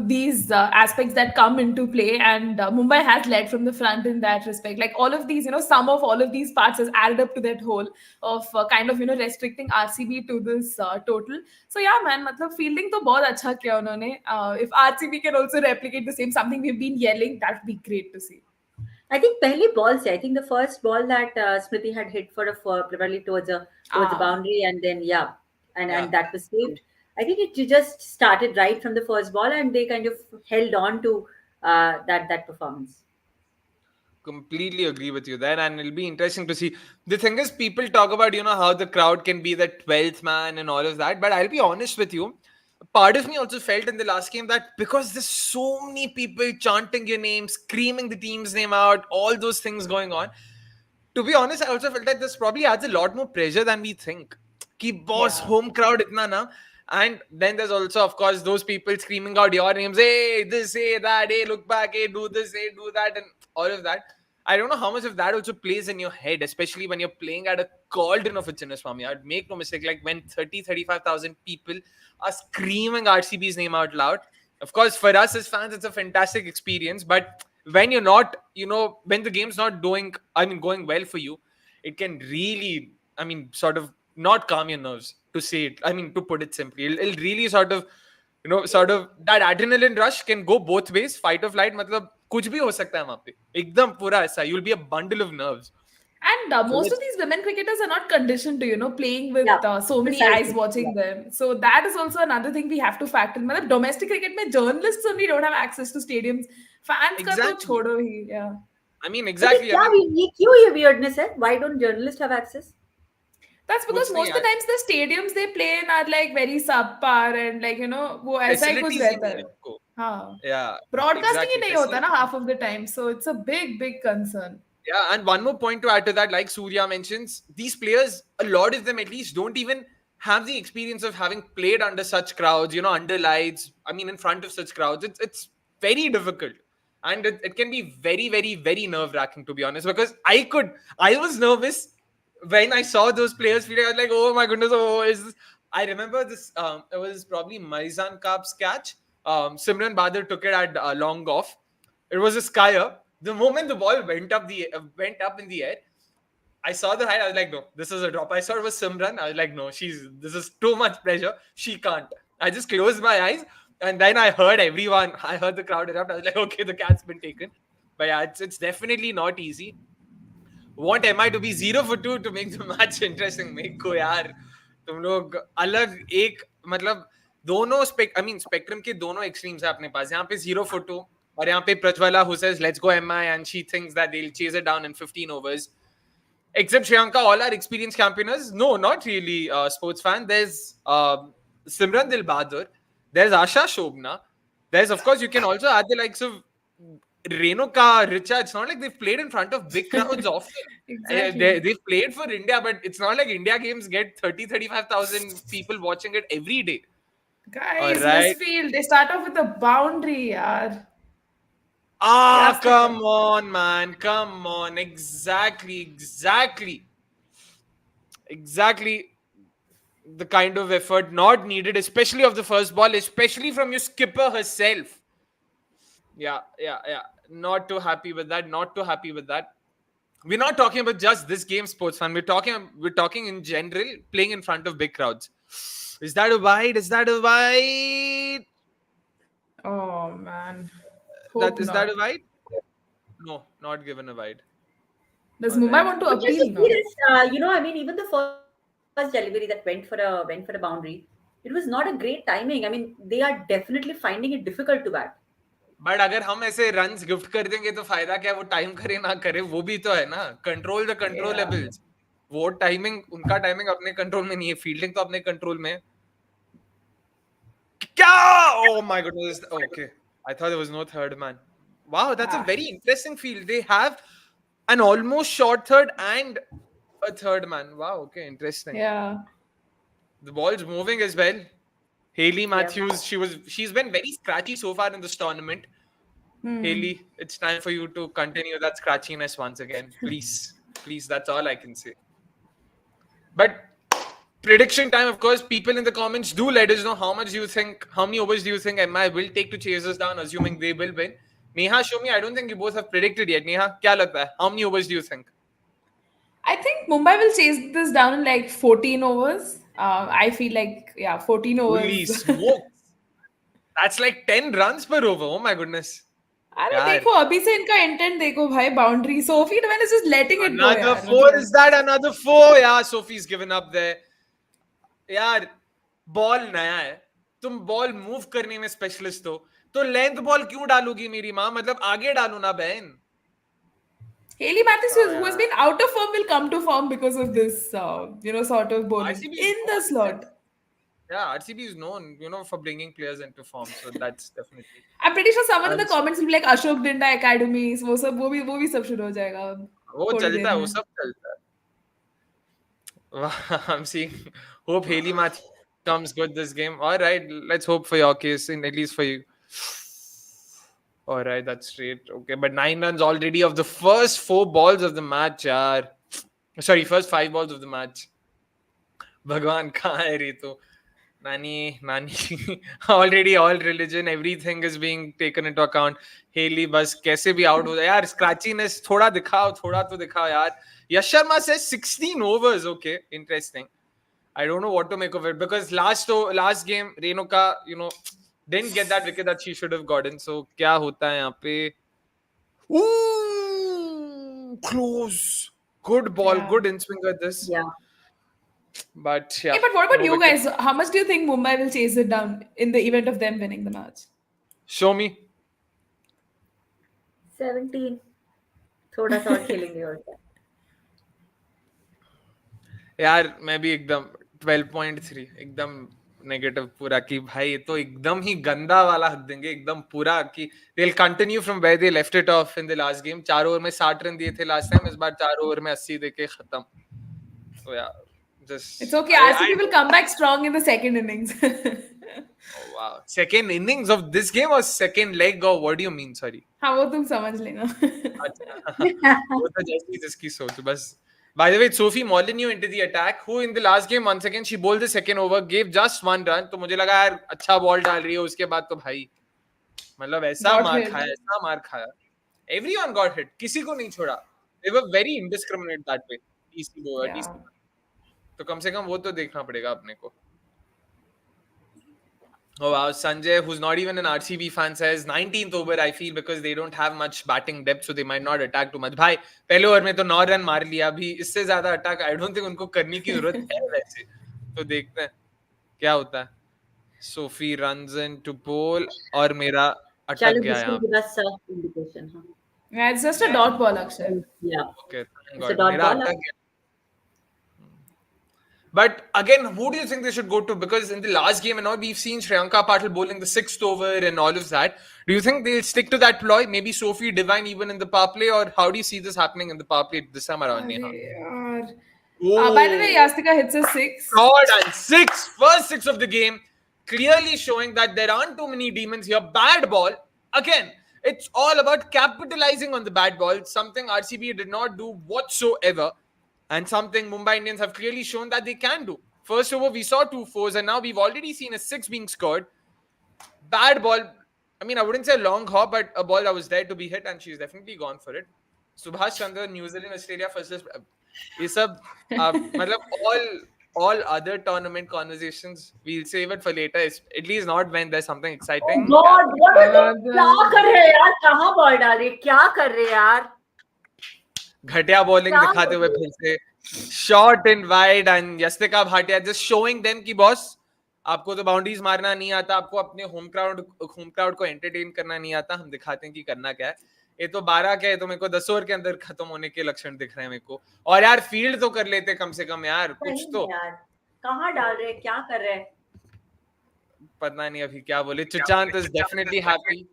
these aspects that come into play, and Mumbai has led from the front in that respect. Like all of these, some of all of these parts has added up to that whole of kind of restricting RCB to this total. So yeah, man, matlab fielding to bahut acha kiya unhone. If RCB can also replicate the same, something we've been yelling, that would be great to see. I think पहली ball से, I think the first ball that Smriti had hit probably towards the boundary, and then and that was saved. I think it just started right from the first ball, and they kind of held on to that performance. Completely agree with you there, and it'll be interesting to see. The thing is, people talk about how the crowd can be the 12th man and all of that, but I'll be honest with you, part of me also felt in the last game that because there's so many people chanting your name, screaming the team's name out, all those things going on, to be honest, I also felt that this probably adds a lot more pressure than we think. Ki boss, home crowd itna na. And then there's also, of course, those people screaming out your names, hey, this, hey, that, hey, look back, hey, do this, hey, do that, and all of that. I don't know how much of that also plays in your head, especially when you're playing at a cauldron of a Chinnaswamy. I'd make no mistake, like when 35,000 people are screaming RCB's name out loud. Of course, for us as fans, it's a fantastic experience. But when you're not, when the game's not going well for you, it can really, sort of not calm your nerves, to say it. To put it simply, it'll really sort of, that adrenaline rush can go both ways. Fight or flight, मतलब कुछ भी हो सकता है वहाँ पे. एकदम पूरा ऐसा. You'll be a bundle of nerves. And most of these women cricketers are not conditioned to, playing with so many eyes watching them. So that is also another thing we have to factor in. मतलब domestic cricket में journalists only don't have access to stadiums. Fans का तो छोड़ो ही. Yeah. Exactly. ये क्यों ये weirdness है? Why don't journalists have access? That's because most of the times the stadiums they play in are like very subpar and like वो ऐसा ही कुछ रहता है. हाँ. Yeah. Broadcasting ही नहीं होता ना half of the time, so it's a big concern. Yeah, and one more point to add to that, like Surya mentions, these players, a lot of them at least, don't even have the experience of having played under such crowds, under lights. In front of such crowds, it's very difficult. And it can be very, very, very nerve-wracking, to be honest, because I was nervous when I saw those players feeling. I was like, oh my goodness, is this? I remember this, it was probably Marizan Kaap's catch. Simran Bahadur took it at long off. It was a skyer. The moment the ball went up in the air, I saw the height. I was like, no, this is a drop. I saw it was Simran. I was like, no, this is too much pressure. She can't. I just closed my eyes, and then I heard everyone. I heard the crowd erupt. I was like, okay, the cat's been taken. But yeah, it's definitely not easy. Want MI to be 0 for 2 to make the match interesting. मेरे को यार तुम लोग अलग एक मतलब दोनों spectrum के दोनों एक्सट्रीम्स है अपने पास. यहाँ पे 0 for 2 और यहाँ पे Prajwala who says let's go MI and she thinks that they'll chase it down in 15 overs. Except Shriyanka, all our experienced campaigners, no, not really sports fan. There's Simran Dil Bahadur. There's Asha Shobna. There's, of course, you can also add the likes of Renuka, Richa. It's not like they've played in front of big crowds often. Exactly. They've played for India, but it's not like India games get 35,000 people watching it every day. Guys, this field, they start off with a boundary, yaar. Come on, man. Come on. Exactly. The kind of effort not needed, especially of the first ball, especially from your skipper herself. Yeah. Not too happy with that. We're not talking about just this game, sports fan. We're talking in general, playing in front of big crowds. Is that a wide? Oh, man. Is that a wide? No, not given a wide. Does Mumbai want to appeal now? Even the first delivery that went for a boundary, it was not a great timing. They are definitely finding it difficult to bat. But अगर हम ऐसे runs gift कर देंगे तो फायदा क्या? वो time करे ना करे वो भी तो है ना. Control the controllables. वो टाइमिंग, उनका टाइमिंग अपने कंट्रोल में नहीं है, फील्डिंग तो अपने कंट्रोल में है. क्या? Oh my goodness. Okay. I thought there was no third man. Wow, that's a Ah, very interesting field. They have an almost short third and a third man. Wow, okay, interesting. yeah. The ball's moving as well. Haley Yep. Matthews, she's been very scratchy so far in this tournament. Hmm. Haley, it's time for you to continue that scratchiness once again. Please. Please, that's all I can say. But prediction time, of course. People in the comments, do let us know how many overs do you think MI will take to chase us down, assuming they will win. Neha, Soumi, I don't think you both have predicted yet. Neha, kya lagta hai? How many overs do you think? I think Mumbai will chase this down in like 14 overs. I feel like, yeah, 14 Holy overs. smokes. That's like 10 runs per over. Oh my goodness. अरे Yaar. देखो अभी से इनका intent देखो भाई boundary Sophie Devine is just letting it go Another यार four. मतलब Is that another four? Yeah, Sophie's given up there. यार बॉल नया है, तुम बॉल मूव करने में स्पेशलिस्ट हो, तो लेंथ बॉल क्यों डालोगी मेरी माँ? मतलब आगे डालो ना बहन. Haley Matthews, Oh, who has yeah. been out of form, will come to form because of this, sort of bowling RCB is in the known. slot. Yeah, RCB is known, for bringing players into form. So that's definitely. I'm pretty sure someone in the Uns- comments will be like Ashok Dinda Academy, वो भी सब शुरू हो जाएगा अब वो थोड़ी चलता देर है, वो में. सब चलता है. I'm seeing. Hope Haley Matthews comes good this game. All right, let's hope for your case, at least for you. All right, that's straight. Okay, but 9 runs already of the first 4 balls of the match. Yaar. Sorry, first 5 balls of the match. Bhagwan, kahan hai re tu? Nani, already all religion, everything is being taken into account. Haley, बस कैसे भी out हो जाए यार. Scratchiness थोड़ा तो दिखाओ यार. Yash Sharma says 16 overs. Okay, interesting. I don't know what to make of it because last game Renuka, didn't get that wicket that she should have gotten. So क्या होता है यहाँ पे? Ooh, close. Good ball, Yeah. good in swinger this. Yeah. But Hey, yeah, but what about no you wicket. guys? How much do you think Mumbai will chase it down in the event of them winning the match? Show me. 17. थोड़ा सा और खेलेंगे और क्या. यार मैं भी एकदम 12.3 एकदम नेगेटिव पूरा कि भाई ये तो एकदम ही गंदा वाला हक देंगे एकदम पूरा कि they'll continue from where they left it off in the last game. 4 over में 60 रन दिए थे लास्ट टाइम, इस बार 4 ओवर में 80 देके खत्म. तो यार It's just okay. I RCB will come back strong in the second innings. oh wow, second innings of this game or second leg or what do you mean? Sorry. हाँ वो तुम समझ लेना. अच्छा. वो तो जैसी जिसकी सोच बस. By the way, Sophie Molyneux into the attack, who in the last game once again she bowled the second over, gave just 1 run. तो मुझे लगा यार अच्छा बॉल डाल रही है, उसके बाद तो भाई मतलब ऐसा Got मार hit. खाया, ऐसा मार खाया. Everyone got hit, किसी को नहीं छोड़ा. They were very indiscriminate that way. DC bowler, Yeah. DC. तो कम से कम वो तो देखना पड़ेगा अपने को. Oh wow, Sanjay, who's not even an RCB fan, says 19th over. I feel because they don't have much batting depth, so they might not attack too much. भाई पहले ओवर में तो 9 रन मार लिया, अभी इससे ज्यादा अटैक आई डोंट थिंक उनको करने की जरूरत है वैसे. तो देखते हैं क्या होता है. Sophie runs in to bowl और मेरा अटक चलो, गया this यहाँ will पे. give us some indication. हाँ. Yeah, it's just a dot ball, Akshay. Yeah. Okay, thank It's a God. dot मेरा ball. अटक गया. But again, who do you think they should go to? Because in the last game and all, we've seen Shriyanka Patil bowling the 6th over and all of that. Do you think they'll stick to that ploy? Maybe Sophie Divine even in the power play? Or how do you see this happening in the power play this time around, Neha? अरे यार. By the way, Oh, Yastika hits a 6. God, and first six of the game, clearly showing that there aren't too many demons here. Bad ball. Again, it's all about capitalizing on the bad ball, something RCB did not do whatsoever. And something Mumbai Indians have clearly shown that they can do. First over, we saw 2 4s, and now we've already seen a 6 being scored. Bad ball. I mean, I wouldn't say a long hop, but a ball that was there to be hit, and she's definitely gone for it. Subhash Chandra, New Zealand, Australia, first. This all other tournament conversations, we'll save it for later. At least not when there's something Oh exciting. God, what are God. you? क्या कर रहे हैं यार? कहाँ ball डाल रहे हैं? क्या कर रहे हैं यार? घटिया बॉलिंग क्या दिखाते हुए बोल फिर से short in wide and Yastika Bhatia just showing them कि बॉस आपको तो बाउंड्रीज मारना नहीं आता, आपको अपने होम क्राउड को एंटरटेन करना नहीं आता, हम दिखाते हैं कि करना क्या है. ये तो 12 क्या है, तो मेरे को 10 ओवर के अंदर खत्म होने के लक्षण दिख रहे हैं मेरे को. और यार फील्ड तो कर लेते कम से कम यार, कुछ सही तो. में यार, कहाँ डाल रहे, क्या कर रहे? पता नहीं अभी क्या बोले. Sushant is definitely happy.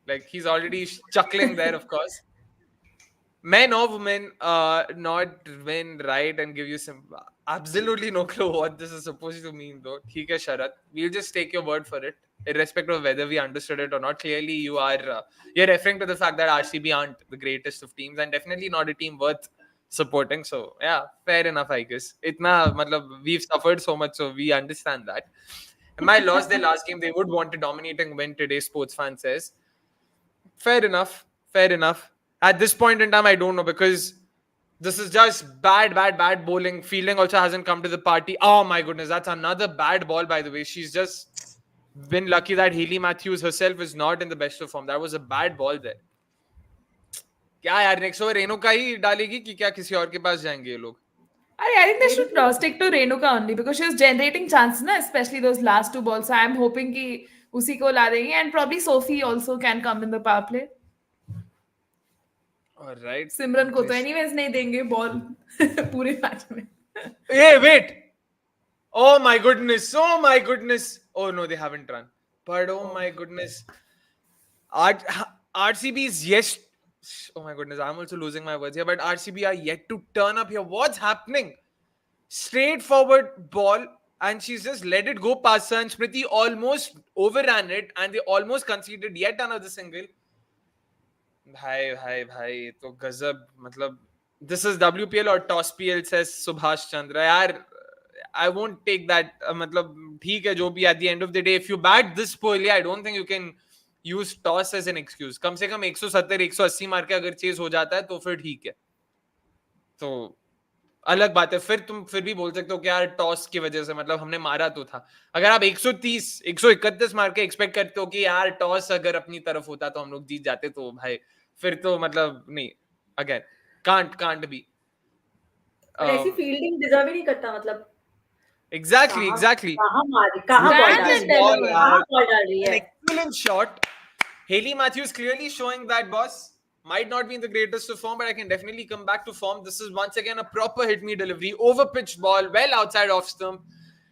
Like he's already chuckling there, of course. Men or women, not win right and give you some absolutely no clue what this is supposed to mean though. ठीक है Sharat, we'll just take your word for it, irrespective of whether we understood it or not. Clearly, you're referring to the fact that RCB aren't the greatest of teams and definitely not a team worth supporting. So yeah, fair enough, I guess. Itna, matlab, we've suffered so much, so we understand that. And my lost their last game, they would want to dominate and win. Today's sports fan says. Fair enough. Fair enough. At this point in time, I don't know because this is just bad bowling. Fielding also hasn't come to the party. Oh my goodness, that's another bad ball, by the way. She's just been lucky that Hayley Matthews herself is not in the best of form. That was a bad ball there. क्या यार next over Renuka ही डालेगी कि क्या किसी और के पास जाएंगे ये लोग? I think they should stick to Renuka only because she was generating chances, na, especially those last two balls. So I'm hoping कि उसी को ला देंगे, and probably Sophie also can come in the power play. All right. सिमरन को तो anyways नहीं देंगे ball पूरे match में. Hey, wait. Oh my goodness. Oh my goodness. Oh no, they haven't run. But oh my goodness. RCB is yes. Oh my goodness, I'm also losing my words here. But RCB are yet to turn up here. What's happening? Straightforward ball, and she's just let it go past her. And Smriti almost overran it, and they almost conceded yet another single. भाई तो गजब. मतलब this is WPL or toss PL, says Subhash Chandra. यार I won't take that. मतलब ठीक है जो भी. At the end of the day, if you bat this poorly, I don't think you can use toss as an excuse. कम से कम 170 180 मार के अगर चेज हो जाता है तो फिर ठीक है. तो अलग बात है. फिर तुम फिर भी बोल सकते हो कि यार टॉस की वजह से, मतलब हमने मारा तो था. अगर आप 130 131 मार के एक्सपेक्ट करते हो कि यार टॉस अगर अपनी तरफ होता तो हम लोग जीत जाते, तो भाई फिर तो मतलब नहीं. Again can't be. ऐसी फील्डिंग डिजर्व ही नहीं करता. मतलब Exactly. कहाँ बॉल डाल रही है. Excellent shot. Hayley Matthews clearly showing that, boss, might not be in the greatest of form, but I can definitely come back to form. This is once again a proper hit me delivery. Over pitched ball, well outside off stump.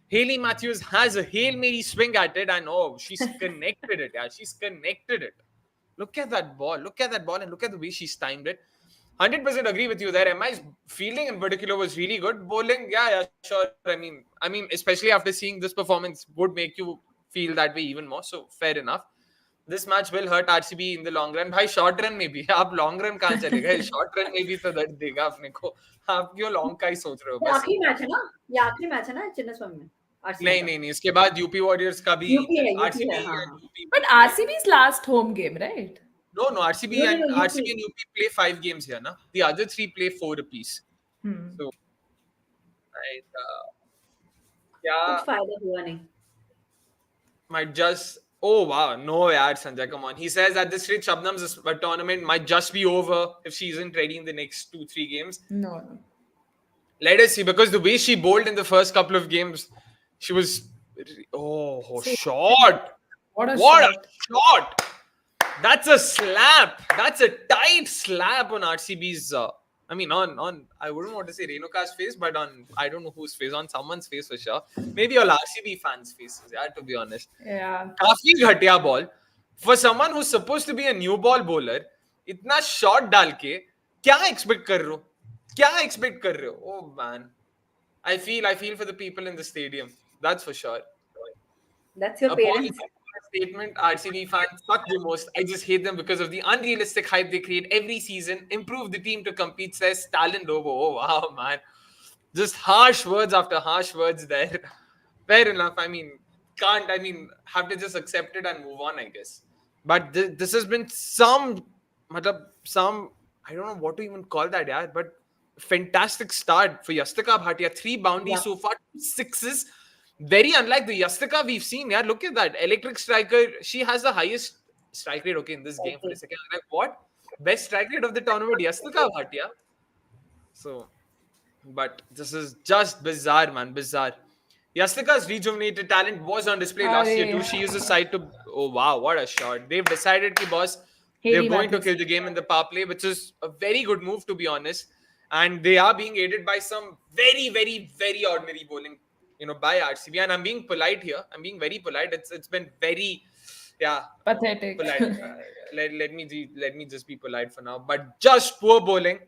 Hayley Matthews has a Hail Mary swing at it, and oh, she's connected it. Yeah, she's connected it. Look at that ball. And look at the way she's timed it. 100% agree with you there. MI's fielding in particular was really good. Bowling, yeah, sure. I mean, especially after seeing this performance, would make you feel that way even more. So fair enough. This match will hurt RCB in the long run. भाई short run में भी. आप long run कहाँ चलेगा? Short run में भी तो दर्द देगा अपने को. आप क्यों long का ही सोच रहे हो? ये आखिरी मैच है ना चिन्नास्वामी में. नहीं. इसके बाद यूपी वॉरियर्स का भी RCB. But RCB's last home game, right? No, RCB and UP play 5 games here, na? The other 3 play 4 apiece. So, कुछ फायदा हुआ नहीं. Might just. Oh wow, no, yaar, Sanjay, come on. He says that this rate Shabnam's tournament might just be over if she isn't ready in the next 2-3 games. No. Let us see, because the way she bowled in the first couple of games, she was. Oh, shot! What a shot! That's a slap. That's a tight slap on RCB's. I wouldn't want to say Renuka's face, but on, I don't know whose face, on someone's face for sure. Maybe all RCB fans' faces, yeah, to be honest. Yeah. Kafi ghatiya ball. For someone who's supposed to be a new ball bowler, itna shot डाल के क्या expect कर रहे हो? Oh man. I feel for the people in the stadium. That's for sure. That's your parents. Statement, RCB fans suck the most. I just hate them because of the unrealistic hype they create every season. Improve the team to compete, says Stalin Lobo. Oh wow, man. Just harsh words after harsh words there. Fair enough. Have to just accept it and move on, I guess. But this has been some, I don't know what to even call that, yeah, but fantastic start for Yastika Bhatia. 3 boundaries so far, 2 sixes. Very unlike the Yastika we've seen. Yeah, look at that. Electric striker. She has the highest strike rate, in this game for a second. Like, what? Best strike rate of the tournament, Yastika Bhatia. So, but this is just bizarre, man. Bizarre. Yastika's rejuvenated talent was on display last year too. She used the side to... Oh, wow. What a shot. They've decided, ki boss, They're Haley going to Matthews. kill the game in the power play, which is a very good move, to be honest. And they are being aided by some very, very, very ordinary bowling, by RCB. And I'm being polite here. I'm being very polite. It's been very, yeah, Pathetic. polite. Let me just be polite for now. But just poor bowling.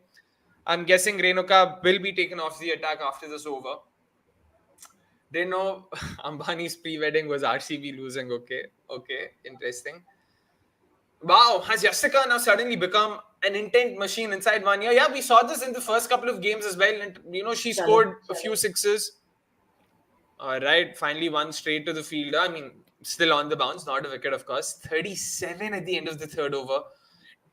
I'm guessing Renuka will be taken off the attack after this over. They know Ambani's pre-wedding was RCB losing. Okay, interesting. Wow, has Jessica now suddenly become an intent machine inside 1 year? Yeah, we saw this in the first couple of games as well. And, she scored a few sixes. All right, finally one straight to the fielder. I mean, still on the bounce, not a wicket, of course. 37 at the end of the third over.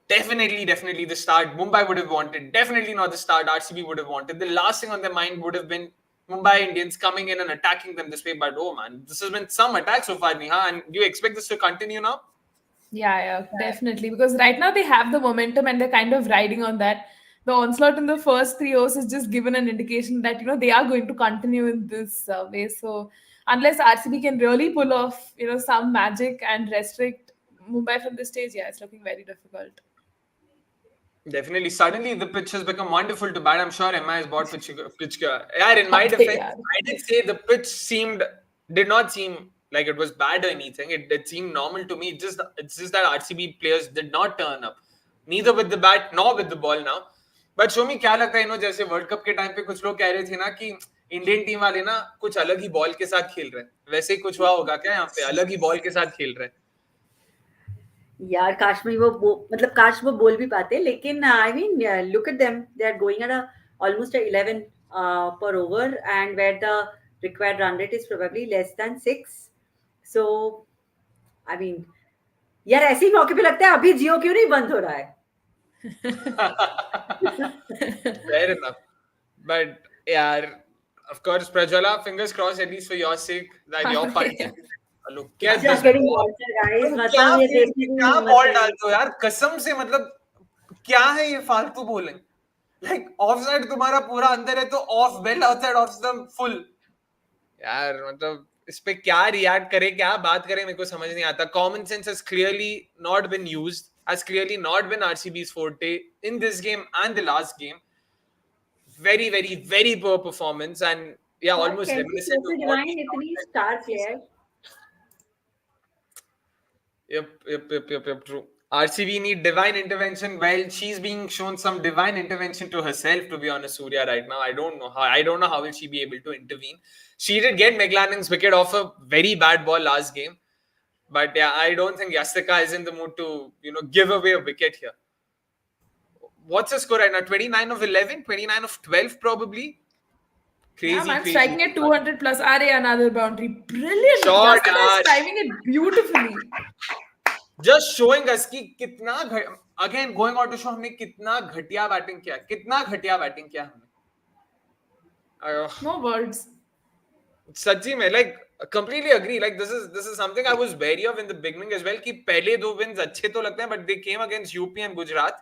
Definitely the start Mumbai would have wanted. Definitely not the start RCB would have wanted. The last thing on their mind would have been Mumbai Indians coming in and attacking them this way. But oh man, this has been some attack so far, Neha. And do you expect this to continue now? Yeah, definitely. Because right now they have the momentum and they're kind of riding on that. The onslaught in the first 3 overs has just given an indication that they are going to continue in this way. So unless RCB can really pull off some magic and restrict Mumbai from this stage, yeah, it's looking very difficult. Definitely. Suddenly, the pitch has become wonderful to bat. I'm sure Emma has bought pitch. Yeah, in my defense, I did say the pitch did not seem like it was bad or anything. It seemed normal to me. It's just that RCB players did not turn up, neither with the bat nor with the ball now. But Soumi, क्या लगता है जैसे world cup के time पे कुछ लोग कह रहे थे ना कि इंडियन टीम वाले ना कुछ अलग ही बॉल के साथ खेल रहे हैं, वैसे ही कुछ हुआ होगा क्या यहाँ पे, अलग ही बॉल के साथ खेल रहे हैं. यार काश में मतलब काश वो बोल भी पाते, लेकिन I mean look at them, they are going at almost 11 per over, and where the required run rate is probably less than 6. So I mean, यार ऐसे ही मौके पे लगता है अभी जियो क्यों नहीं बंद हो रहा है. Fair enough. But yeah, of course, Prajwala, fingers crossed, at least for your sake, that your party. Look, क्या Just getting water, guys. मतलब ये देखने की क्या हिम्मत बॉल नहीं. डालते हो यार, कसम से, मतलब क्या है ये फालतू बॉलिंग. लाइक ऑफ साइड तुम्हारा पूरा अंदर है तो off bail, outside off the full. यार मतलब इस पे क्या रिएक्ट करे, क्या बात करें, मेरे को समझ नहीं आता. Common sense has clearly not been used, has clearly not been RCB's forte in this game and the last game. Very, very, very poor performance, and yeah, almost reminiscent of what we इतनी star player. Yep, true. RCB need divine intervention. Well, she's being shown some divine intervention to herself, to be honest, Surya, right now. I don't know how will she be able to intervene. She did get McLannan's wicket off a very bad ball last game. But yeah, I don't think Yastika is in the mood to, give away a wicket here. What's the score right now? 29 of 11, 29 of 12 probably. Crazy, yeah, man, crazy. striking at 200 plus. Another boundary. Brilliant. Shot, Yastika is timing it beautifully. Just showing us कि कितना again going on to show हमने कितना घटिया batting किया हमने. No words. सच्ची में, like, completely agree. Like, this is something I was wary of in the beginning as well, कि पहले 2 wins अच्छे तो लगते हैं, but they came against UP and Gujarat.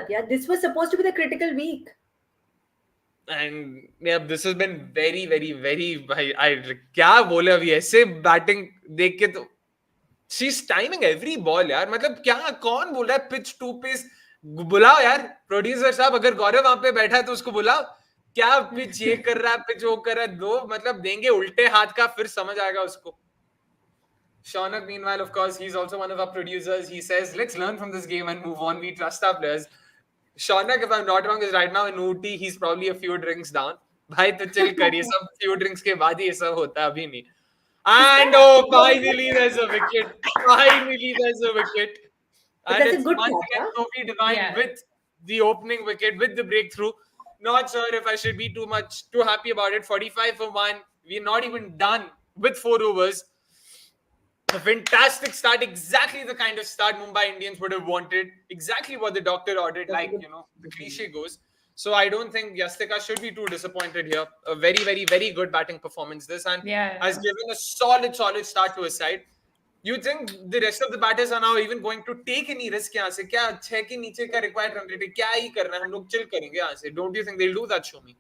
Yeah. This was supposed to be the critical week. And yeah, this has been very, very, very. I क्या बोले अभी, ऐसे बैटिंग देख के तो she's timing every ball यार. मतलब क्या, कौन बोल रहा है पिच 2 पेस? बुलाओ यार प्रोड्यूसर साहब, अगर गौरव वहां पे बैठा है तो उसको बुलाओ. क्या पिच ये कर रहा है, पिच वो कर रहा है, दो मतलब देंगे उल्टे हाथ का, फिर समझ आएगा उसको. Shaunak, meanwhile, of course, he's also one of our producers. He says, let's learn from this game and move on. We trust our players. Shaunak, if I'm not wrong, is right now in Ooty. He's probably a few drinks down. भाई तो chill करिए, सब few drinks के बाद ये सब होता है, अभी नहीं. And oh, finally there's a wicket. And it's once again Soumi Divine with the opening wicket, with the breakthrough. Not sure if I should be too happy about it. 45 for 1. We're not even done with 4 overs. A fantastic start, exactly the kind of start Mumbai Indians would have wanted, exactly what the doctor ordered, like, the cliche goes. So I don't think Yastika should be too disappointed here. A very, very, very good batting performance this, and has given a solid start to his side. You think the rest of the batters are now even going to take any risk यहाँ से? क्या 6 के नीचे का required run rate है? क्या ही करना है? हम लोग chill करेंगे यहाँ से. Don't you think they'll do that, Soumi?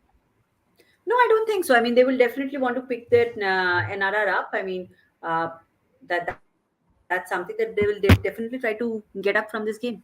No, I don't think so. I mean, they will definitely want to pick that NRR up. I mean, that that's something that they will definitely try to get up from this game.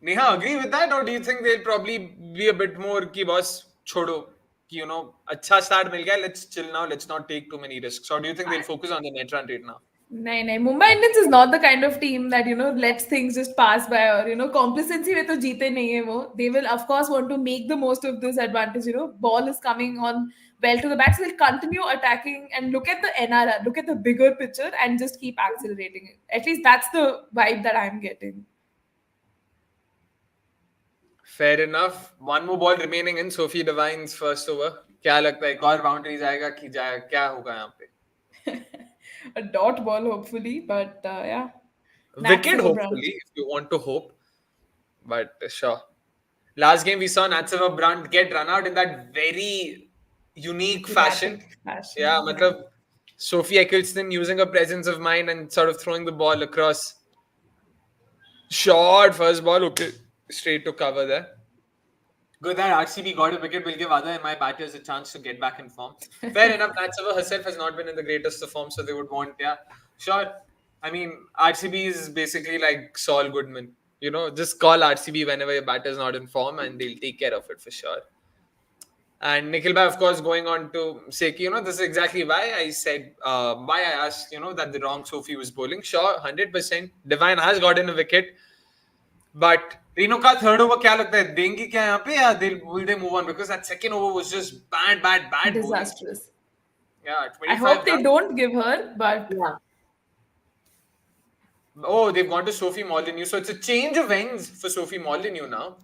Neha, agree with that, or do you think they'll probably be a bit more ki boss chodo, ki, अच्छा start मिल गया, let's chill now, let's not take too many risks, or do you think they'll focus on the net run rate now? नहीं नहीं, Mumbai Indians is not the kind of team that lets things just pass by, or complacency में तो जीते नहीं है वो. They will of course want to make the most of this advantage. Ball is coming on well to the bats. They'll continue attacking and look at the NRR, look at the bigger picture, and just keep accelerating it. At least that's the vibe that I'm getting. Fair enough. One more ball remaining in Sophie Devine's first over. क्या लगता है, एक और boundary जाएगा कि जाएगा, क्या होगा यहाँ पे? A dot ball hopefully, but yeah. Wicket hopefully, if you want to hope. But sure. Last game we saw Natseva Brandt get run out in that very unique fashion. Yeah, matlab Sophie Eccleston using her presence of mind and sort of throwing the ball across. Short first ball, okay, straight to cover there. Good that RCB got a wicket, will give other MI batters a chance to get back in form. Fair enough, Natseva herself has not been in the greatest of form, so they would want, yeah. Sure. I mean, RCB is basically like Saul Goodman. Just call RCB whenever your batter is not in form and they'll take care of it for sure. And Nikhil Bhai, of course, going on to say, this is exactly why I said, why I asked, that the wrong Sophie was bowling. Sure, 100%. Divine has gotten a wicket. But Reno ka third over, kya lagta hai? Dengi kya yahan pe, ya will they move on? Because that second over was just bad disastrous bowling. Yeah, 25 I hope they don't give her, but Yeah. Oh, they've gone to Sophie Molyneux. So it's a change of ends for Sophie Molyneux now.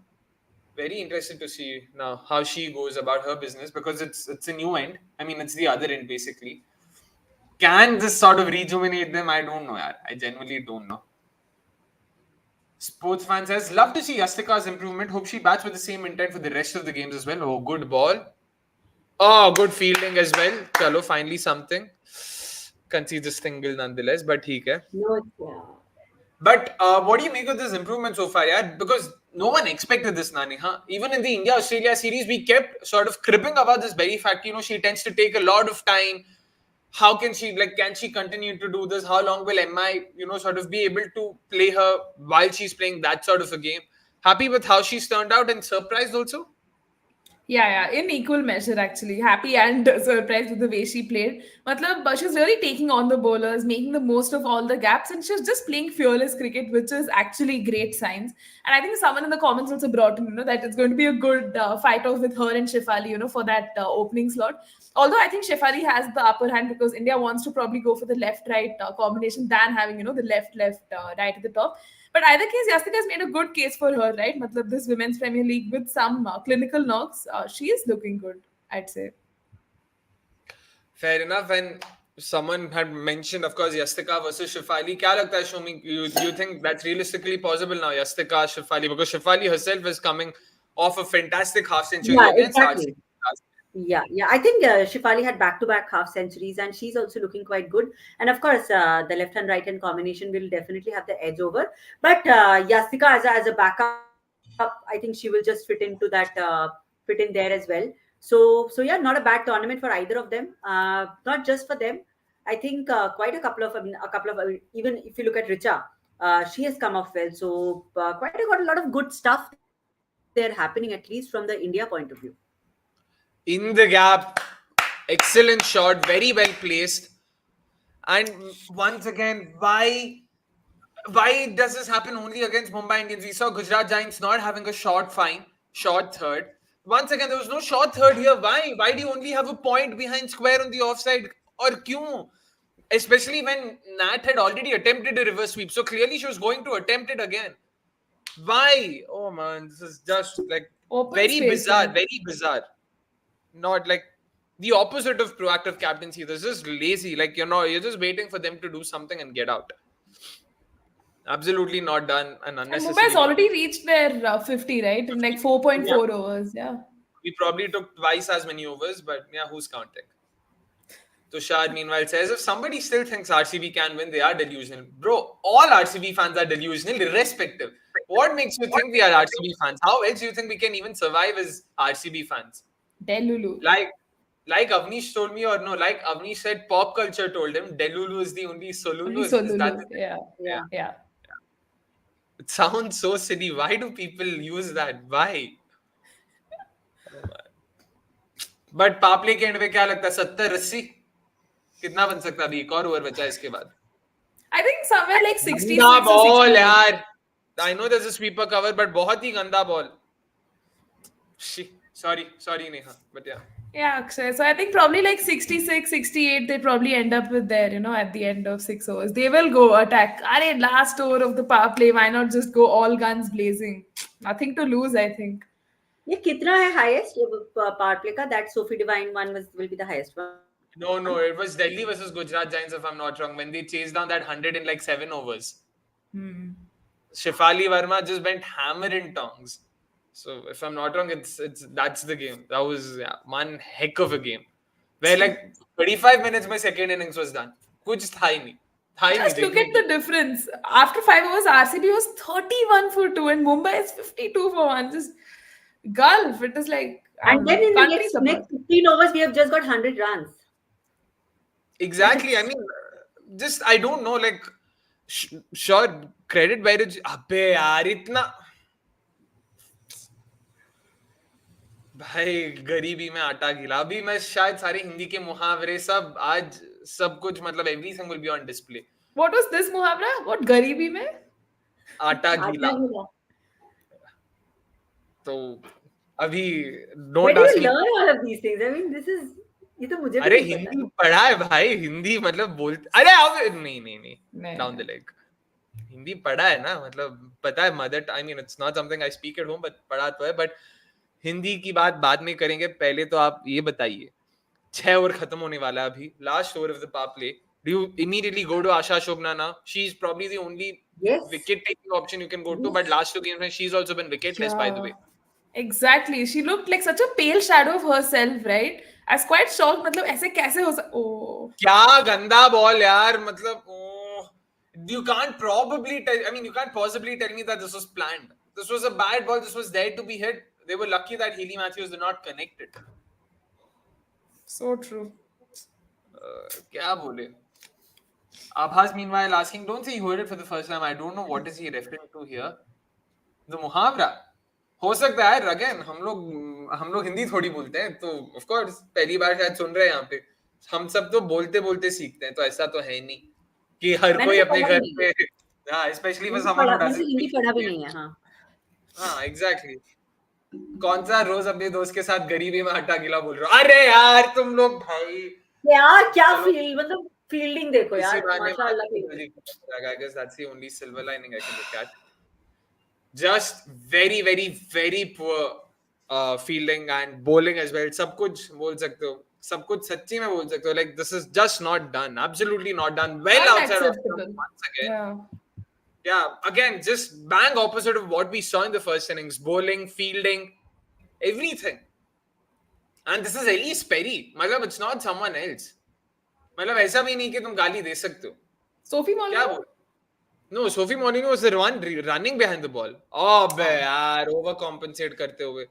Very interested to see now how she goes about her business, because it's a new end. I mean, it's the other end basically. Can this sort of rejuvenate them? I don't know, yaar. I genuinely don't know. Sports fan says, love to see Yastika's improvement. Hope she bats with the same intent for the rest of the games as well. Oh, good ball. Oh, good fielding as well. Chalo, finally something. Concedes a single nonetheless, but theek hai. No, yeah. But what do you make of this improvement so far, yeah? Because no one expected this, Nani, huh? Even in the India-Australia series, we kept sort of cribbing about this very fact. She tends to take a lot of time. How can she continue to do this? How long will MI, sort of be able to play her while she's playing that sort of a game? Happy with how she's turned out and surprised also? Yeah, in equal measure actually. Happy and surprised with the way she played. Matlab, she's really taking on the bowlers, making the most of all the gaps, and she's just playing fearless cricket, which is actually great signs. And I think someone in the comments also brought in, that it's going to be a good fight off with her and Shefali, for that opening slot. Although I think Shefali has the upper hand because India wants to probably go for the left-right combination than having, the left-right at the top. But either case, Yastika has made a good case for her, right? Matlab, this Women's Premier League with some clinical knocks, she is looking good, I'd say. Fair enough. And someone had mentioned, of course, Yastika versus Shefali. Kya lagta hai, Soumi? You think that's realistically possible now, Yastika, Shefali? Because Shefali herself is coming off a fantastic half century against exactly. Yeah. I think Shefali had back-to-back half centuries, and she's also looking quite good. And of course, the left-hand right-hand combination will definitely have the edge over. But Yastika as a backup, I think she will just fit into that, fit in there as well. So yeah, not a bad tournament for either of them. Not just for them. I think quite a couple of, even if you look at Richa, she has come off well. So quite got a lot of good stuff there happening, at least from the India point of view. In the gap, excellent shot, very well placed. And once again, why does this happen only against Mumbai Indians? We saw Gujarat Giants not having a short third. Once again, there was no short third here. Why do you only have a point behind square on the offside? Or kyun? Especially when Nat had already attempted a reverse sweep. So clearly she was going to attempt it again. Why? Oh man, this is just like very bizarre. Not like the opposite of proactive captaincy. This is lazy. Like, you're just waiting for them to do something and get out. Absolutely not done and unnecessary. And Mumbai's already reached their 50, right? In like 4.4 overs. Yeah. We probably took twice as many overs, but yeah, who's counting? Tushar, meanwhile, says, if somebody still thinks RCB can win, they are delusional. Bro, all RCB fans are delusional, irrespective. What makes you think we are RCB fans? How else do you think we can even survive as RCB fans? Delulu. Like, like Avnish told me, or no, like Avnish said, pop culture told him, Delulu is the only Solulu. Only Is that Solulu. the Yeah. Yeah. Yeah. It sounds so silly. Why do people use that? Why? But पापले के end पे क्या लगता है 70-80 कितना बन सकता है अभी एक और ओवर बचा है इसके बाद I think somewhere like 66 गंदा or बॉल 68. यार I know there's a sweeper cover but बहुत ही गंदा ball sorry Neha but yeah Yeah, Akshay. So I think probably like 66, 68, they probably end up with there, at the end of 6 overs. They will go attack. Arey, last over of the power play, why not just go all guns blazing? Nothing to lose, I think. ये कितना है highest power play का? That Sophie Divine one will be the highest one. no it was Delhi versus Gujarat Giants if I'm not wrong when they chased down that 100 in like 7 overs. Shefali Verma just went hammer and tongs. So if I'm not wrong, it's that's the game. That was one heck of a game. Where like 35 minutes my second innings was done. Kuch tha hi nahi. Just look at the difference. After 5 overs, RCB was 31 for 2 and Mumbai is 52 for 1. Just gulf. It is like And then in the countries next 15 overs, we have just got 100 runs. Exactly. I mean, just I don't know. Like, sure, credit where it's. अबे यार इतना भाई गरीबी में आटा गिला. अभी मैं शायद सारे हिंदी के मुहावरे सब आज सब कुछ मतलब everything will be on display. What was this मुहावरा? What गरीबी में? आटा गीला. तो अभी Where don't do ask you me. learn all of these things? I mean, this is ये तो मुझे भी अरे नहीं पता. हिंदी पढ़ा है भाई हिंदी मतलब बोलते अरे अब नहीं डाउन द लेग हिंदी पढ़ा है ना मतलब पता है mother I mean it's not something I speak at home but पढ़ा तो है बट हिंदी की बात बाद में करेंगे पहले तो आप ये बताइए 6 ओवर खत्म होने वाला है अभी last over of the power play do you immediately go to Asha Shobna now? She's probably the only wicket taking option you can go to but last 2 games she's also been wicketless by the way. Exactly. She looked like such a pale shadow of herself, right? I was quite shocked. मतलब ऐसे कैसे हो सकता? Oh. क्या गंदा ball यार मतलब you can't probably tell I mean you can't possibly tell me that this was planned. This was a bad ball. This was there to be hit. They were lucky that Healy Matthews did not connect it. So true. क्या बोले? Abhas meanwhile asking, don't say you heard it for the first time. I don't know what is he referring to here. The मुहावरा हो सकता है again हम लोग हिंदी थोड़ी बोलते हैं तो ऑफ कोर्स पहली बार शायद सुन रहे हैं यहाँ पे हम सब तो बोलते बोलते सीखते हैं तो ऐसा तो है नहीं कि हर कोई अपने घर पे हाँ specially for someone who doesn't Hindi पढ़ा भी नहीं है हाँ एग्जैक्टली कौन सा रोज अपने दोस्त के साथ गरीबी में आटा गीला बोल रहे हो अरे यार तुम लोग भाई क्या फील मतलब फील्डिंग देखो यार माशाल्लाह I guess that's the only silver lining I can look at. Just very very very poor fielding and bowling as well. सब कुछ बोल सकते हो सब कुछ सच्ची में बोल सकते हो like this is just not done absolutely not done well outside of once again yeah again just bang opposite of what we saw in the first innings bowling fielding everything and this is Ellyse Perry मतलब it's not someone else मतलब ऐसा भी नहीं कि तुम गाली दे सकते हो Sophie Molyneux क्या बोल No, Sophie Molyneux was the one running behind the ball. Oh, bhai, yaar, overcompensate करते हुए.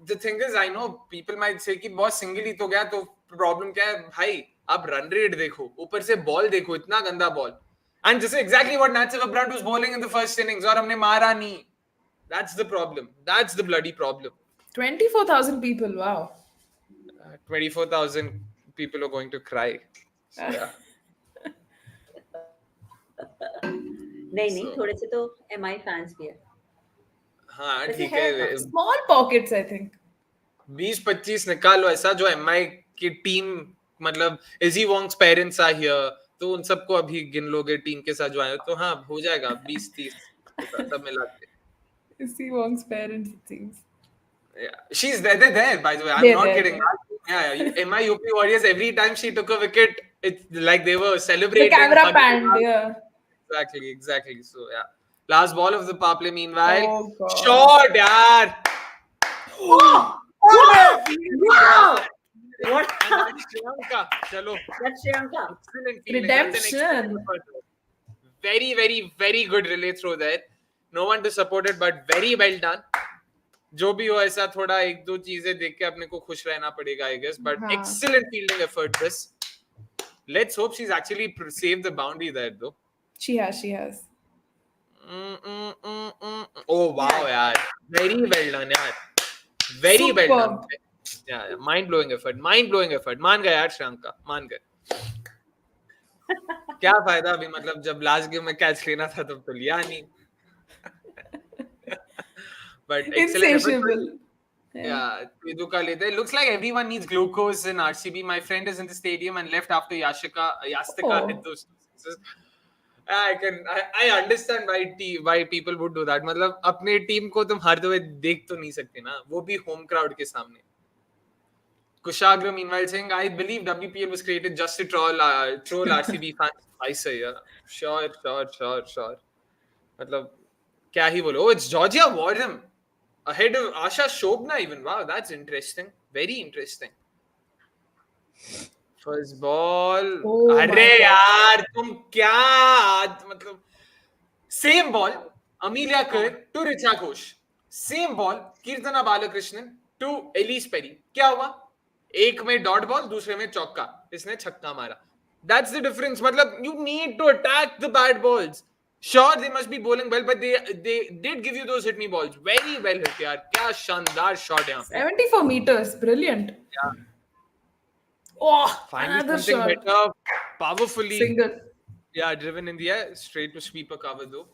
The thing is, I know people might say कि बहुत single ही तो गया तो problem क्या है भाई आप run rate देखो ऊपर से ball देखो इतना गंदा ball. And this is exactly what Natseva Brunt was bowling in the first innings और हमने मारा नहीं. That's the problem. That's the bloody problem. 24,000 people. Wow. 24,000 people are going to cry. So, yeah. नहीं थोड़े से तो MI फैंस भी है हाँ ठीक है small pockets I think 20-25 निकालो ऐसा जो MI की टीम मतलब Issy Wong's parents are here तो उन सबको अभी गिन लोगे टीम के साथ जो आए तो हाँ हो जाएगा 20-30 सब मिला के easy Wong's parents it seems yeah she's there by the way I'm not kidding yeah MI UP Warriors every time she took a wicket it's like they were celebrating the camera panned yeah Exactly. So yeah, last ball of the power play. Meanwhile, shot, yaar. Wow! What? Shriyanka, chalo. That's Shriyanka. Redemption. Very, very, very good relay throw there. No one to support it, but very well done. जो भी हो ऐसा थोड़ा एक दो चीजें देख के अपने को खुश रहना पड़ेगा आई गेस बट हाँ. Excellent fielding effort this let's hope she is actually saved the boundary there though. She has. Oh wow यार very well done यार very well done Superb. yeah mind blowing effort मान गए यार shrink का मान गए क्या फायदा अभी मतलब जब लास्ट गेम में कैच लेना था तब तो लिया नहीं but excellent effort Insatiable. yeah Pidu ka lete looks like everyone needs glucose in RCB my friend is in the stadium and left after Yastika hit those sixes. I understand why people would do that मतलब अपने team को तुम हारते हुए देख तो नहीं सकते ना वो भी होम क्राउड के सामने Kushagra meanwhile saying I believe WPL was created just to troll RCB fans twice a year sure मतलब क्या ही बोलो oh it's Georgia Wardham ahead of Asha Shobna even wow that's interesting very interesting first ball अरे यार तुम क्या मतलब same ball Amelia Kerr to Richa Ghosh same ball Kirtana Balakrishnan to Ellyse Perry क्या हुआ एक में डॉट बॉल दूसरे में चौका इसने छक्का मारा that's the difference मतलब you need to attack the bad balls sure they must be bowling well but they did give you those hit me balls very well hit यार क्या शानदार शॉट यहाँ पे 74 meters brilliant yeah oh finally another something shot better powerfully single yeah driven in the air straight to sweep a cover though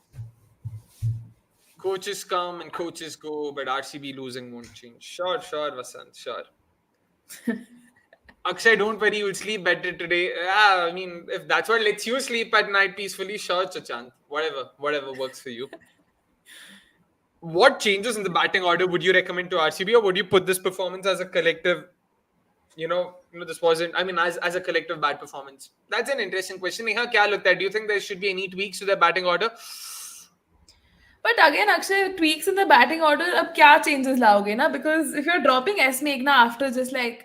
coaches come and coaches go but RCB losing won't change sure Vasant sure Akshay, don't worry, you'll sleep better today. Yeah, I mean, if that's what lets you sleep at night peacefully, sure, Chachant. Whatever works for you. What changes in the batting order would you recommend to RCB, or would you put this performance as a collective? This wasn't. I mean, as a collective bad performance. That's an interesting question. Neha, kya lagta hai? Do you think there should be any tweaks to their batting order? But again, Akshay, tweaks in the batting order, ab kya changes laoge na? Because if you're dropping S. Meghna after just like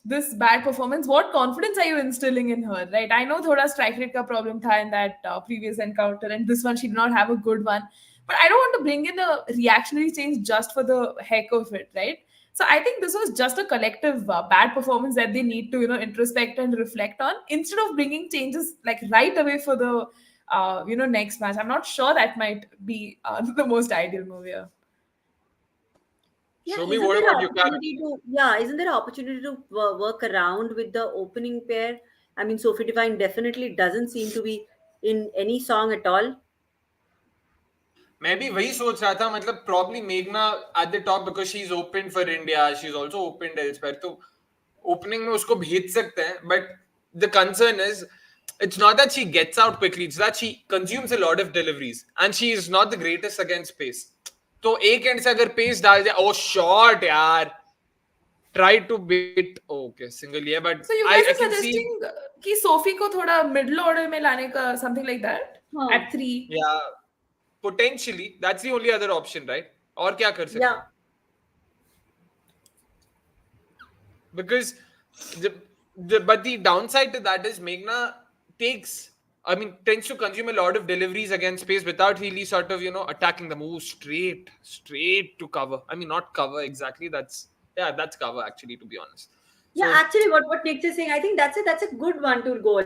this bad performance, what confidence are you instilling in her, right? I know thoda strike rate ka problem tha in that previous encounter, and this one she did not have a good one. But I don't want to bring in a reactionary change just for the heck of it, right? So I think this was just a collective bad performance that they need to, introspect and reflect on instead of bringing changes like right away for the next match. I'm not sure that might be the most ideal move here. Yeah, Soumi, what about you? Isn't there an opportunity to work around with the opening pair? I mean, Sophie Devine definitely doesn't seem to be in any song at all. मैं भी वही सोच रहा था मतलब probably Meghna at the top because she's opened for India, she's also opened elsewhere. तो opening में उसको भेज सकते हैं, but the concern is it's not that she gets out quickly, it's that she consumes a lot of deliveries and she is not the greatest against pace. तो एक and से अगर पेस डाल दिया oh shot यार try to beat okay single yeah but so you guys are suggesting कि Sophie को थोड़ा middle order में लाने का something like that at 3 yeah potentially that's the only other option right और क्या कर सकते हैं because but the downside to that is Meghna tends to consume a lot of deliveries against pace without really sort of attacking the move straight to cover. I mean not cover exactly, that's cover actually, to be honest. Yeah, so, actually what Nick is saying, I think that's a good one to go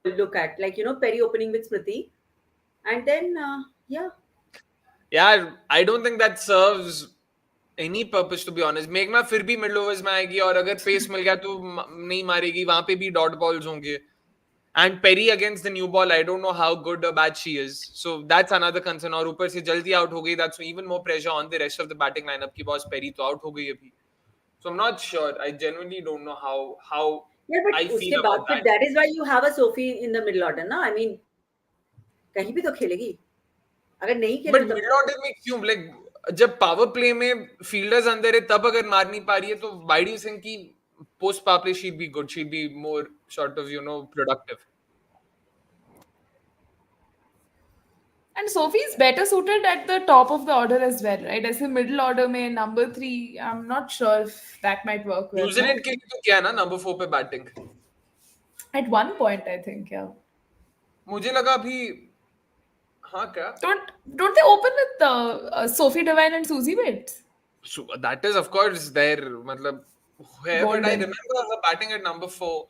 look at, like Perry opening with Smriti and then I don't think that serves any purpose, to be honest. Meghna फिर भी middle overs में आएगी और अगर pace मिल गया तो नहीं मारेगी, वहां पे भी dot balls होंगे. And Perry against the new ball, I don't know how good or bad she is. So that's another concern. और ऊपर से जल्दी out हो गई, that's even more pressure on the rest of the batting lineup कि boss Perry तो out हो गई अभी. So I'm not sure. I genuinely don't know how but I feel about that. That is why you have a Sophie in the middle order, na? I mean, कहीं भी तो खेलेगी. अगर नहीं खेलेगी But middle order में क्यों? Like जब power play में fielders अंदर है तब अगर मार नहीं पा रही है तो why do you think कि post power play she'd be good? She'd be more sort of productive. And Sophie is better suited at the top of the order as well, right? As a middle order में number 3, I'm not sure if that might work well. New Zealand के लिए तो क्या ना number 4 पे batting. At one point, I think, yeah. मुझे लगा अभी हाँ क्या? Don't they open with Sophie Devine and Susie Bates? So that is, of course, their. Matlab, whoever I Golden. remember her batting at number 4.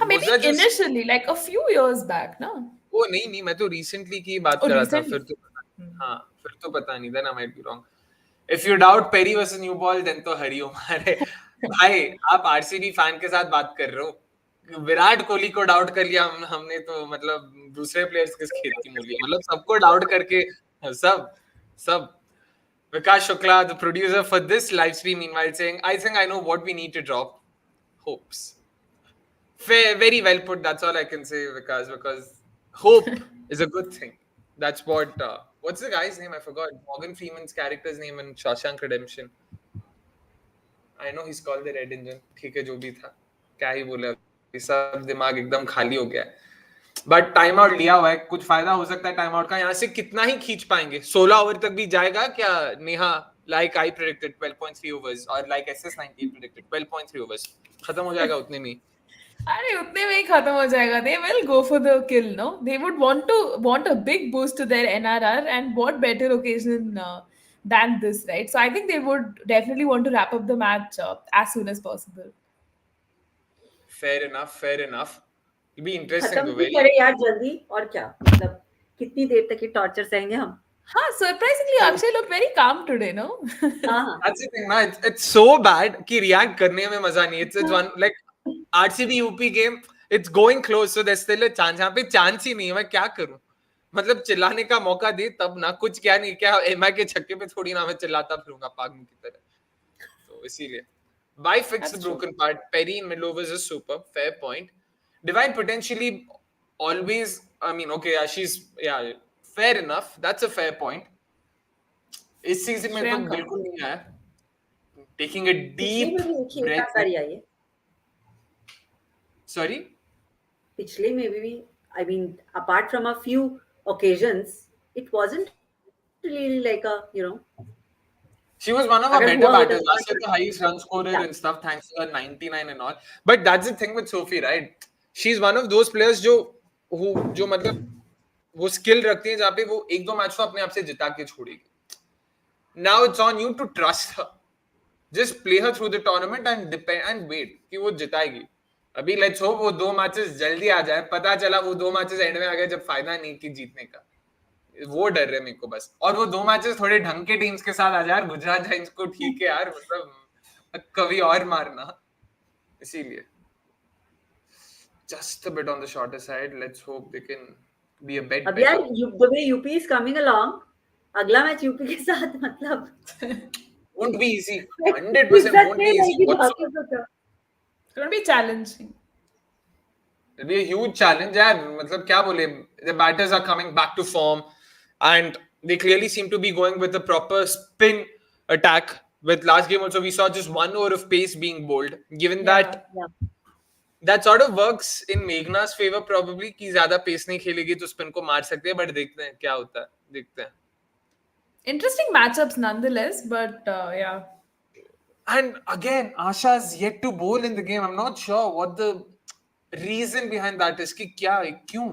Maybe Was that just? initially, like a few years back, no? वो नहीं मैं तो recently की बात Oh, कर रहा था recently. फिर तो हाँ फिर तो पता नहीं then I might be wrong. If you doubt Perry versus new ball then तो हरिओम अरे भाई आप आरसीबी फैन के साथ बात कर रहे हो विराट कोहली को डाउट कर लिया हमने तो मतलब दूसरे प्लेयर्स किस खेत की मूली है मतलब सबको डाउट करके सब सब Vikas Shukla, the producer for this live stream, meanwhile saying, I think I know what we need to drop. Hopes. Fair, very well put. That's all I can say, Vikas, because hope is a good thing. That's what. What's the guy's name? I forgot. Morgan Freeman's character's name in Shawshank Redemption. I know he's called the Red Engine. ठीक है जो भी था क्या ही बोले अभी सब दिमाग एकदम खाली हो गया है बट टाइम आउट लिया हुआ है कुछ फायदा हो सकता है टाइम आउट का यहाँ से कितना ही खींच पाएंगे 16 ओवर तक भी जाएगा क्या Neha like I predicted 12.3 overs or like SS19 predicted 12.3 overs खत्म हो जाएगा उतने में अरे उतने में ही खत्म हो जाएगा. They will go for the kill, no? They would want a big boost to their NRR, and what better occasion than this, right? So I think they would definitely want to wrap up the match as soon as possible. fair enough it'll be interesting खत्म though क्यों very करे यार जल्दी और क्या मतलब कितनी देर तक ये टॉर्चर सहेंगे हम Huh, surprisingly, Akshay looked very calm today, no? हाँ that's the thing na it's so bad कि react करने में मजा नहीं it's one like RCB UP game it's going close so there's still a chance यहाँ पे chance ही नहीं है मैं क्या करूं मतलब चिल्लाने का मौका दे तब ना कुछ क्या नहीं क्या एमआई के छक्के पे थोड़ी ना मैं चिल्लाता फिरूंगा पागल की तरह तो इसीलिए why fix That's the true. broken part Perry in middle overs is super fair point Divine potentially always I mean okay yeah she's yeah fair enough that's a fair point इस सीजन में तो Shriyanka. बिल्कुल नहीं आया taking a पिछले deep में भी एक ही एक breath सारी आई है sorry पिछले में भी I mean apart from a few occasions it wasn't really like a she was one of our अगर better हुआ होता batters last year the highest run scorer yeah. and stuff thanks to her 99 and all but that's the thing with Sophie right she's one of those players जो जो मतलब वो skill रखती है जहाँ पे वो एक दो मैच को अपने आप से जिता के छोड़ेगी now it's on you to trust her just play her through the tournament and depend and wait कि वो जिताएगी अभी लेट्स होप वो दो मैचेस जल्दी आ जाए पता चला वो दो मैचेस एंड में आ गए जब फायदा नहीं कि जीतने का वो डर रहे मेरे को बस और वो दो मैचेस थोड़े ढंग के टीम्स के साथ आ जाए यार गुजरात जाइंट्स को ठीक है यार मतलब कभी और मारना इसीलिए just a bit on the shorter side let's hope they can be a bit अब better यार the way UP is coming along अगला मैच यूपी के साथ मतलब won't be easy 100% won't be easy whatsoever It's going to be challenging. it'll be a huge challenge यार मतलब क्या बोले the batters are coming back to form and they clearly seem to be going with a proper spin attack with last game also we saw just 1 over of pace being bowled given that that sort of works in Meghna's favor probably कि ज्यादा pace नहीं खेलेगी तो spin को मार सकते हैं but देखते हैं क्या होता है देखते हैं Interesting matchups nonetheless, but yeah. and again Asha's yet to bowl in the game I'm not sure what the reason behind that is कि क्या है क्यों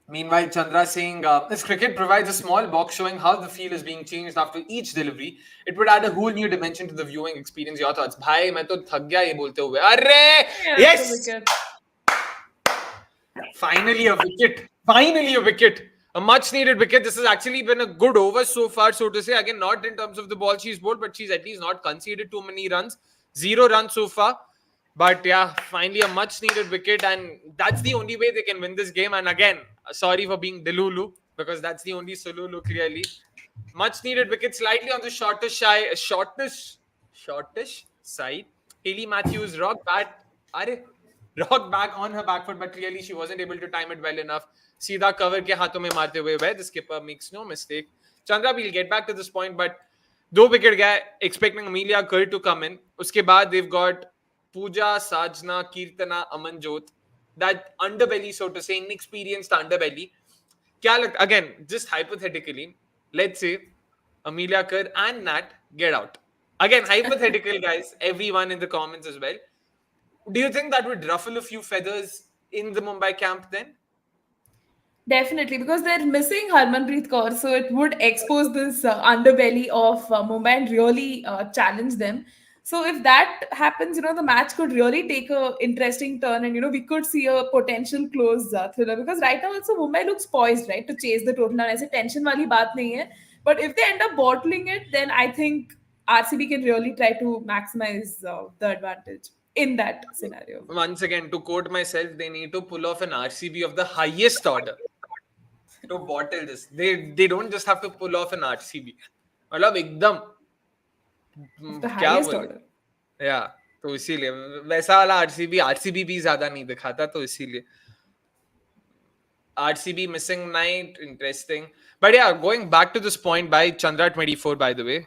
Meanwhile, Chandra saying, this cricket provides a small box showing how the feel is being changed after each delivery. It would add a whole new dimension to the viewing experience. Your thoughts? भाई मैं तो थक गया ये बोलते हुए अरे yes finally a wicket a much needed wicket this has actually been a good over so far so to say again not in terms of the ball she's bowled but she's at least not conceded too many runs 0 runs so far but yeah finally a much needed wicket and that's the only way they can win this game and again sorry for being Delulu because that's the only Solulu clearly much needed wicket slightly on the shortish side Hayley Matthews rock back on her back foot but clearly she wasn't able to time it well enough सीधा cover के हाथों में मारते हुए वह the skipper makes no mistake Chandra we'll get back to this point but दो wicket गए expecting Amelia Kerr to come in उसके बाद they've got Pooja Sajna Kirtana Amanjot that underbelly so to say inexperienced underbelly क्या लगता again just hypothetically let's say Amelia Kerr and Nat get out again hypothetical guys everyone in the comments as well do you think that would ruffle a few feathers in the Mumbai camp then Definitely, because they're missing Harmanpreet Kaur, so it would expose this underbelly of Mumbai and really challenge them. So if that happens, the match could really take a interesting turn, and we could see a potential close thriller. Because right now also Mumbai looks poised, right, to chase the total. Now, ऐसे tension वाली बात नहीं है. But if they end up bottling it, then I think RCB can really try to maximize the advantage in that scenario. Once again, to quote myself, they need to pull off an RCB of the highest order to bottle this. They don't just have to pull off an RCB. मतलब एकदम The क्या highest बोले order. या तो इसीलिए वैसा वाला RCB भी ज्यादा नहीं दिखाता तो इसीलिए RCB missing night, interesting. But yeah, going back to this point by Chandra 24, by the way.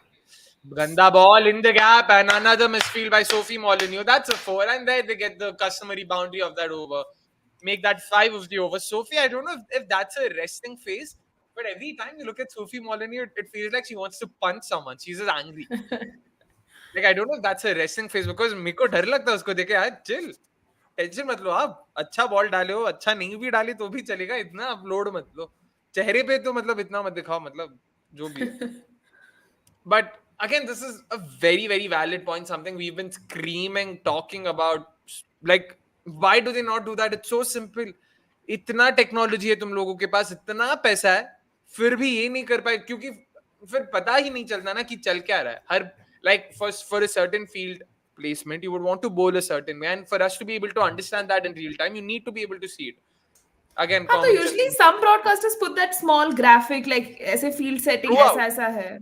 Ganda ball in the gap and another misfield by Sophie Molyneux. That's a 4. And there they get the customary boundary of that over. Make that 5 of the over. Sophie, I don't know if that's a resting phase, but every time you look at Sophie Molyneux, it feels like she wants to punch someone. She's just angry. Like, I don't know if that's a resting phase because मेरे को डर लगता है उसको देखे यार chill. Tension मत लो आप अच्छा बॉल डाले हो अच्छा नहीं भी डाली तो भी चलेगा इतना आप लोड मत लो चेहरे पे तो मतलब इतना मत दिखाओ मतलब जो भी है but again this is a very very valid point something we've been screaming talking about like why do they not do that it's so simple इतना टेक्नोलॉजी है तुम लोगों के पास इतना पैसा है फिर भी ये नहीं कर पाए क्योंकि फिर पता ही नहीं चलता ना कि चल क्या रहा है हर like for a certain field placement you would want to bowl a certain way and for us to be able to understand that in real time you need to be able to see it again हाँ, तो common usually sense some broadcasters put that small graphic like ऐसे field setting throughout ऐसा है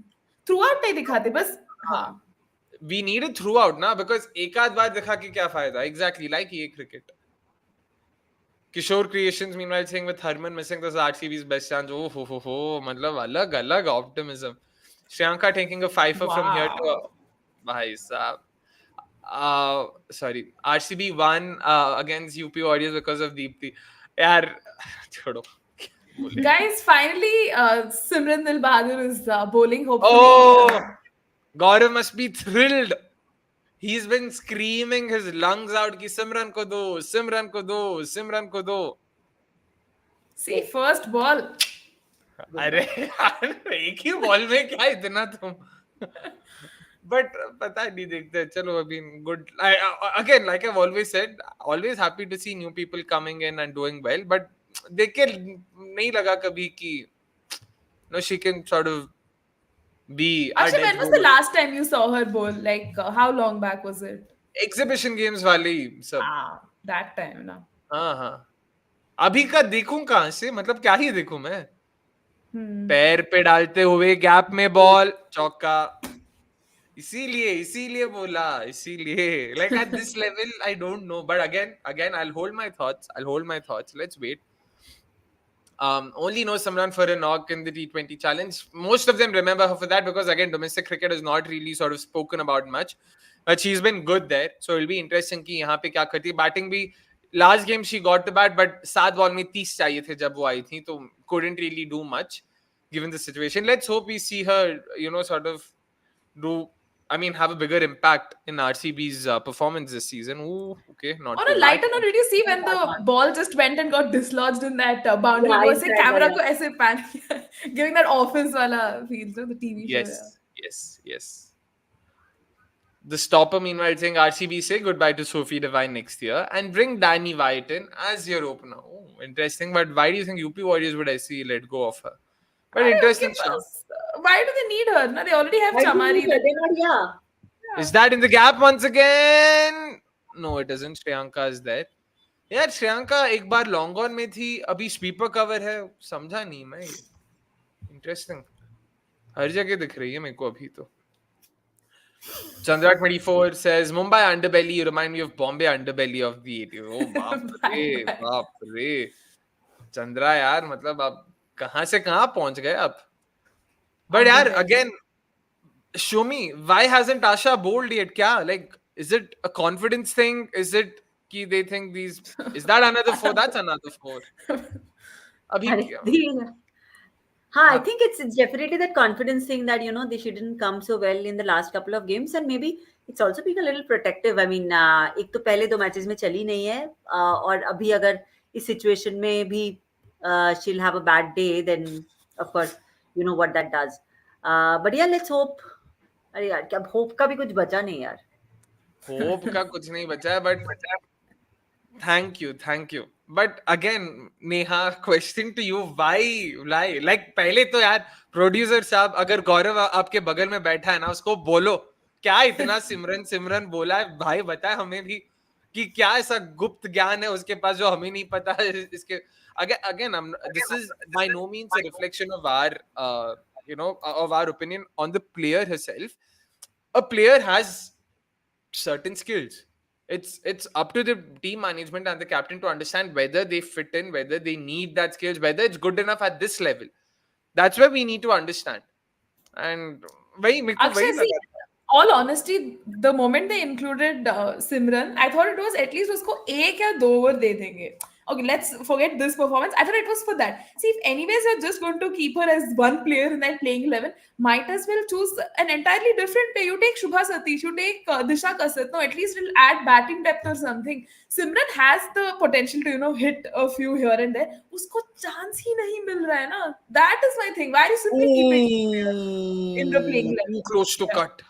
throughout नहीं दिखाते बस हाँ we need it throughout ना because एक आध बार दिखा के क्या फायदा exactly like ये cricket Kishore Creations meanwhile saying with Harman missing this RCB's best chance oh ho मतलब अलग optimism Shriyanka taking a fifer from here to wow bhai sahab sorry RCB won against UP Warriors because of Deepthi यार छोड़ो बोले guys finally Simran Dil Bahadur is bowling hopefully oh Gaurav must be thrilled he's been screaming his lungs out कि सिमरन को दो सिमरन को दो सिमरन को दो see first ball अरे यार एक ही बॉल में क्या इतना तुम बट पता नहीं देखते चलो अभी good again like I always said always happy to see new people coming in and doing well but देख के नहीं लगा कभी कि no she can sort of be our Akshay, when death was the last time you saw her bowl like how long back was it exhibition games वाले ही सब that time ना हाँ अभी का देखूं कहां से मतलब क्या ही देखूं मैं पैर पे डालते हुए गैप में बॉल चौका इसीलिए बोला इसीलिए like at this level I don't know but again I'll hold my thoughts let's wait only know Samran for a knock in the T20 challenge most of them remember her for that because again domestic cricket is not really sort of spoken about much but she's been good there so it'll be interesting कि यहाँ पे क्या करती है batting भी last game she got the bat but 7 ball में 30 चाहिए थे जब वो आई थी तो couldn't really do much given the situation let's hope we see her sort of do have a bigger impact in RCB's performance this season. Ooh, okay, not on too a bad. lighter note, did you see when the ball just went and got dislodged in that boundary? Yeah, वो ऐसे inside camera wala. को ऐसे pan giving that office wala feel, the TV show. Yes. The stopper, meanwhile, saying RCB say goodbye to Sophie Devine next year and bring Danny White in as your opener. Oh, interesting. But why do you think UP Warriors would I see let go of her? But interesting show. Why do they need her? No, they already have Why do Chamari. you they're not, yeah. Is that in the gap once again? No, it isn't. Shriyanka is there. यार श्रेयांका एक बार long on में थी अभी sweeper cover है समझा नहीं मैं interesting हर जगह दिख रही है मेरे को अभी तो Chandra 24 says Mumbai underbelly you remind me of Bombay underbelly of the 80s oh बाप रे चंद्रा यार मतलब आप कहां से कहां पहुंच गए आप बट यार again show me why hasn't Asha bowled yet kya like is it a confidence thing is it कि they think these is that another 4 that's another 4 abhi I think it's definitely that confidence thing that they shouldn't come so well in the last couple of games and maybe it's also being a little protective I mean एक तो पहले 2 matches में चली नहीं है और अभी अगर इस सिचुएशन में भी she'll have a bad day, then of course you know what that does. But yeah, let's hope. अरे यार क्या hope का भी कुछ बचा नहीं यार. होप का कुछ नहीं बचा है, but thank you. But again Neha, question to you, why like पहले तो यार प्रोड्यूसर साहब, अगर गौरव आपके बगल में बैठा है ना, उसको बोलो क्या इतना सिमरन सिमरन बोला है भाई, बताए हमें भी कि क्या ऐसा गुप्त ज्ञान है उसके पास जो हमें नहीं पता है. इसके again this is by no means a reflection of our of our opinion on the player herself. A player has certain skills. It's up to the team management and the captain to understand whether they fit in, whether they need that skills, whether it's good enough at this level. That's where we need to understand. And वही मेरे को वही Akshay, see, लगा. all honesty, the moment they included Simran, I thought it was at least उसको एक या दो over दे देंगे. Okay, let's forget this performance. I thought it was for that. See, if anyways you're just going to keep her as one player in that playing 11, might as well choose an entirely different player. You take Shubha Satish, you take Disha Kasat. No, at least it'll add batting depth or something. Simran has the potential to, hit a few here and there. उसको chance ही नहीं मिल रहा है ना. That is my thing. Why are you simply keeping in the playing 11? Too close to Yeah. cut.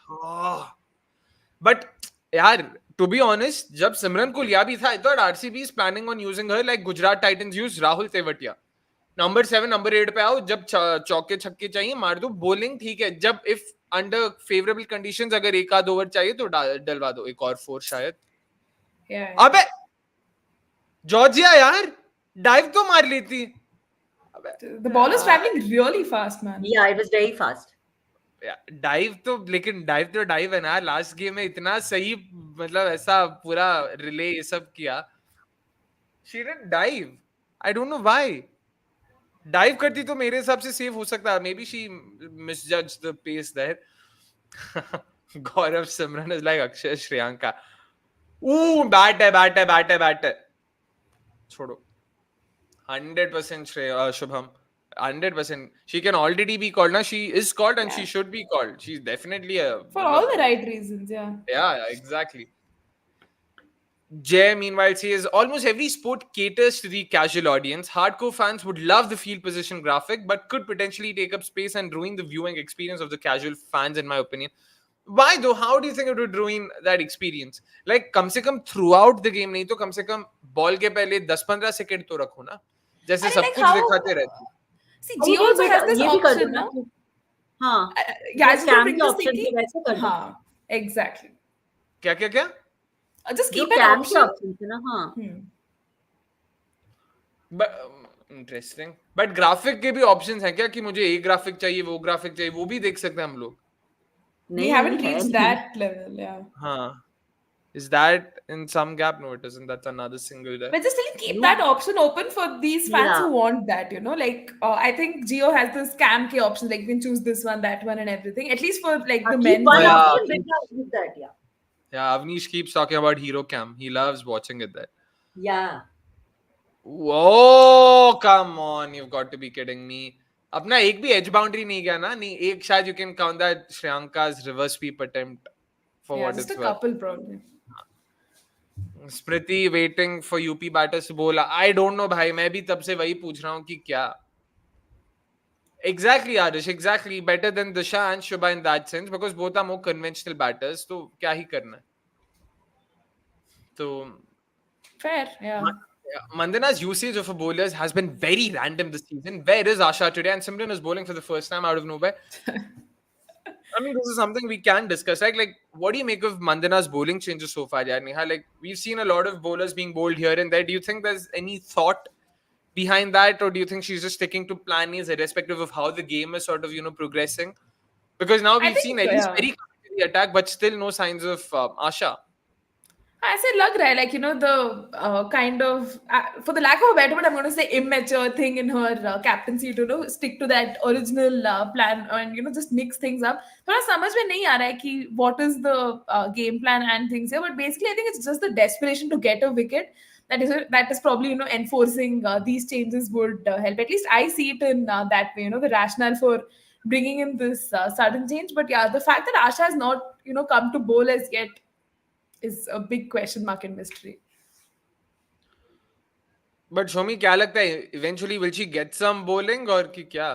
But यार, to be honest, जब सिमरन को लिया भी था, I thought RCB is planning on using her like Gujarat Titans used Rahul Tewatia. Number 7 number 8 पे आओ, जब चौके छक्के चाहिए मार दो. बॉलिंग ठीक है, जब इफ अंडर फेवरेबल कंडीशंस अगर एक आध ओवर चाहिए तो डलवा दो एक और 4 शायद. Yeah. अबे जॉर्जिया यार डाइव तो मार लेती. The ball is traveling really fast, man. Yeah, it was very fast. Dive तो, लेकिन डाइव है ना. लास्ट गेम में इतना सही, मतलब ऐसा पूरा रिले ये सब किया. She didn't dive. I don't know why. Dive करती तो मेरे हिसाब से सेफ हो सकता है. Maybe she misjudge the pace there. Gaurav Simran is like Akshay Shreyanka. Bat है. छोड़ो. 100% Shubham. 100%. She can already be called. Now she is called and she should be called. She's definitely a. For all the right reasons, yeah. Yeah, exactly. Jay, meanwhile, says almost every sport caters to the casual audience. Hardcore fans would love the field position graphic, but could potentially take up space and ruin the viewing experience of the casual fans, in my opinion. Why though? How do you think it would ruin that experience? Like, कम से कम throughout the game नहीं तो कम से कम ball के पहले 10-15 second तो रखो ना, जैसे सब कुछ दिखाते रहते. See, Jio also has this ये भी कर option, दो ना. no? हाँ. Yeah, I just Cam bring के this option thinking. थे वैसे कर दो. हाँ, exactly. क्या? Just जो keep an Cam के option. option थे ना, हाँ. But interesting. बट ग्राफिक के भी ऑप्शंस हैं क्या कि मुझे एक ग्राफिक चाहिए, वो ग्राफिक चाहिए, वो भी देख सकते हैं हम लोग. We haven't reached that level, yeah. हाँ. Is that in some gap? No, it isn't. That's another single there. But just still keep that option open for these fans Yeah. who want that, like I think Jio has this Cam K option, like you can choose this one, that one, and everything. At least for like the Keep men's. one Yeah. option, then use that, yeah. Yeah, Avnish keeps talking about Hero Cam. He loves watching it there. Yeah. Whoa, come on. You've got to be kidding me. अपना एक भी edge boundary नहीं गया ना. नहीं, एक शायद you can count that Shriyanka's reverse sweep attempt for Yeah, what just it's a worth. couple probably. Smriti waiting for UP batters to bowl. I don't know भाई. मैं भी तब से वही पूछ रहा हूँ कि क्या. Exactly, Arish. Exactly. Better than Disha and Shubha in that sense because both are more conventional batters. तो क्या ही करना है. तो Fair, yeah. Mandana's usage of a bowlers has been very random this season. Where is Asha today? And Simran is bowling for the first time out of nowhere. I mean, this is something we can discuss. Like, what do you make of Mandana's bowling changes so far, Neha? Like, we've seen a lot of bowlers being bowled here and there. Do you think there's any thought behind that, or do you think she's just sticking to plan A's irrespective of how the game is sort of, progressing? Because now we've seen Ellyse Perry coming to the attack, but still no signs of Asha. I said lag raha hai, like the kind of for the lack of a better word, I'm going to say immature thing in her captaincy to stick to that original plan and just mix things up. थोड़ा समझ में नहीं आ रहा है कि what is the game plan and things here, but basically I think it's just the desperation to get a wicket that is probably enforcing these changes would help. At least I see it in that way. The rationale for bringing in this sudden change, but yeah, the fact that Asha has not come to bowl as yet is a big question mark and mystery. But Soumi, क्या लगता है eventually will she get some bowling और कि क्या?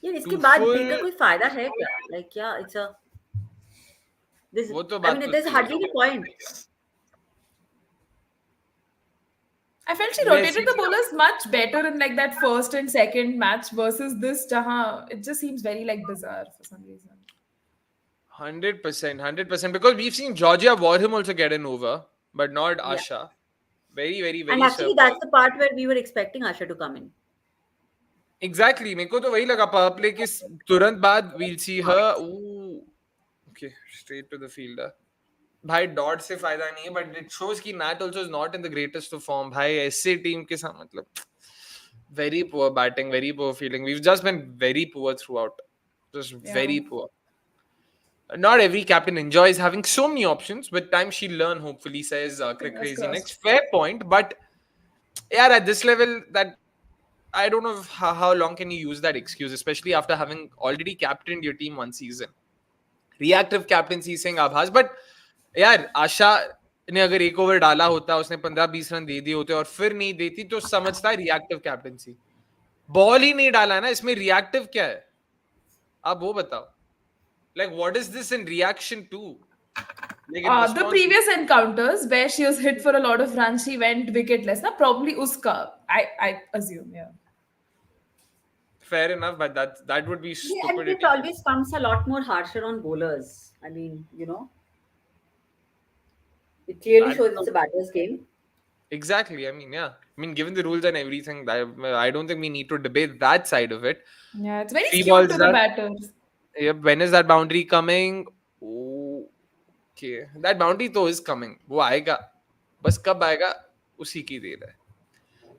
यार इसके Too बाद full. देकर कोई फायदा है क्या? लाइक क्या इट्स अ दिस वो तो आई बात मीन तो देयर इज सही हार्डली है. Any point. I felt she वैसे rotated the bowlers much better in like that first and second match versus this. Jahan, it just seems very like bizarre for some reason. 100%, 100%. Because we've seen Georgia Warham also get an over, but not Yeah. Asha. Very, very, And very actually that's surprised. the part where we were expecting Asha to come in. Exactly. मेरे को तो वही लगा power play के तुरंत बाद we'll see her. Ooh. Okay, straight to the fielder. भाई dot से फायदा नहीं है, but it shows कि Nat also is not in the greatest of form. भाई ऐसे टीम के साथ मतलब very poor batting, very poor fielding. We've just been very poor throughout. Just Yeah. very poor. Not every captain enjoys having so many options. With time, she'll learn, hopefully, says Crick Fingers Crazy Next. crossed. Fair point. But yeah, at this level, that I don't know how long can you use that excuse, especially after having already captained your team one season. Reactive captaincy saying Abhas. But यार आशा ने अगर एक over डाला होता, उसने 15-20 run दे दिए होते और फिर नहीं देती तो समझता है रिएक्टिव कैप्टेंसी. बॉल ही नहीं डाला ना, इसमें रिएक्टिव क्या है? आप वो बताओ. Like, what is this in reaction to? Like, in The response to. previous encounters where she was hit for a lot of runs, she went wicketless. Na probably uska. I assume, yeah. Fair enough, but that would be Yeah, and it stupidity. always comes a lot more harsher on bowlers. I mean, it clearly That shows it's a batter's game. exactly. I mean, yeah. I mean, given the rules and everything, I don't think we need to debate that side of it. Yeah, it's very Three skewed balls to the done. batters. Yep. When is that boundary coming? Okay, that boundary though is coming. वो आएगा. बस कब आएगा? उसी की देर है.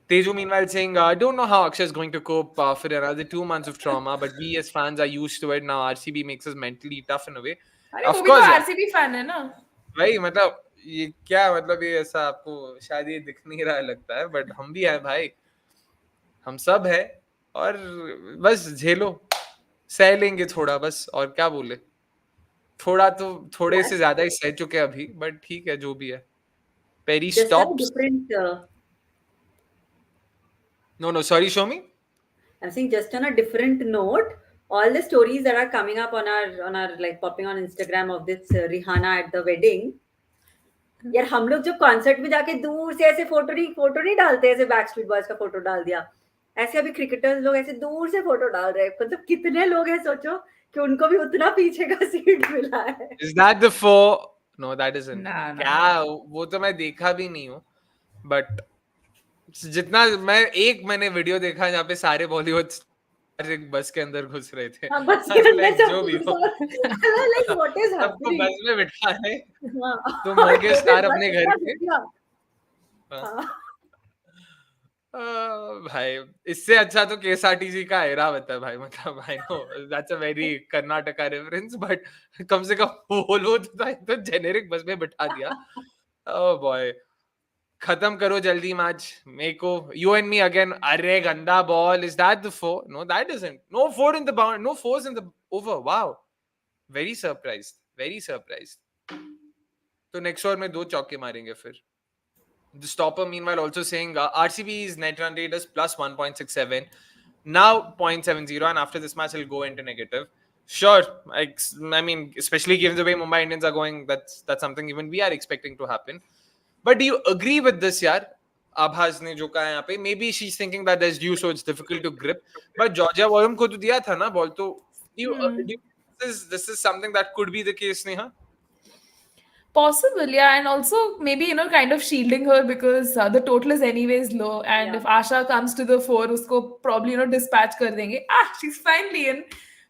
Teju meanwhile saying, I don't know how Akshay is going to cope for another 2 months of trauma, but we as fans are used to it. Now RCB makes us mentally tough in a way. अरे वो Of भी तो course, yeah. RCB fan है ना. भाई मतलब ये क्या मतलब ये ऐसा आपको शायद ये दिख नहीं रहा लगता है, बट हम भी हैं भाई, हम सब है और बस झेलो, सह लेंगे थोड़ा बस, और क्या बोले, थोड़ा तो थोड़े Yeah, से ज्यादा ही सह चुके हैं अभी, बट ठीक है जो भी है. Perry just on a stops. different. No, sorry, Shomi. I'm saying just on a different note, all the stories that are coming up on our like popping on Instagram of this Rihanna at the wedding. यार हम लोग जब concert में जाके दूर से ऐसे photo नहीं डालते, ऐसे बैक स्ट्रीट बॉयज का फोटो डाल दिया, ऐसे अभी क्रिकेटर्स लोग ऐसे दूर से फोटो डाल रहे हैं. मतलब कितने लोग हैं सोचो कि उनको भी उतना पीछे का सीट मिला है. Is that the four? No, that isn't. ना ना. क्या वो तो मैं देखा भी नहीं हूँ, बट जितना मैंने वीडियो देखा जहाँ पे सारे बॉलीवुड एक बस के अंदर घुस रहे थे. हाँ, बस के अंदर Like, सब जो भी हो, लाइक व्हाट इज सबको हैपनिंग. बस में बिठा है, तुम हाँ, होगे स्टार बस अपने घर इतना के. घटिया. हाँ. हाँ. भाई इससे अच्छा तो केएसआरटीसी का ऐरावत है भाई. मतलब I know that's a very Karnataka reference, but कम से कम बोलो तो जेनेरिक बस में बिठा दिया. ओह बॉय, खत्म करो जल्दी मैच. मेरे को यू एंड मी अगेन. अरे गंदा ball. Is that the four? No that isn't. No four in the bound, no fours in the over. Wow, very surprised, very surprised. तो नेक्स्ट ओवर में 2 चौके मारेंगे फिर. The stopper meanwhile also saying RCB's net run rate is plus 1.67, now 0.70, and after this match it'll go into negative. Sure, I mean, especially given the way Mumbai Indians are going, that's something even we are expecting to happen. But do you agree with this, yaar? Abhas ने जो कहा यहाँ पे, maybe she's thinking that there's due, so it's difficult to grip. But Georgia Warham को तो दिया था ना ball, तो do you this is something that could be the case, Neha? Possible, yeah, and also maybe kind of shielding her because the total is anyways low, and Yeah. if Asha comes to the fore, usko probably dispatch kar denge. She's finally in,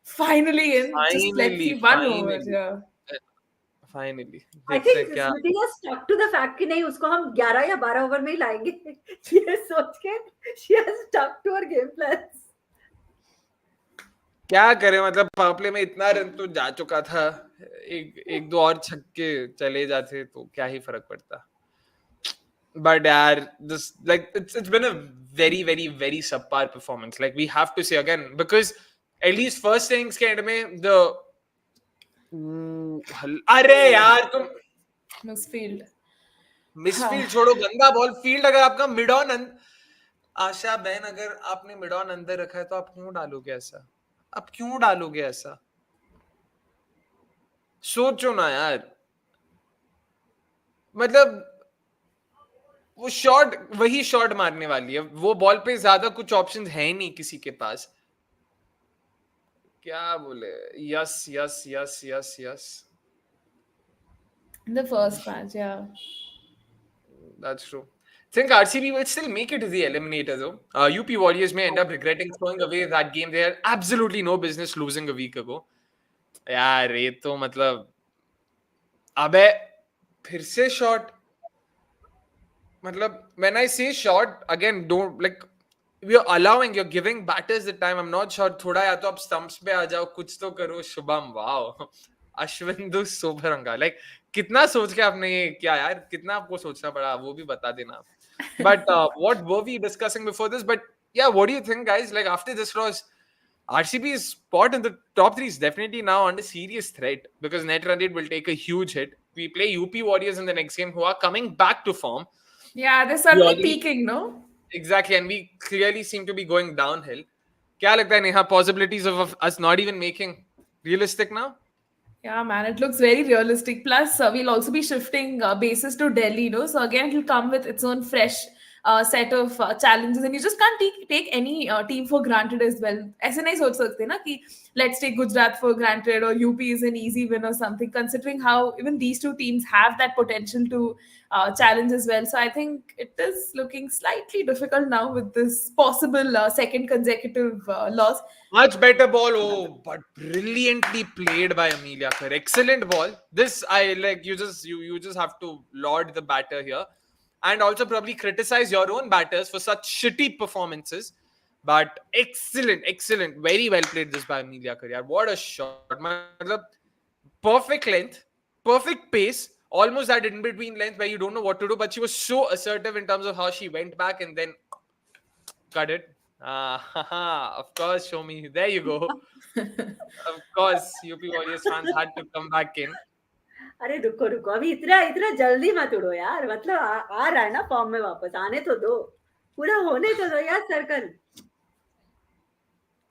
finally in. Just let's see one over, yeah. Finally. I देखते हैं think क्या. Smriti has stuck to the fact कि नहीं उसको हम 11 या 12 over में ही लाएंगे. ये सोच के she has stuck to her game plans. क्या करे, मतलब पावरप्ले में इतना रन तो जा चुका था, एक दो और छक्के चले जाते तो क्या ही फर्क पड़ता. बट यार this like it's been a very very very subpar performance. Like we have to say again, because at least first innings के end में the अरे यार तुम Misfield. मिसफील्ड छोड़ो, गंदा बॉल, फील्ड अगर आपका मिड ऑन, आशा बहन अगर आपने मिड ऑन अंदर रखा है तो आप क्यों डालोगे ऐसा? आप क्यों डालोगे ऐसा? सोचो ना यार, मतलब वो शॉट, वही शॉट मारने वाली है, वो बॉल पे ज्यादा कुछ ऑप्शंस है नहीं किसी के पास। क्या बोले, yes yes yes yes yes, In the first match, yeah. that's true. Think RCB will still make it to the eliminator though. UP Warriors may end up regretting throwing away that game. They had absolutely no business losing a week ago. यार ये तो मतलब, अबे फिर से shot, मतलब when I say short again, don't like, we are allowing, you're giving batters the time. I'm not sure, थोड़ा या तो आप stumps पे आ जाओ, कुछ तो करो शुभम, वाओ अश्विंदु सोभरंगा, लाइक कितना सोच के आपने ये किया यार, कितना आपको सोचना पड़ा वो भी बता देना आप. But what were we discussing before this? But yeah, what do you think, guys? Like after this loss, RCB's spot in the top three is definitely now under serious threat because net run rate will take a huge hit. We play UP Warriors in the next game, who are coming back to form. Yeah, they're We suddenly already, peaking, no? exactly, and we clearly seem to be going downhill. क्या लगता है Neha, possibilities of us not even making realistic now? Yeah, man, it looks very realistic. Plus, we'll also be shifting bases to Delhi, you know. So again, it'll come with its own fresh set of challenges, and you just can't take any team for granted as well. ऐसे नहीं सोच सकते ना कि let's take Gujarat for granted or UP is an easy win or something. Considering how even these two teams have that potential to challenge as well, so I think it is looking slightly difficult now with this possible second consecutive loss. Much better ball, oh, but brilliantly played by Amelia Kerr. Excellent ball. This I like. You just have to laud the batter here, and also probably criticize your own batters for such shitty performances. But excellent, excellent, very well played this by Amelia Kerr. Yaar. What a shot! मतलब perfect length, perfect pace, almost that in between length where you don't know what to do. But she was so assertive in terms of how she went back and then cut it. Of course, show me. There you go. Of course, UP Warriors fans had to come back in. अरे रुको रुको, अभी इतना इतना जल्दी मत उड़ो यार, मतलब आ रहा है ना फॉर्म में वापस, आने तो दो, पूरा होने तो दो यार सर्कल.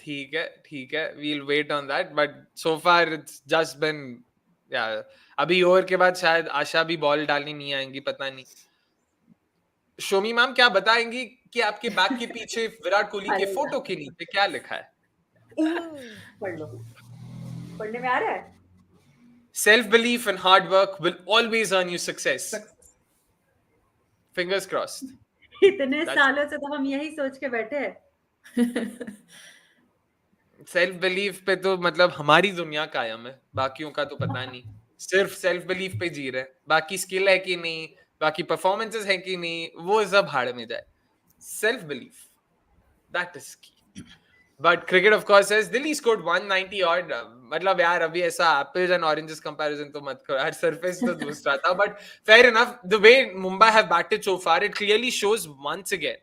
ठीक है, we'll wait on that. But so far it's just been, yeah. अभी ओवर के बाद शायद आशा भी बॉल डालनी नहीं आएंगी, पता नहीं. शोमी मैम क्या बताएंगी कि आपके बैक के पीछे विराट कोहली के अरे फोटो के नीचे क्या लिखा है? पढ़ लो, पढ़ने में आ रहा है. Self belief and hard work will always earn you success. Fingers crossed. इतने सालों से तो हम यही सोच के बैठे हैं. सेल्फ बिलीफ पे तो मतलब हमारी दुनिया कायम है, बाकियों का तो पता नहीं. सिर्फ सेल्फ बिलीफ पे जी रहे हैं, बाकी स्किल है कि नहीं, बाकी परफॉर्मेंसेस है कि नहीं, वो सब भाड़ में जाए. सेल्फ बिलीफ, दैट इज की. But cricket of course is, Delhi scored 190 odd. मतलब यार अभी ऐसा एप्पल्स एंड ऑरेंजेस कंपैरिजन तो मत करो यार, सरफेस तो दूसरा था. But fair enough, the way Mumbai have batted so far, it clearly shows once again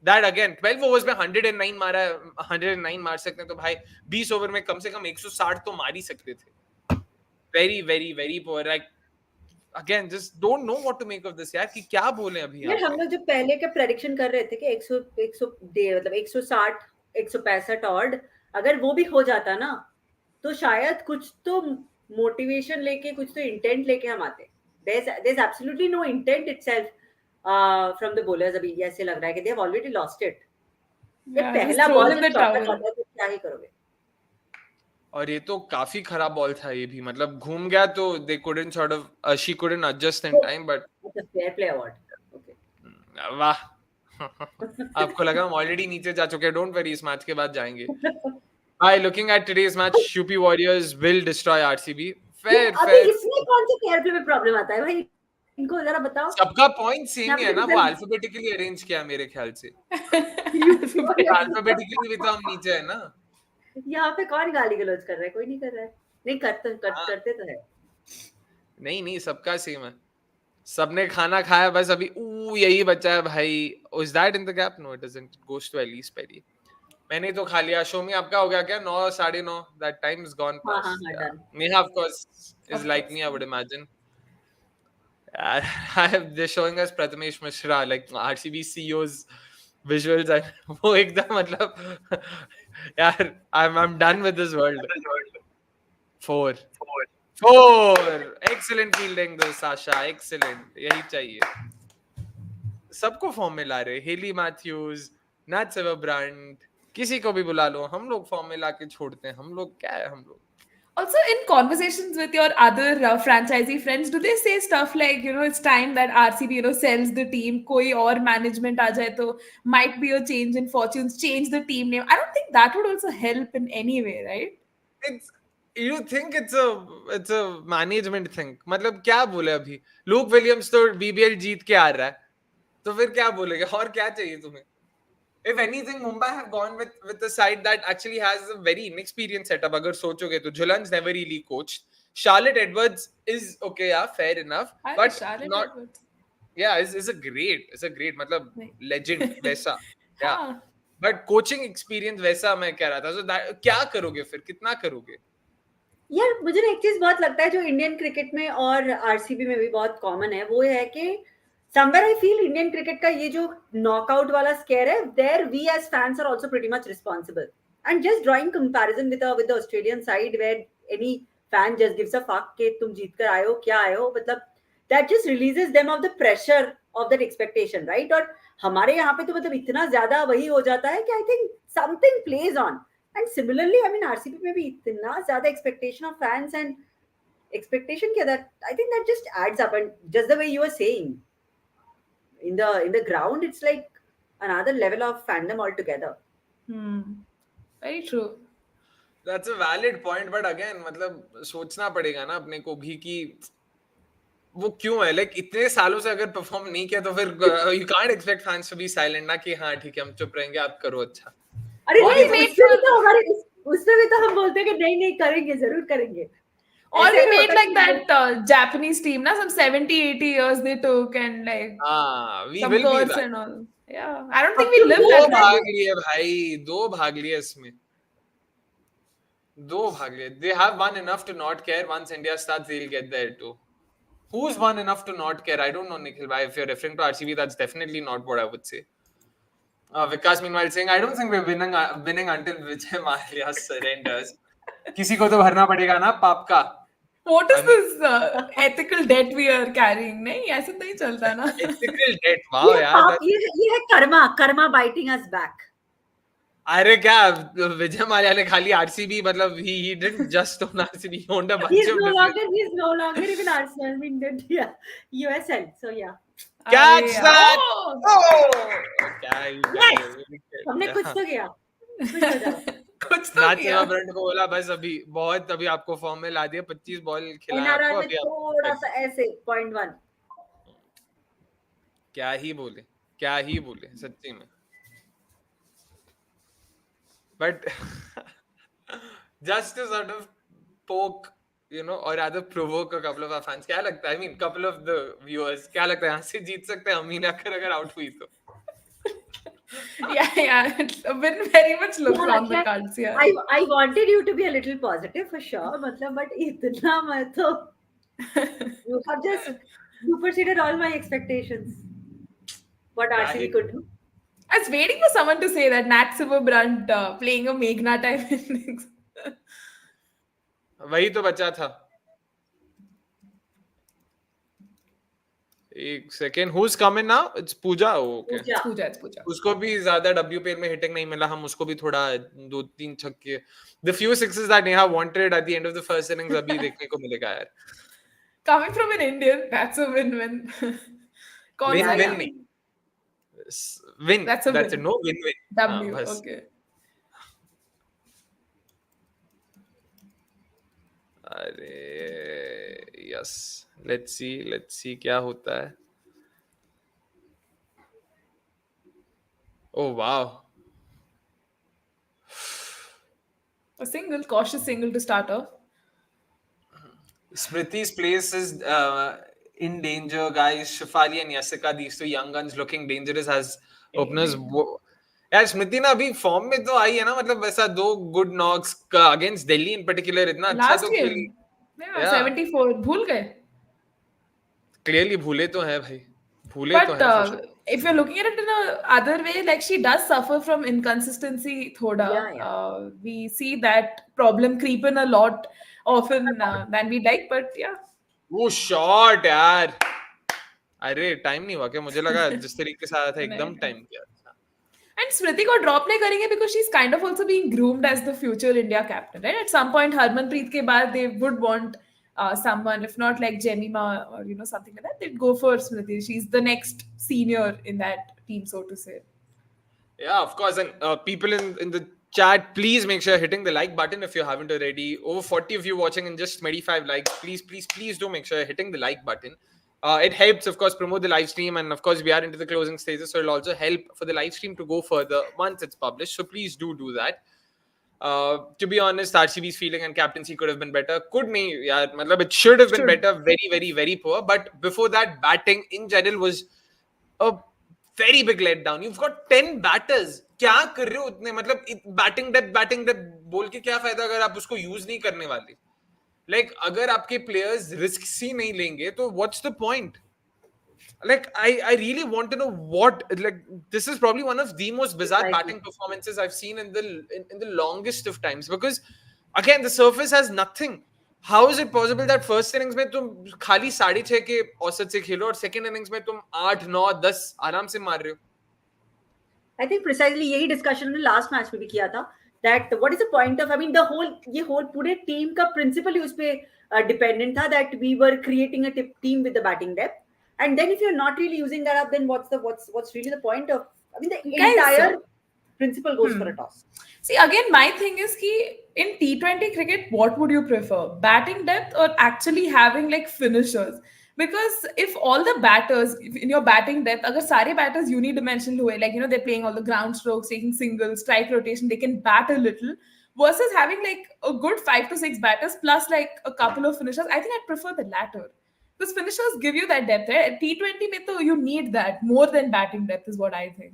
that again 12 overs में 109 मारा है. 109 मार सकते हैं तो भाई 20 ओवर में कम से कम 160 तो मार ही सकते थे. Very very very poor. Like again just don't know what to make of this यार, कि क्या बोले अभी यार. हम लोग जो पहले का प्रेडिक्शन कर रहे थे कि 100 मतलब 160 165 ऑड, अगर वो भी हो जाता ना तो शायद कुछ तो मोटिवेशन लेके, कुछ तो इंटेंट लेके हम आते. there's absolutely no intent itself from the bowlers. अभी ऐसे लग रहा है कि they have already lost it. ये पहला बॉल जब चौका जाता है तो क्या ही करोगे. और ये तो काफी खराब बॉल था ये भी, मतलब घूम गया तो they couldn't sort of she couldn't adjust in time. But fair play award. Okay. वाह. आपको लगा हम ऑलरेडी नीचे जा चुके हैं? डोंट वरी, इस मैच के बाद जाएंगे. By looking at today's match, UP Warriors will destroy RCB. Fair. इसमें कौन से फेयर प्ले में प्रॉब्लम आता है भाई, इनको जरा बताओ. सबका पॉइंट सेम ही है ना, वो अल्फाबेटिकली अरेंज किया मेरे ख्याल से. अल्फाबेटिकली भी तो हम नीचे है ना. यहाँ पे कौन गाली गलौज कर रहा है? कोई नहीं कर रहा है. नहीं करते तो है. नहीं सबका सेम है. सबने खाना खाया, बस अभी यही बचा है भाई. Is that in the gap? No it doesn't. Goes to Ellyse Perry. मैंने तो खा लिया. शोमी आपका हो गया क्या? 9 9:30. That time is gone past. Neha of course is like me, I would imagine. They're showing us Prathamesh Mishra, like RCB CEO's visuals, and वो एकदम मतलब यार, I'm done with this world. 4. Excellent fielding though, Sasha. Excellent. यही चाहिए. सबको form में ला रहे. Hayley Matthews, NAT सेवरब्रांड, किसी को भी बुला लो, हम लोग फॉर्म में लाके छोड़ते हैं. हम लोग क्या है, हम लोग. Also, in conversations with your other franchisee friends, do they say stuff like, it's time that RCB, sells the team, koi or management aa jaye to might be a change in fortunes, change the team name? I don't think that would also help in any way, right? It's, you think it's a management thing. मतलब क्या बोले अभी? Look Williams तो BBL जीत के आ रहा है, तो फिर क्या बोलेगे? और क्या चाहिए तुम्हें? If anything, Mumbai have gone with a side that actually has a very inexperienced setup. अगर सोचोगे तो Jhulan's never really coached. Charlotte Edwards is okay, yeah, fair enough, but Charlotte not. Edwards. Yeah, is a great मतलब Right. legend वैसा. Yeah, हाँ. but coaching experience वैसा मैं कह रहा था. So that क्या करोगे फिर? कितना करोगे? यार मुझे ना एक चीज बहुत लगता है जो इंडियन क्रिकेट में और आरसीबी में भी बहुत कॉमन है, वो है कि somewhere I feel Indian cricket का ये जो नॉकआउट वाला स्केयर है, there we as fans are also pretty much responsible. And just drawing comparison with the Australian side where any fan just gives a fuck कि तुम जीत कर आए हो, क्या आए हो, मतलब that just releases them of the pressure of that expectation, right? और हमारे यहाँ पे तो मतलब इतना ज्यादा वही हो जाता है कि I think something plays on. And similarly, I mean, RCB में भी इतना ज़्यादा expectation of fans and expectation क्या, that I think that just adds up. And just the way you were saying, in the ground, it's like another level of fandom altogether. Very true. That's a valid point, but again मतलब सोचना पड़ेगा ना अपने को भी कि वो क्यों है. लाइक इतने सालों से अगर परफॉर्म नहीं किया तो फिर you can't expect fans to be silent ना कि हाँ ठीक है हम चुप रहेंगे, आप करो अच्छा. अरे Or नहीं, we made उसमें भी तो हमारे उसमें भी तो हम बोलते हैं कि नहीं नहीं करेंगे, जरूर करेंगे. Or ऐसे we अगर made होता like कि that Japanese team, na, some 70, 80 years they took, and like we some will be curse that. and all. Yeah, I don't अब think we तुम lived दो that भाग long. लिए भाई, दो भाग लिए इसमें, दो भाग लिए. They have won enough to not care. Once India starts, they'll get there too. Who's won enough to not care? I don't know, Nikhil. Bhai, if you're referring to RCB, that's definitely not what I would say. Vikas meanwhile saying, I don't think we're winning until Vijay Mallya surrenders. किसी को तो भरना पड़ेगा ना पाप का. What is I mean, this ethical debt we are carrying? नहीं, ऐसे नहीं चलता ना. ethical debt. Wow, ये यार. पाप, ये है कर्मा biting us back. अरे क्या विजय माल्या ने खाली आरसीबी, मतलब he didn't just own RCB, he owned a bunch He's of no different. longer he's no longer even Arsenal. I mean, yeah, USL. So yeah. Catch अरे that! यार, Oh! क्या ही Yes! करें. हमने कुछ तो किया. खुश हो जाओ. कुछ तो नाच किया. ब्रांड को बोला बस अभी बहुत, अभी आपको फॉर्म में ला दिया, 25 बॉल खिलाया एनआरआर आपको, में अभी आप थोड़ा सा ऐसे 0.1. क्या ही बोले, क्या ही बोले सच्ची में. But just to sort of poke, or rather provoke a couple of our fans, क्या लगता है, I mean couple of the viewers, क्या लगता है यहाँ से जीत सकते हैं अमीन अगर आउट हुई तो? Yeah, it's been very much looks Yeah, on the Akshay, cards. Yeah. I wanted you to be a little positive for sure, मतलब but इतना मत तो you have just superseded all my expectations. What क्या RCB he could do. I was waiting for someone to say that Nat Silverbrand playing a Meghna type innings. वही तो बचा था. एक second, who's coming now? It's Pooja. Okay. Pooja. It's Pooja. उसको भी ज्यादा WPL में हिटिंग नहीं मिला, हम उसको भी थोड़ा 2-3 छक्के, the few sixes that Neha wanted at the end of the first innings अभी देखने को मिलेगा यार. Coming from an Indian, that's a win-win. कौन Win सा win है? नहीं, win. That's a That's win. it. No win win. W. बस. Okay. अरे यस, लेट्स सी क्या होता है. Oh wow. A single, cautious single to start off. Smriti's place is in danger, guys. Shafali and Yasika, these two young guns looking dangerous as openers. यार स्मृति ना अभी form में तो आई है ना, मतलब वैसा 2 good knocks against Delhi in particular, इतना अच्छा Last तो game. खेली. Yeah, 74. भूल गए. clearly भूले तो हैं भाई, भूले तो But हैं for sure. if you're looking at it in a other way, like she does suffer from inconsistency, thoda. Yeah, yeah. We see that problem creep in a lot often than we like, but yeah. वो shot यार, अरे time नहीं हुआ क्या? मुझे लगा जिस तरीके से आया था नहीं, एकदम नहीं. टाइम किया. And Smriti को drop नहीं करेंगे because she's kind of also being groomed as the future India captain, right? At some point, Harmanpreet के बाद they would want someone, if not like Jemima or something like that, they'd go for Smriti. She's the next senior in that team, so to say. Yeah, of course. And people in the chat, please make sure you're hitting the like button if you haven't already. Over 40 of you watching and just 25 likes. Please do make sure you're hitting the like button. It helps, of course, promote the live stream. And of course, we are into the closing stages. So it'll also help for the live stream to go further once it's published. So please do that. To be honest, RCB's fielding and captaincy could have been better. It should have been better. Very, very, very poor. But before that, batting in general was a very big letdown. You've got 10 batters. क्या कर रहे हो उतने? मतलब batting depth बोल के क्या फायदा अगर आप उसको यूज नहीं करने वाले? Like अगर आपके प्लेयर्स रिस्क ही नहीं लेंगे तो what's the point? Like I really want to know what, like, this is probably one of the most bizarre batting performances I've seen in the longest of times, because again the surface has nothing. How is it possible that first innings में तुम खाली 6.5 के औसत से खेलो और second innings में तुम 8, 9, 10 आराम से मार रहे हो? I think precisely यही discussion हमने last match में भी किया था, that what is the point of, I mean, ये whole पूरे team का principle ही उस पे dependent था, that we were creating a team with the batting depth, and then if you're not really using that up, then what's really the point of, I mean, the entire principle goes for a toss. See, again, my thing is ki in T20 cricket, what would you prefer? Batting depth or actually having like finishers? Because if all the batters in your batting depth, agar sare batters unidimensional hue, like they're playing all the ground strokes, taking singles, strike rotation, they can bat a little, versus having like a good 5 to 6 batters plus like a couple of finishers, I think I'd prefer the latter. Because finishers give you that depth, right? At T20 mein to you need that more than batting depth is what I think.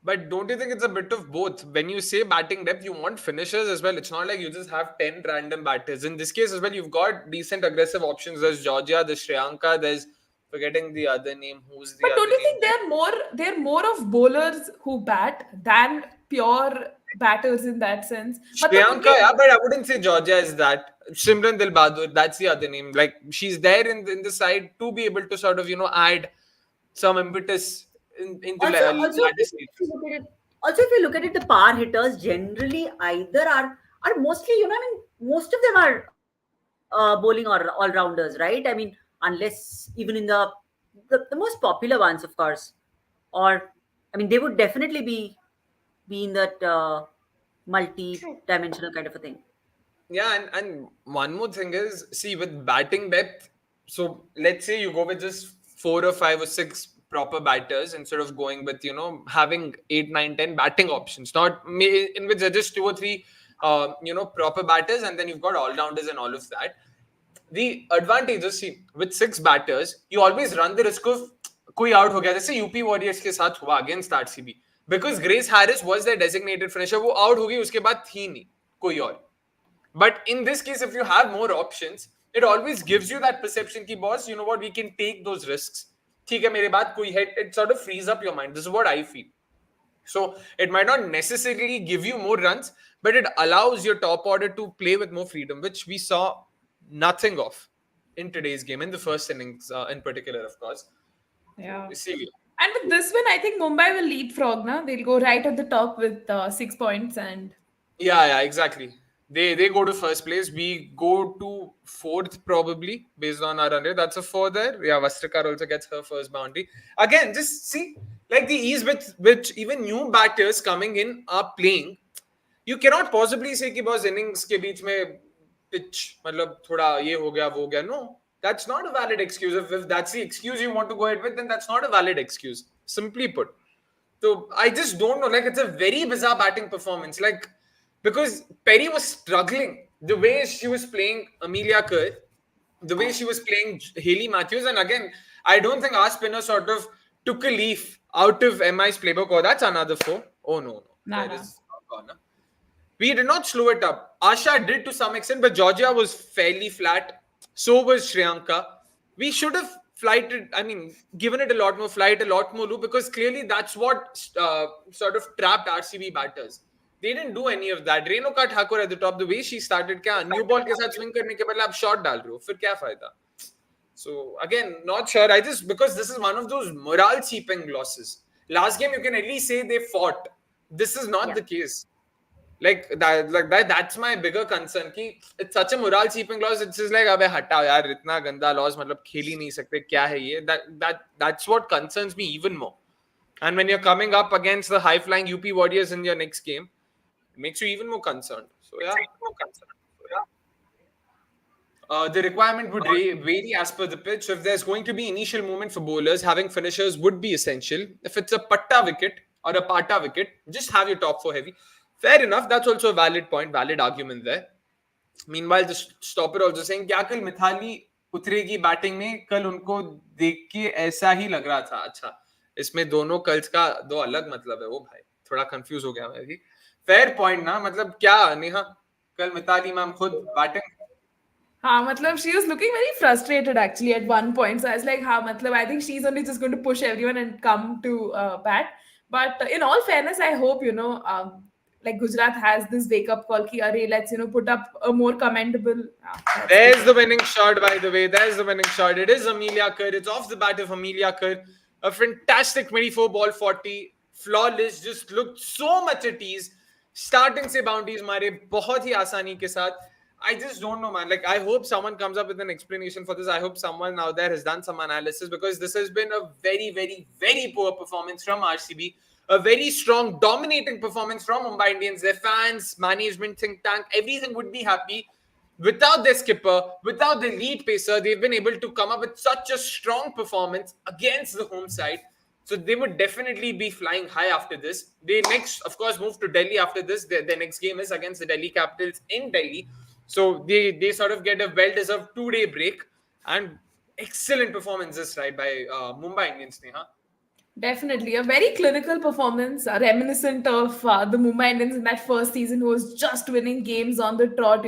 But don't you think it's a bit of both? When you say batting depth, you want finishers as well. It's not like you just have 10 random batters. In this case as well, you've got decent aggressive options. There's Georgia, there's Shriyanka, there's, forgetting the other name. Who's the But other don't you name? think they're more of bowlers who bat than pure batters in that sense? Shriyanka, yeah, but I wouldn't say Georgia is that. Simran Dil Bahadur, that's the other name. Like, she's there in the side to be able to sort of, add some impetus into Also, if you look at it, the power hitters generally either are mostly, I mean, most of them are bowling or all-rounders, right? I mean, unless even in the most popular ones, of course, or I mean, they would definitely be in that multi-dimensional kind of a thing. Yeah, and one more thing is, see, with batting depth, so let's say you go with just 4 or 5 or 6 proper batters instead of going with, having 8, 9, 10 batting options, not in which there are just 2 or 3, proper batters, and then you've got all-rounders and all of that. The advantage is, see, with 6 batters, you always run the risk of koi out ho gaya. Jaise UP Warriors ke saath hua against RCB. Because Grace Harris was their designated finisher, wo out ho gayi, uske baad thi nahi koi aur. But in this case, if you have more options, it always gives you that perception ki, boss, you know what, we can take those risks. ठीक है मेरे बाद कोई है, it sort of frees up your mind. This is what I feel. So it might not necessarily give you more runs, but it allows your top order to play with more freedom, which we saw nothing of in today's game, in the first innings in particular, of course. Yeah. See, and with this win, I think Mumbai will leapfrog now. They'll go right at the top with 6 points and... Yeah, exactly. They go to first place. We go to 4th probably based on our run rate. That's a 4 there. Yeah, Vastrikar also gets her first boundary. Again, just see, like the ease with which even new batters coming in are playing. You cannot possibly say कि boss innings के बीच में pitch मतलब थोड़ा ये हो गया वो हो गया. No, that's not a valid excuse. If that's the excuse you want to go ahead with, then that's not a valid excuse. Simply put. So I just don't know. Like, it's a very bizarre batting performance. Like, because Perry was struggling. The way she was playing Amelia Kerr, the way she was playing Hayley Matthews, and again, I don't think our spinner sort of took a leaf out of MI's playbook. Oh, that's another 4. Oh, no. We did not slow it up. Asha did to some extent, but Georgia was fairly flat. So was Shriyanka. We should have given it a lot more flight, a lot more loop, because clearly that's what sort of trapped RCB batters. They didn't do any of that. Renuka Thakur at the top, the way she started, क्या new ball के साथ swing करने के बदले आप shot डाल रहे हो, फिर क्या फायदा? So again, not sure. Because this is one of those morale cheaping losses. Last game you can at least say they fought. This is not the case. That's my bigger concern. Ki it's such a morale cheaping loss. It's just like अबे हटाओ यार, इतना गंदा loss, मतलब खेल ही नहीं सकते, क्या है ये? That's what concerns me even more. And when you're coming up against the high flying UP Warriors in your next game, it makes you even more concerned. So yeah. The requirement would vary as per the pitch. So if there's going to be initial movement for bowlers, having finishers would be essential. If it's a patta wicket or a pata wicket, just have your top 4 heavy. Fair enough. That's also a valid point, valid argument there. Meanwhile, the stopper also saying, क्या कल मिथाली उतरेगी batting में? कल उनको देख के ऐसा ही लग रहा था. अच्छा, इसमें दोनों कल्स का दो अलग मतलब है वो भाई. थोड़ा कंफ्यूज हो गया मैं भी. Fair point ना, मतलब क्या नेहा, कल मिथाली मैम खुद बैटिंग. हाँ, मतलब she was looking very frustrated actually at one point. So I was like, हाँ, मतलब I think she's only just going to push everyone and come to bat. But in all fairness, I hope, like Gujarat has this wake-up call ki, arey, let's, put up a more commendable... There's the winning shot, by the way. There's the winning shot. It is Amelia Kerr. It's off the bat of Amelia Kerr. A fantastic 24 ball 40. Flawless. Just looked so much at ease. Starting se boundaries mare bahut hi aasani ke saath. I just don't know, man. Like, I hope someone comes up with an explanation for this. I hope someone out there has done some analysis, because this has been a very, very, very poor performance from RCB. A very strong, dominating performance from Mumbai Indians. Their fans, management, think tank, everything would be happy. Without their skipper, without their lead pacer, they've been able to come up with such a strong performance against the home side. So they would definitely be flying high after this. They next, of course, move to Delhi after this. Their next game is against the Delhi Capitals in Delhi. So they sort of get a well-deserved 2-day break, and excellent performances, right, by Mumbai Indians, Neha. Definitely a very clinical performance, reminiscent of the Mumbai Indians in that first season, who was just winning games on the trot,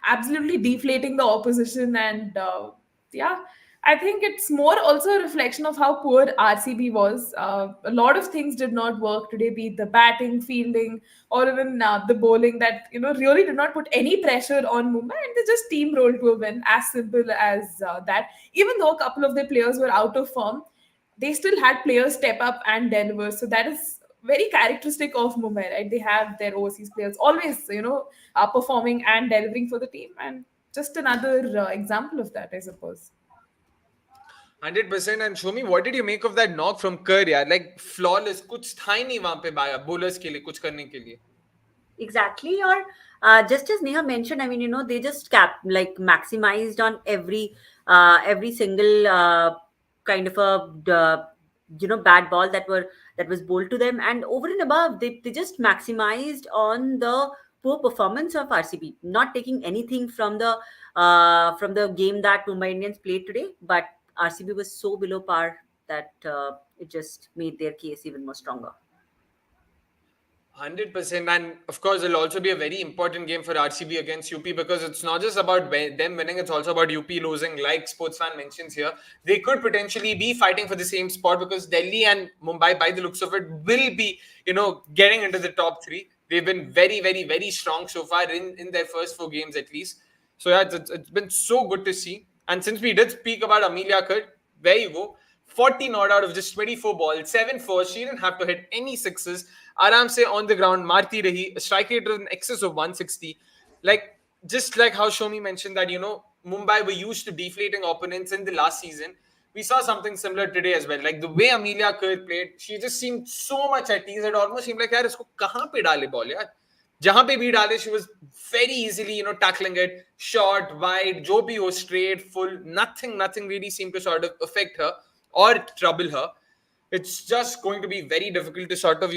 absolutely deflating the opposition. And yeah, I think it's more also a reflection of how poor RCB was. A lot of things did not work today, be it the batting, fielding, or even the bowling, that really did not put any pressure on Mumbai, and they just steamrolled to a win. As simple as that. Even though a couple of their players were out of form, they still had players step up and deliver. So that is very characteristic of Mumbai, right? They have their overseas players always, performing and delivering for the team. And just another example of that, I suppose. 100%. And Soumi, what did you make of that knock from Kerr? यार? Like, flawless. कुछ था ही नहीं वहाँ पे bowlers के लिए कुछ करने के लिए. Exactly. Or just as Neha mentioned, I mean, they just maximized on every single kind of a bad ball that was bowled to them, and over and above, they just maximized on the poor performance of RCB, not taking anything from the game that Mumbai Indians played today, but RCB was so below par that it just made their case even more stronger. 100%. And of course, it'll also be a very important game for RCB against UP, because it's not just about them winning, it's also about UP losing. Like Sports Fan mentions here, they could potentially be fighting for the same spot, because Delhi and Mumbai, by the looks of it, will be, getting into the top 3. They've been very, very, very strong so far in their first 4 games at least. So yeah, it's been so good to see. And since we did speak about Amelia Kerr, there you go. 40 not out of just 24 balls, 7 fours. She didn't have to hit any sixes. Aram se on the ground, marti rahi. A strike rate in excess of 160. Just like how Soumi mentioned that, Mumbai were used to deflating opponents in the last season. We saw something similar today as well. Like the way Amelia Kerr played, she just seemed so much at ease. It almost seemed like, yaar, isko kahan pe dale ball, yaar? Jahan pe bhi dale, she was very easily, tackling it, short, wide, jo bhi ho, straight, full. Nothing really seemed to sort of affect her or trouble her. It's just going to be very difficult to sort of,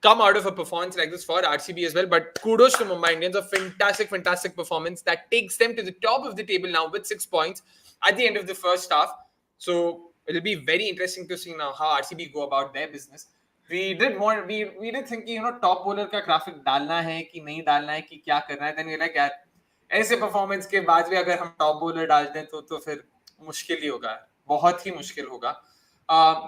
come out of a performance like this for RCB as well. But kudos to Mumbai Indians. A fantastic performance that takes them to the top of the table now with 6 points at the end of the first half. So it'll be very interesting to see now how RCB go about their business. We did think, top bowler का graphic डालना है कि नहीं डालना है कि क्या करना है. Then we're like, यार, ऐसे performance के बाद भी अगर हम top bowler डाल दें तो फिर मुश्किल ही होगा. बहुत ही मुश्किल होगा.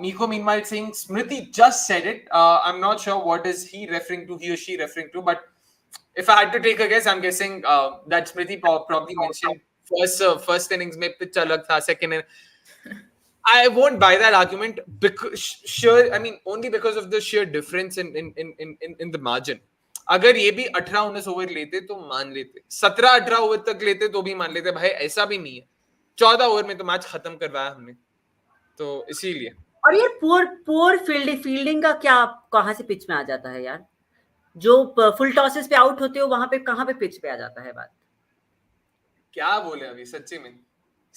Miko meanwhile saying Smriti just said it. I'm not sure what is he referring to, he or she referring to, but if I had to take a guess, I'm guessing that Smriti probably mentioned first innings में pitch अलग था, second innings. I won't buy that argument because sure, I mean only because of the sheer difference in the margin. अगर ये भी 18-19 over लेते तो मान लेते, 17-18 ओवर तक लेते तो भी मान लेते. भाई ऐसा भी नहीं है, 14 ओवर में तो मैच खत्म करवाया हमने, तो इसीलिए. और ये पोर फील्डिंग का क्या, कहाँ से पिच में आ जाता है यार? जो फुल टॉसेस पे आउट होते हो वहां पे कहाँ पे पिच पे आ जाता है बात? क्या बोले अभी सच्ची में.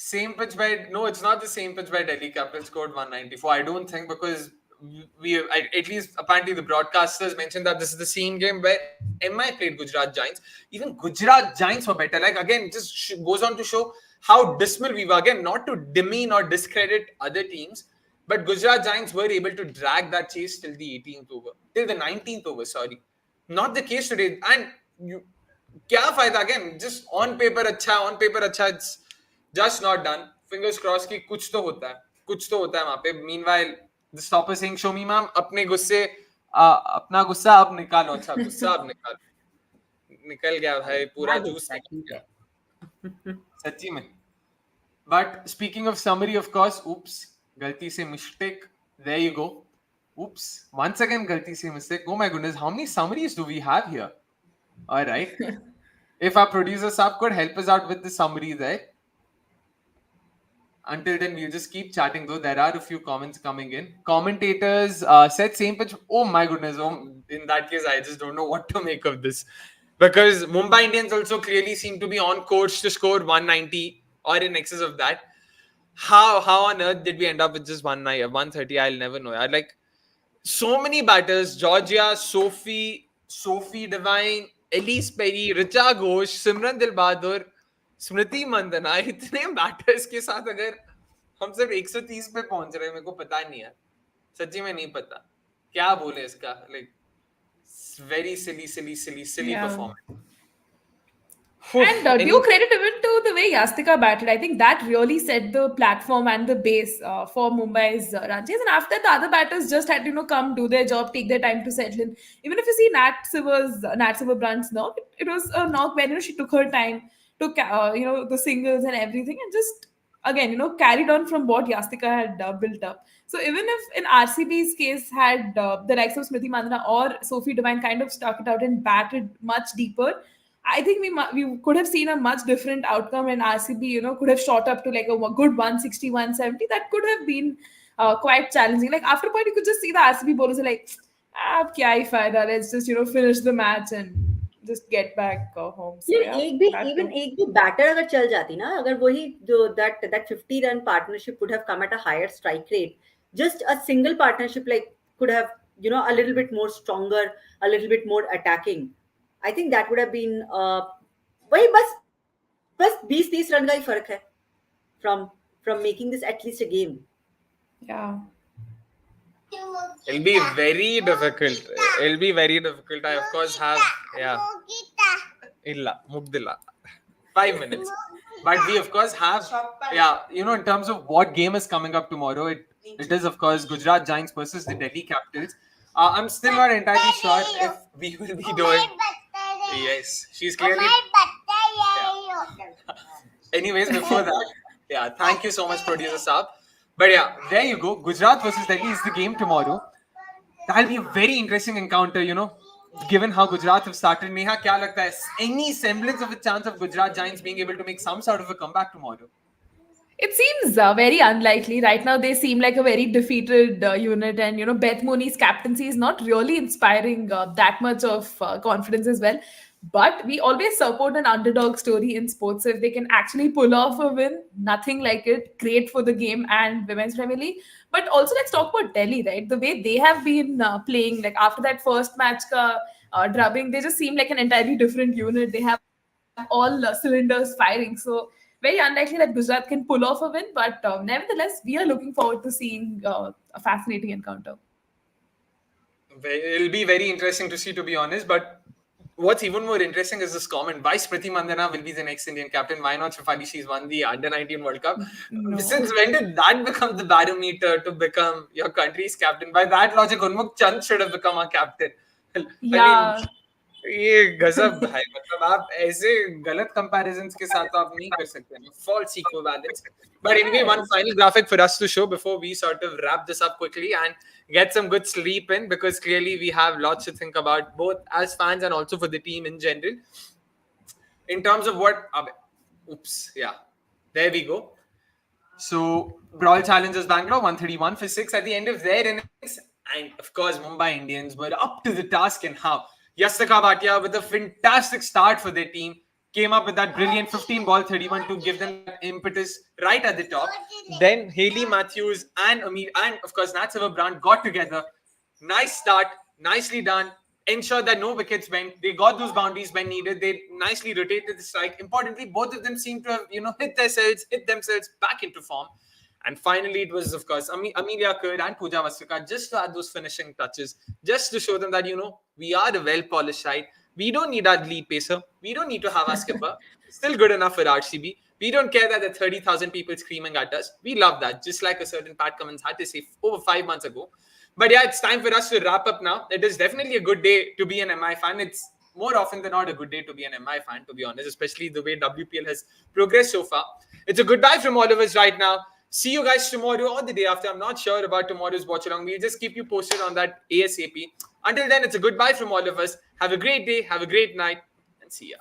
Same pitch by no, it's not the same pitch by Delhi Capitals scored 194. I don't think, because at least apparently the broadcasters mentioned that this is the same game where MI played Gujarat Giants. Even Gujarat Giants were better. Like again, just goes on to show how dismal we were. Again, not to demean or discredit other teams, but Gujarat Giants were able to drag that chase till the 18th over, till the 19th over. Sorry, not the case today. And you, क्या फायदा? Again, just on paper अच्छा, it's just not done. Fingers crossed कि कुछ तो होता है वहां पे. Meanwhile, the stopper saying, Soumi ma'am, अपने गुस्से अपना गुस्सा अब निकालो. अच्छा, गुस्सा अब निकल गया भाई, पूरा जूस निकल गया सच्ची में. But speaking of summary, of course, oops, गलती से mistake. There you go. Oops, once again गलती से mistake. Oh my goodness, how many summaries do we have here? All right. If our producer Saab could help us out with the summary there. Until then, we'll just keep chatting though. There are a few comments coming in. Commentators said same pitch. Oh my goodness. Oh, in that case, I just don't know what to make of this. Because Mumbai Indians also clearly seem to be on course to score 190 or in excess of that. How on earth did we end up with just 130? I'll never know. I like so many batters. Georgia, Sophie Devine, Ellyse Perry, Richa Ghosh, Simran Dilbahadur, स्मृति मंदना, इतने batters के साथ अगर हम सिर्फ 130 पे पहुंच रहे हैं, मेरे को पता नहीं है, सच्ची में नहीं पता क्या बोले इसका. Like very silly performance. And due credit even to the way Yastika batted, I think that really set the platform and the base for Mumbai's run chase. And after that, the other batters just had to come do their job, take their time to settle in. Even if you see Nat Silver Brunt's knock, it was a knock where she took her time to the singles and everything, and just again carried on from what Yastika had built up. So even if in RCB's case had the likes of Smriti Mandana or Sophie Devine kind of stuck it out and batted much deeper, I think we could have seen a much different outcome, and RCB could have shot up to like a good 160, 170. That could have been quite challenging. Like after a point, you could just see the RCB bowlers are like, kya hi fayda, let's just finish the match and just get back home. So, एक भी batter अगर चल जाती ना, अगर वही that 50 run partnership would have come at a higher strike rate. Just a single partnership like could have a little bit more stronger, a little bit more attacking. I think that would have been वही बस 20-30 run का ही फर्क है from making this at least a game. Yeah. It'll be very difficult. I of course have illa mugdilla 5 minutes, but we of course have in terms of what game is coming up tomorrow, it is of course Gujarat Giants versus the Delhi Capitals. I'm still not entirely sure if we will be doing. Yes, she's clearly. Anyways, before that, thank you so much, producer Saab. But there you go. Gujarat versus Delhi is the game tomorrow. That'll be a very interesting encounter, given how Gujarat have started. Neha, kya lagta hai? Any semblance of a chance of Gujarat Giants being able to make some sort of a comeback tomorrow? It seems very unlikely. Right now, they seem like a very defeated unit, and Beth Mooney's captaincy is not really inspiring that much of confidence as well. But we always support an underdog story in sports. So if they can actually pull off a win, nothing like it. Great for the game and Women's Premier League. But also, let's talk about Delhi, right? The way they have been playing, like after that first match drubbing, they just seem like an entirely different unit. They have all cylinders firing. So very unlikely that Gujarat can pull off a win, but nevertheless, we are looking forward to seeing a fascinating encounter. It'll be very interesting to see, to be honest. But what's even more interesting is this comment. Why Smriti Mandhana will be the next Indian captain? Why not Shafali? She's won the Under-19 World Cup. No. Since when did that become the barometer to become your country's captain? By that logic, Unmukh Chand should have become our captain. I mean, Yeah. ये गजब है. मतलब आप ऐसे गलत comparisons के साथ तो आप नहीं कर सकते ना. False equivalence. But anyway, one final graphic for us to show before we sort of wrap this up quickly and get some good sleep in, because clearly we have lots to think about both as fans and also for the team in general. In terms of what... Oops, yeah. There we go. So, Brawl Challengers Bangalore, 131 for 6 at the end of their innings. And of course, Mumbai Indians were up to the task. And how? Yastaka Bhatia, with a fantastic start for their team, came up with that brilliant 15 ball 31 to give them that impetus right at the top. Then Haley Matthews and of course Nat Silverbrand got together. Nice start, nicely done. Ensured that no wickets went. They got those boundaries when needed. They nicely rotated the strike. Importantly, both of them seemed to have, hit themselves back into form. And finally, it was, of course, Amelia Kurd and Pooja Vastrika just to add those finishing touches, just to show them that, we are a well-polished side. We don't need our lead pacer. We don't need to have our skipper. Still good enough for RCB. We don't care that there are 30,000 people screaming at us. We love that, just like a certain Pat Cummins had to say over 5 months ago. But yeah, it's time for us to wrap up now. It is definitely a good day to be an MI fan. It's more often than not a good day to be an MI fan, to be honest, especially the way WPL has progressed so far. It's a goodbye from all of us right now. See you guys tomorrow or the day after. I'm not sure about tomorrow's Watchalong. We'll just keep you posted on that ASAP. Until then, it's a goodbye from all of us. Have a great day, have a great night, and see ya.